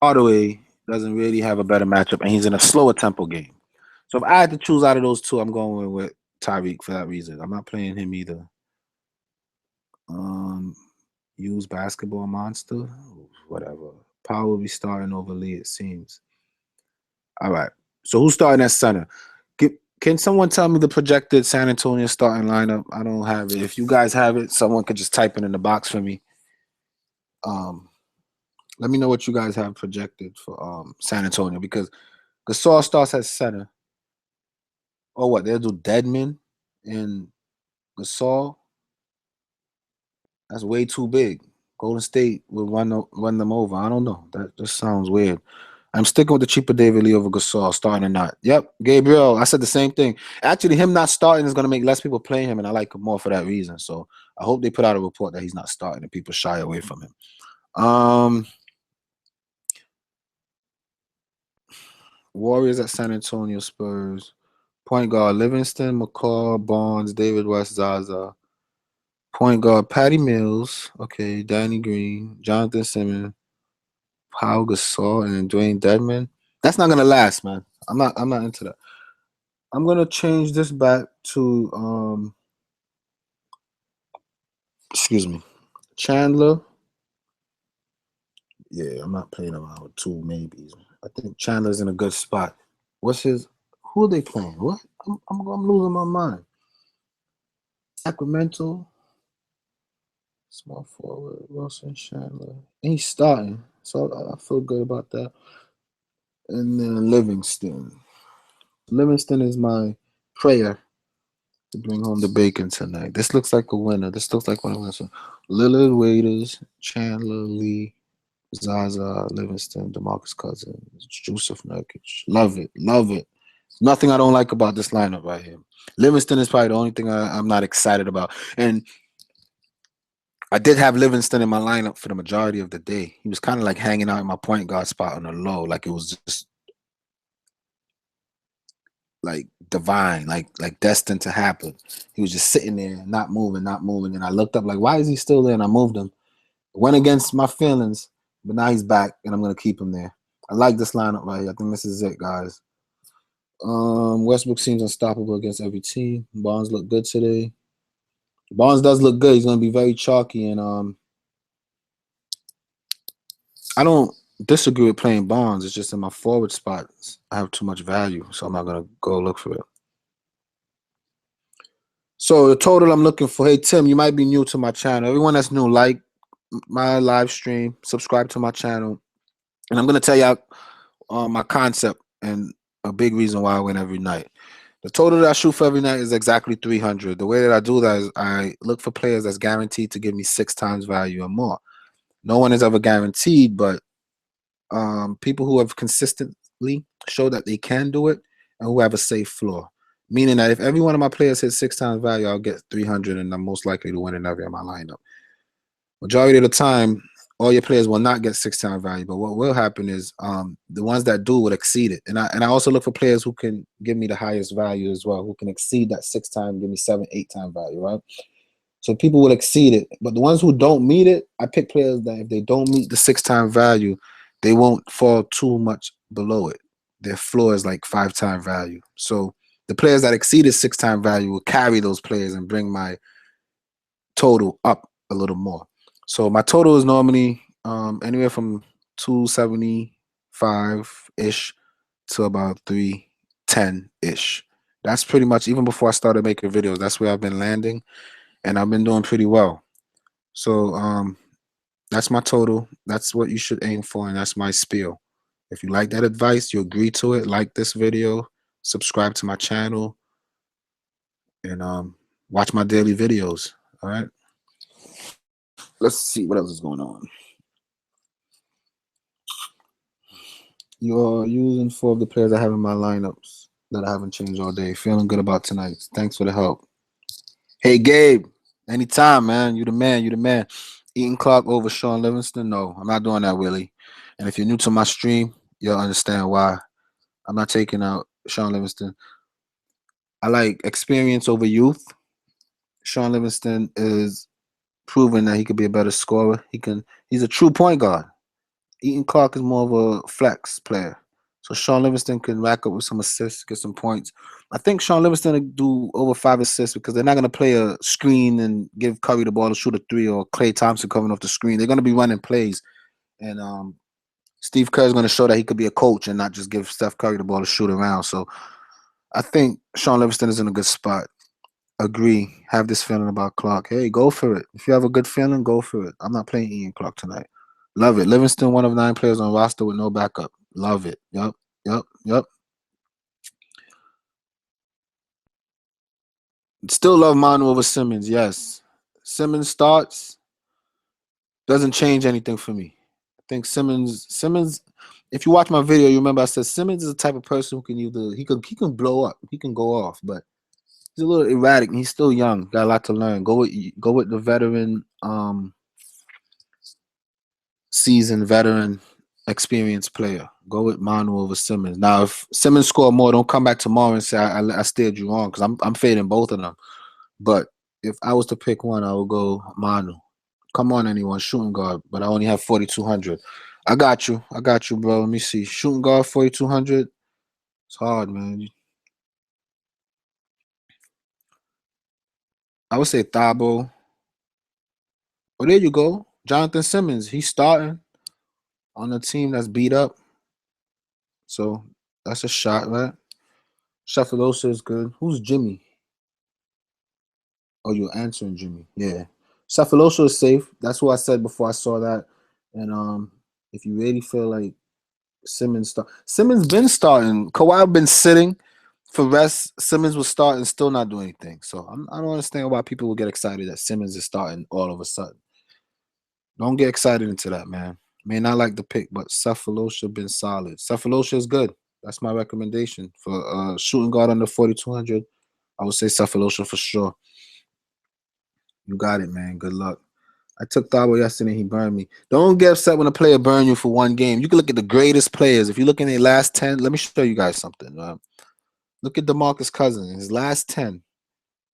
Hardaway doesn't really have a better matchup, and he's in a slower tempo game. So if I had to choose out of those two, I'm going with Tyreek for that reason. I'm not playing him either. Use basketball monster, whatever. Power will be starting over Lee, it seems. All right. So who's starting at center? Can someone tell me the projected San Antonio starting lineup? I don't have it. If you guys have it, someone could just type it in the box for me. Let me know what you guys have projected for San Antonio because Gasol starts at center. Oh, what? They'll do Deadman and Gasol. That's way too big. Golden State will run them over. I don't know. That just sounds weird. I'm sticking with the cheaper David Lee over Gasol, starting or not. Yep, Gabriel. I said the same thing. Actually, him not starting is going to make less people play him, and I like him more for that reason. So I hope they put out a report that he's not starting and people shy away from him. Warriors at San Antonio Spurs. Point guard Livingston, McCall, Barnes, David West, Zaza. Point guard Patty Mills. Okay, Danny Green, Jonathan Simmons, Pau Gasol, and Dwayne Dedman. That's not gonna last, man. I'm not into that. I'm gonna change this back to excuse me. Chandler. Yeah, I'm not playing around with two maybes. I think Chandler's in a good spot. What's his who are they playing? What? I'm losing my mind. Sacramento. Small forward, Wilson Chandler. And he's starting. So I feel good about that. And then Livingston. Livingston is my prayer to bring home the bacon tonight. This looks like a winner. This looks like one of us. Lillard, Waiters, Chandler, Lee, Zaza, Livingston, DeMarcus Cousins, Joseph Nurkic. Love it. Love it. Nothing I don't like about this lineup right here. Livingston is probably the only thing I'm not excited about. And I did have Livingston in my lineup for the majority of the day. He was kind of like hanging out in my point guard spot on the low. Like it was just like divine, like destined to happen. He was just sitting there, not moving. And I looked up like, why is he still there? And I moved him. Went against my feelings, but now he's back, and I'm gonna keep him there. I like this lineup right here. I think this is it, guys. Westbrook seems unstoppable against every team. Barnes looked good today. Barnes does look good. He's gonna be very chalky, and I don't disagree with playing Barnes. It's just in my forward spots, I have too much value, so I'm not gonna go look for it. So the total I'm looking for. Hey Tim, you might be new to my channel. Everyone that's new, like my live stream, subscribe to my channel, and I'm gonna tell y'all my concept and a big reason why I win every night. The total that I shoot for every night is exactly 300. The way that I do that is I look for players that's guaranteed to give me 6 times value or more. No one is ever guaranteed, but people who have consistently show that they can do it and who have a safe floor. Meaning that if every one of my players hits 6 times value, I'll get 300 and I'm most likely to win in every of my lineup. Majority of the time, all your players will not get 6 times value, but what will happen is the ones that do will exceed it. And I also look for players who can give me the highest value as well, who can exceed that 6 times, give me 7, 8 times value, right? So people will exceed it. But the ones who don't meet it, I pick players that if they don't meet the 6 times value, they won't fall too much below it. Their floor is like 5 times value. So the players that exceeded 6 times value will carry those players and bring my total up a little more. So my total is normally anywhere from 275-ish to about 310-ish. That's pretty much, even before I started making videos, that's where I've been landing. And I've been doing pretty well. So that's my total. That's what you should aim for, and that's my spiel. If you like that advice, you agree to it, like this video, subscribe to my channel, and watch my daily videos. All right. Let's see what else is going on. You're using 4 of the players I have in my lineups that I haven't changed all day. Feeling good about tonight. Thanks for the help. Hey, Gabe. Anytime, man. You the man. You the man. Eaton Clark over Sean Livingston? No, I'm not doing that, Willie. And if you're new to my stream, you'll understand why. I'm not taking out Sean Livingston. I like experience over youth. Sean Livingston is proven that he could be a better scorer. He's a true point guard. Eaton Clark is more of a flex player. So Sean Livingston can rack up with some assists, get some points. I think Sean Livingston will do over 5 assists because they're not going to play a screen and give Curry the ball to shoot a 3 or Klay Thompson coming off the screen. They're going to be running plays. And Steve Kerr is going to show that he could be a coach and not just give Steph Curry the ball to shoot around. So I think Sean Livingston is in a good spot. Agree. Have this feeling about Clark. Hey, go for it. If you have a good feeling, go for it. I'm not playing Ian Clark tonight. Love it. Livingston, one of 9 players on roster with no backup. Love it. Yep. Still love Manu over Simmons. Yes. Simmons starts. Doesn't change anything for me. I think Simmons. If you watch my video, you remember I said Simmons is the type of person who can he can blow up. He can go off, but he's a little erratic. He's still young. Got a lot to learn. Go with the veteran, seasoned veteran, experienced player. Go with Manu over Simmons. Now, if Simmons score more, don't come back tomorrow and say I steered you wrong because I'm fading both of them. But if I was to pick one, I would go Manu. Come on, anyone, shooting guard. But I only have 4,200. I got you, bro. Let me see. Shooting guard 4,200. It's hard, man. I would say Thabo. Oh, there you go. Jonathan Simmons. He's starting on a team that's beat up. So that's a shot, right? Shuffleosa is good. Who's Jimmy? Oh, you're answering Jimmy. Yeah. Shuffleosa is safe. That's what I said before I saw that. And if you really feel like Simmons been starting. Kawhi been sitting for rest. Simmons was starting, still not doing anything. So I don't understand why people will get excited that Simmons is starting all of a sudden. Don't get excited into that, man. May not like the pick, but Cephalosha been solid. Cephalosha is good. That's my recommendation for shooting guard under 4,200. I would say Cephalosha for sure. You got it, man. Good luck. I took Thabo yesterday. He burned me. Don't get upset when a player burn you for one game. You can look at the greatest players. If you look in their last 10, let me show you guys something. Look at DeMarcus Cousins. His last 10,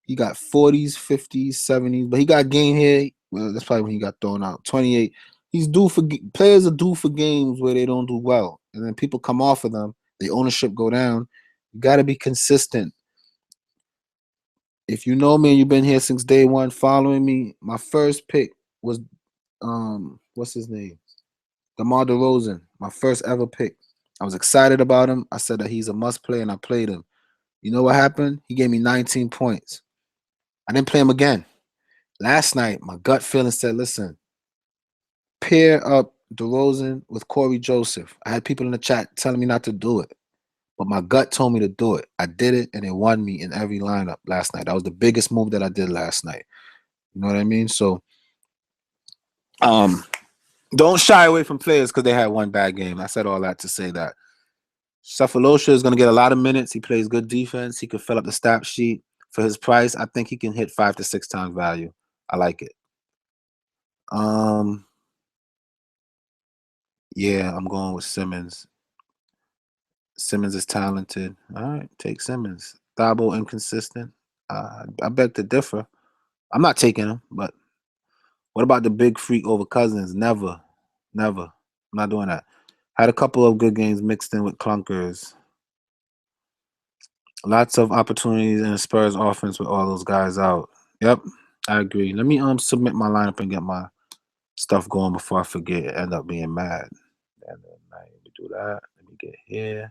he got 40s, 50s, 70s, but he got game here. Well, that's probably when he got thrown out. 28. He's due for players are due for games where they don't do well, and then people come off of them. The ownership go down. You got to be consistent. If you know me and you've been here since day one, following me, my first pick was what's his name? DeMar DeRozan, my first ever pick. I was excited about him. I said that he's a must play, and I played him. You know what happened? He gave me 19 points. I didn't play him again. Last night, my gut feeling said, listen, pair up DeRozan with Corey Joseph. I had people in the chat telling me not to do it, but my gut told me to do it. I did it, and it won me in every lineup last night. That was the biggest move that I did last night. You know what I mean? So, don't shy away from players because they had one bad game. I said all that to say that Cephalosha is going to get a lot of minutes. He plays good defense. He could fill up the stat sheet. For his price, I think he can hit 5 to 6 times value. I like it. Yeah, I'm going with Simmons. Simmons is talented. All right, take Simmons. Thabo inconsistent. I beg to differ. I'm not taking him, but what about the big freak over Cousins? Never. I'm not doing that. Had a couple of good games mixed in with clunkers. Lots of opportunities in the Spurs offense with all those guys out. Yep, I agree. Let me submit my lineup and get my stuff going before I forget and end up being mad. And then let me do that. Let me get here.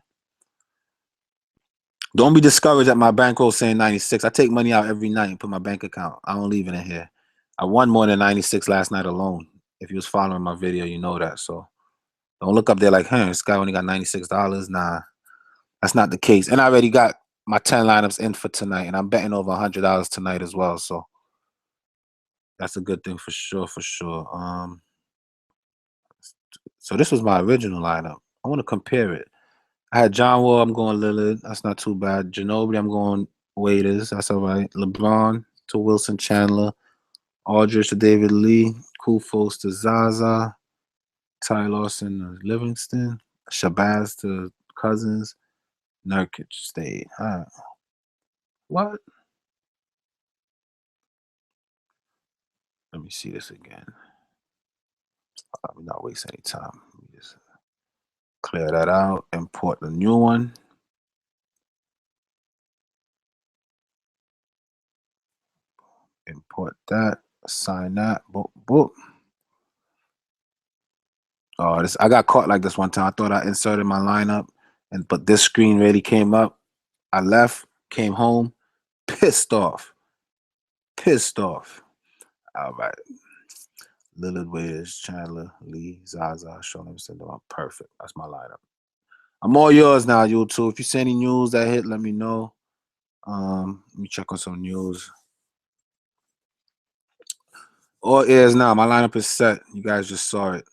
Don't be discouraged at my bankroll saying 96. I take money out every night and put my bank account. I don't leave it in here. I won more than 96 last night alone. If you was following my video, you know that. So don't look up there like, this guy only got $96. Nah, that's not the case. And I already got my 10 lineups in for tonight, and I'm betting over $100 tonight as well. So that's a good thing for sure. So this was my original lineup. I want to compare it. I had John Wall. I'm going Lillard. That's not too bad. Ginobili. I'm going Waiters. That's all right. LeBron to Wilson Chandler. Aldridge to David Lee. Kufos to Zaza. Ty Lawson to Livingston. Shabazz to Cousins. Nurkic stayed. All right. What? Let me see this again. I'm not wasting any time. Let me just clear that out. Import the new one. Import that. Assign that. Boop, boop. Oh, I got caught like this one time. I thought I inserted my lineup, but this screen really came up. I left, came home, pissed off. All right. Lillard, Waiters, Chandler, Lee, Zaza, Sean Livingston. Perfect. That's my lineup. I'm all yours now, YouTube. If you see any news that hit, let me know. Let me check on some news. All ears now. My lineup is set. You guys just saw it.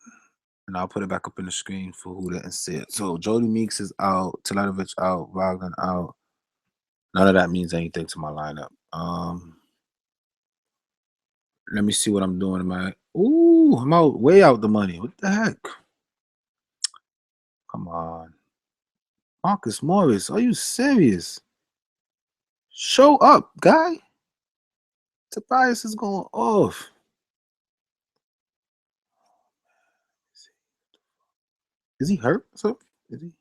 And I'll put it back up in the screen for who didn't see it. So Jody Meeks is out, Teletovic out, Wagner out. None of that means anything to my lineup. Let me see what I'm doing. I'm out way out the money. What the heck? Come on. Marcus Morris, are you serious? Show up, guy. Tobias is going off. Is he hurt? So is he?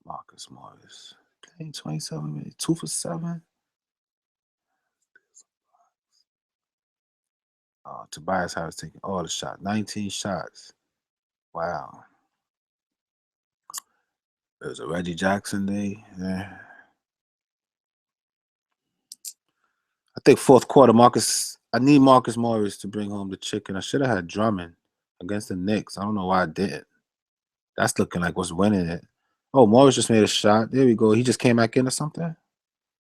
Marcus Morris playing 27 minutes, 2 for 7. Tobias Harris taking all the shots, 19 shots. Wow. It was a Reggie Jackson day. Yeah. I think fourth quarter, I need Marcus Morris to bring home the chicken. I should have had Drummond against the Knicks. I don't know why I didn't. That's looking like what's winning it. Oh, Morris just made a shot. There we go. He just came back in or something.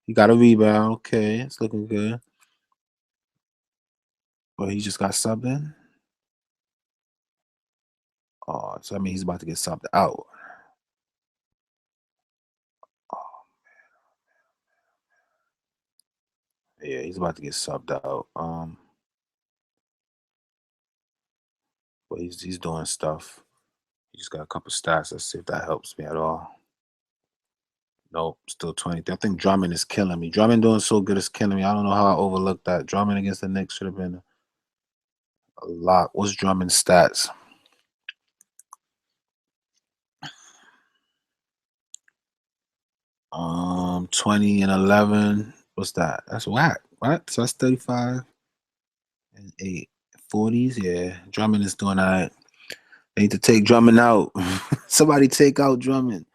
He got a rebound. Okay, it's looking good. But he just got subbed in. Oh, so I mean he's about to get subbed out. Oh, man. Yeah, he's about to get subbed out. But he's doing stuff. He just got a couple stats. Let's see if that helps me at all. Nope, still 20. I think Drummond is killing me. Drummond doing so good is killing me. I don't know how I overlooked that. Drummond against the Knicks should have been a lot. What's Drummond's stats? Um, 20 and 11. What's that? That's whack. What? So that's 35 and 8. 40s. Yeah, Drummond is doing all right. They need to take Drummond out. Somebody take out Drummond.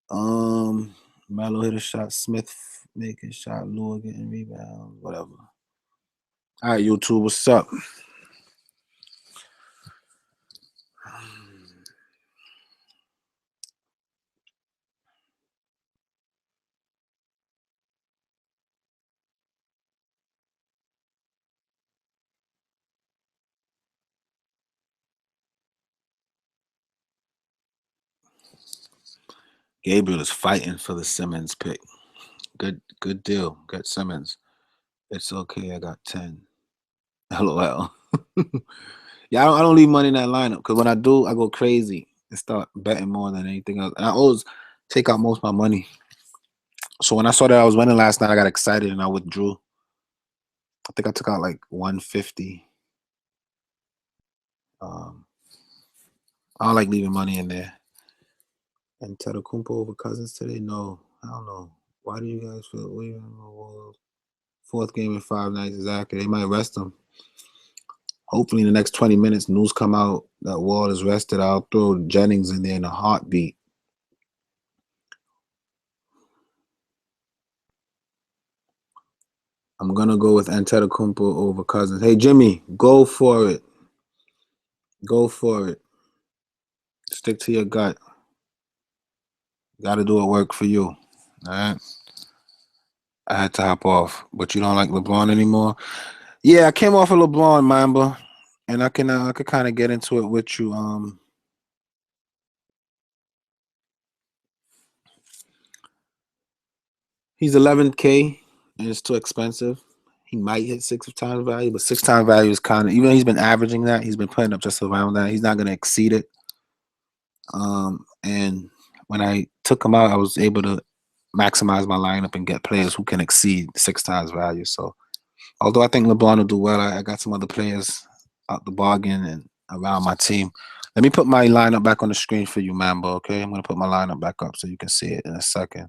Melo hit a shot. Smith making shot. Lure getting rebounds. Whatever. All right, YouTube. What's up? Gabriel is fighting for the Simmons pick. Good deal. Get Simmons. It's okay. I got 10. LOL. Yeah, I don't leave money in that lineup because when I do, I go crazy and start betting more than anything else. And I always take out most of my money. So when I saw that I was winning last night, I got excited and I withdrew. I think I took out like 150. I don't like leaving money in there. And Tetakumpo over Cousins today? No, I don't know. Why do you guys feel weird? Fourth game in 5 nights, exactly. They might rest him. Hopefully in the next 20 minutes, news come out that Wall is rested. I'll throw Jennings in there in a heartbeat. I'm going to go with Antetokounmpo over Cousins. Hey, Jimmy, go for it. Go for it. Stick to your gut. Got to do it work for you. All right? I had to hop off. But you don't like LeBron anymore? Yeah, I came off of LeBron, Mamba. And I could kind of get into it with you. He's 11K and it's too expensive. He might hit 6 times value, but 6 times value is kind of, even though he's been averaging that, he's been putting up just around that. He's not going to exceed it. And when I took him out, I was able to maximize my lineup and get players who can exceed 6 times value. So, although I think LeBron will do well, I got some other players out the bargain and around my team. Let me put my lineup back on the screen for you, Mambo. Okay, I'm gonna put my lineup back up so you can see it in a second.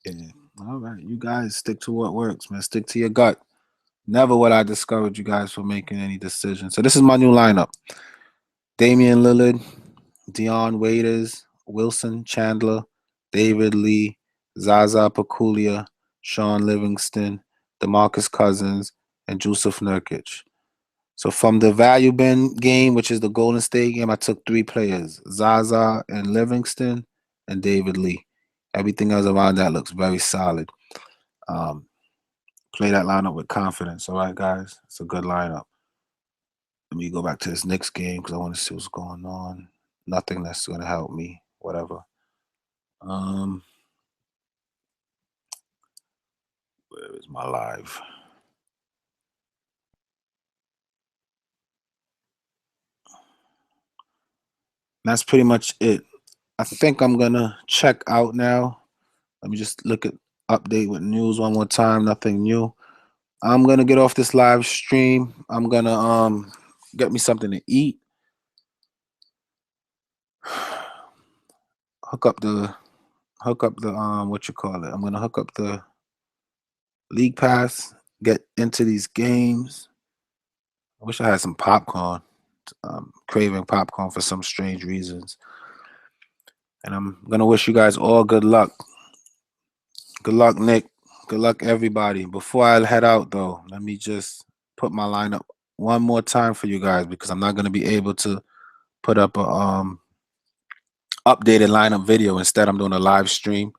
Yeah. All right, you guys stick to what works, man. Stick to your gut. Never would I discourage you guys from making any decisions. So this is my new lineup: Damian Lillard, Dion Waiters, Wilson Chandler, David Lee, Zaza Pachulia, Sean Livingston, DeMarcus Cousins, and Jusuf Nurkic. So from the value bin game, which is the Golden State game, I took 3 players: Zaza and Livingston and David Lee. Everything else around that looks very solid. Um, Play that lineup with confidence. All right, guys, it's a good lineup. Let me go back to this Knicks game because I want to see what's going on. Nothing that's going to help me. Whatever. Where is my live? That's pretty much it. I think I'm gonna check out now. Let me just look at update with news one more time. Nothing new. I'm gonna get off this live stream. I'm gonna get me something to eat. Hook up the what you call it. I'm gonna hook up the League Pass. Get into these games. I wish I had some popcorn. Craving popcorn for some strange reasons. And I'm gonna wish you guys all good luck. Good luck, Nick. Good luck, everybody. Before I head out, though, let me just put my lineup one more time for you guys because I'm not gonna be able to put up a updated lineup video. Instead, I'm doing a live stream. What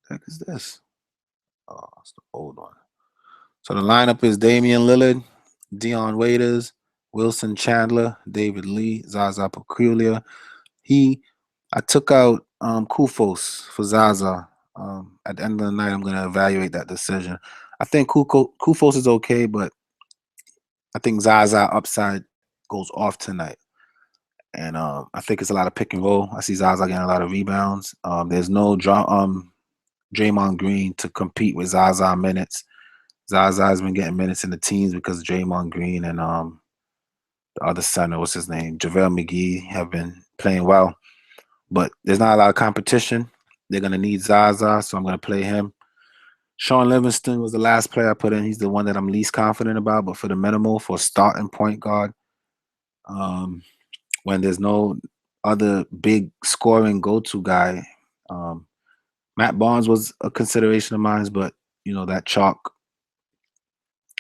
the heck is this? Oh, it's the old one. So the lineup is Damian Lillard, Dion Waiters, Wilson Chandler, David Lee, Zaza Pachulia. I took out Kufos for Zaza. At the end of the night, I'm going to evaluate that decision. I think Kufos is okay, but I think Zaza upside goes off tonight. And I think it's a lot of pick and roll. I see Zaza getting a lot of rebounds. There's no Draymond Green to compete with Zaza minutes. Zaza has been getting minutes in the teens because Draymond Green and the other center, what's his name, JaVale McGee, have been playing well. But there's not a lot of competition. They're going to need Zaza, so I'm going to play him. Sean Livingston was the last player I put in. He's the one that I'm least confident about, but for the minimal, for starting point guard, when there's no other big scoring go-to guy, Matt Barnes was a consideration of mine, but, that chalk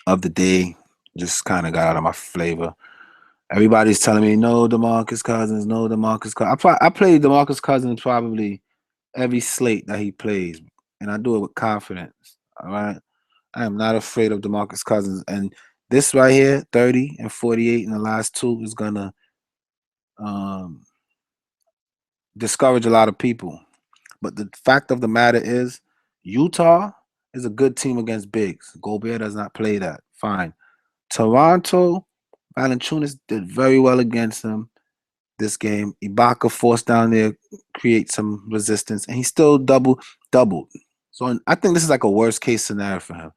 of the day just kind of got out of my flavor. Everybody's telling me, no, DeMarcus Cousins, no, DeMarcus Cousins. I played DeMarcus Cousins probably every slate that he plays, and I do it with confidence. All right, I am not afraid of DeMarcus Cousins, and this right here, 30 and 48 in the last 2, is gonna discourage a lot of people. But the fact of the matter is, Utah is a good team against bigs. Gobert does not play that. Fine. Toronto, Valanciunas did very well against them this game. Ibaka forced down there, create some resistance, and he still doubled. So I think this is like a worst case scenario for him.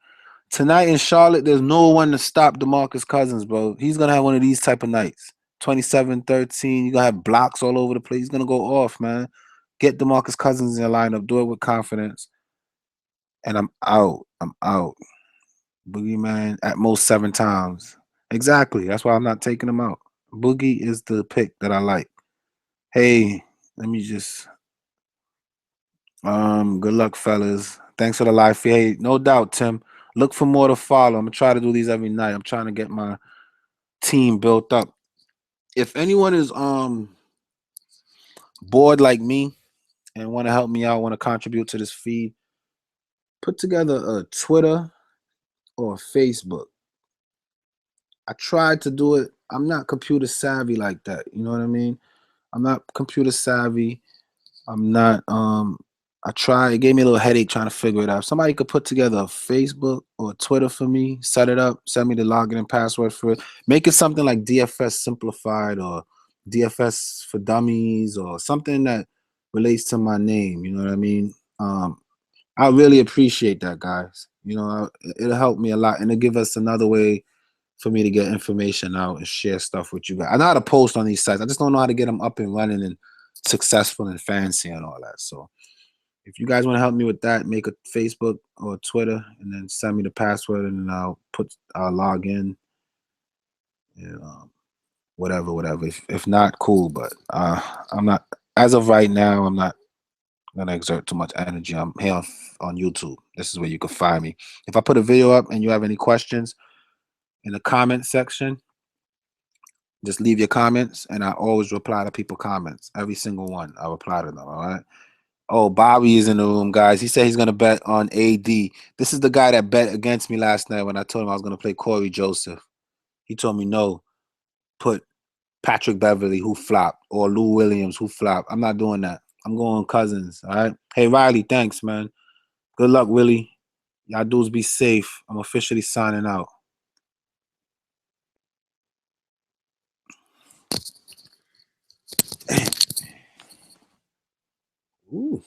Tonight in Charlotte, there's no one to stop DeMarcus Cousins, bro. He's going to have one of these type of nights. 27-13. You're going to have blocks all over the place. He's going to go off, man. Get DeMarcus Cousins in your lineup. Do it with confidence. And I'm out. Boogeyman at most 7 times. Exactly. That's why I'm not taking him out. Boogie is the pick that I like. Hey, let me just good luck, fellas. Thanks for the live feed. Hey, no doubt, Tim. Look for more to follow. I'm gonna try to do these every night. I'm trying to get my team built up. If anyone is bored like me and want to help me out, want to contribute to this feed, put together a Twitter or a Facebook. I tried to do it I'm not computer savvy like that. You know what I mean? I'm not computer savvy. I'm not I tried, it gave me a little headache trying to figure it out. If somebody could put together a Facebook or Twitter for me, set it up, send me the login and password for it. Make it something like DFS simplified or DFS for dummies or something that relates to my name. You know what I mean? I really appreciate that, guys. You know, it'll help me a lot, and it'll give us another way for me to get information out and share stuff with you guys. I know how to post on these sites. I just don't know how to get them up and running and successful and fancy and all that. So if you guys want to help me with that, make a Facebook or Twitter and then send me the password, and then I'll log in and whatever. If not, cool. But I'm not, as of right now, I'm not gonna exert too much energy. I'm here on YouTube. This is where you can find me. If I put a video up and you have any questions in the comment section, just leave your comments, and I always reply to people's comments. Every single one, I reply to them. All right. Oh, Bobby is in the room, guys. He said he's gonna bet on AD. This is the guy that bet against me last night when I told him I was gonna play Corey Joseph. He told me no, put Patrick Beverly, who flopped, or Lou Williams, who flopped. I'm not doing that. I'm going Cousins. All right. Hey Riley, thanks, man. Good luck, Willie. Y'all dudes be safe. I'm officially signing out. Ooh.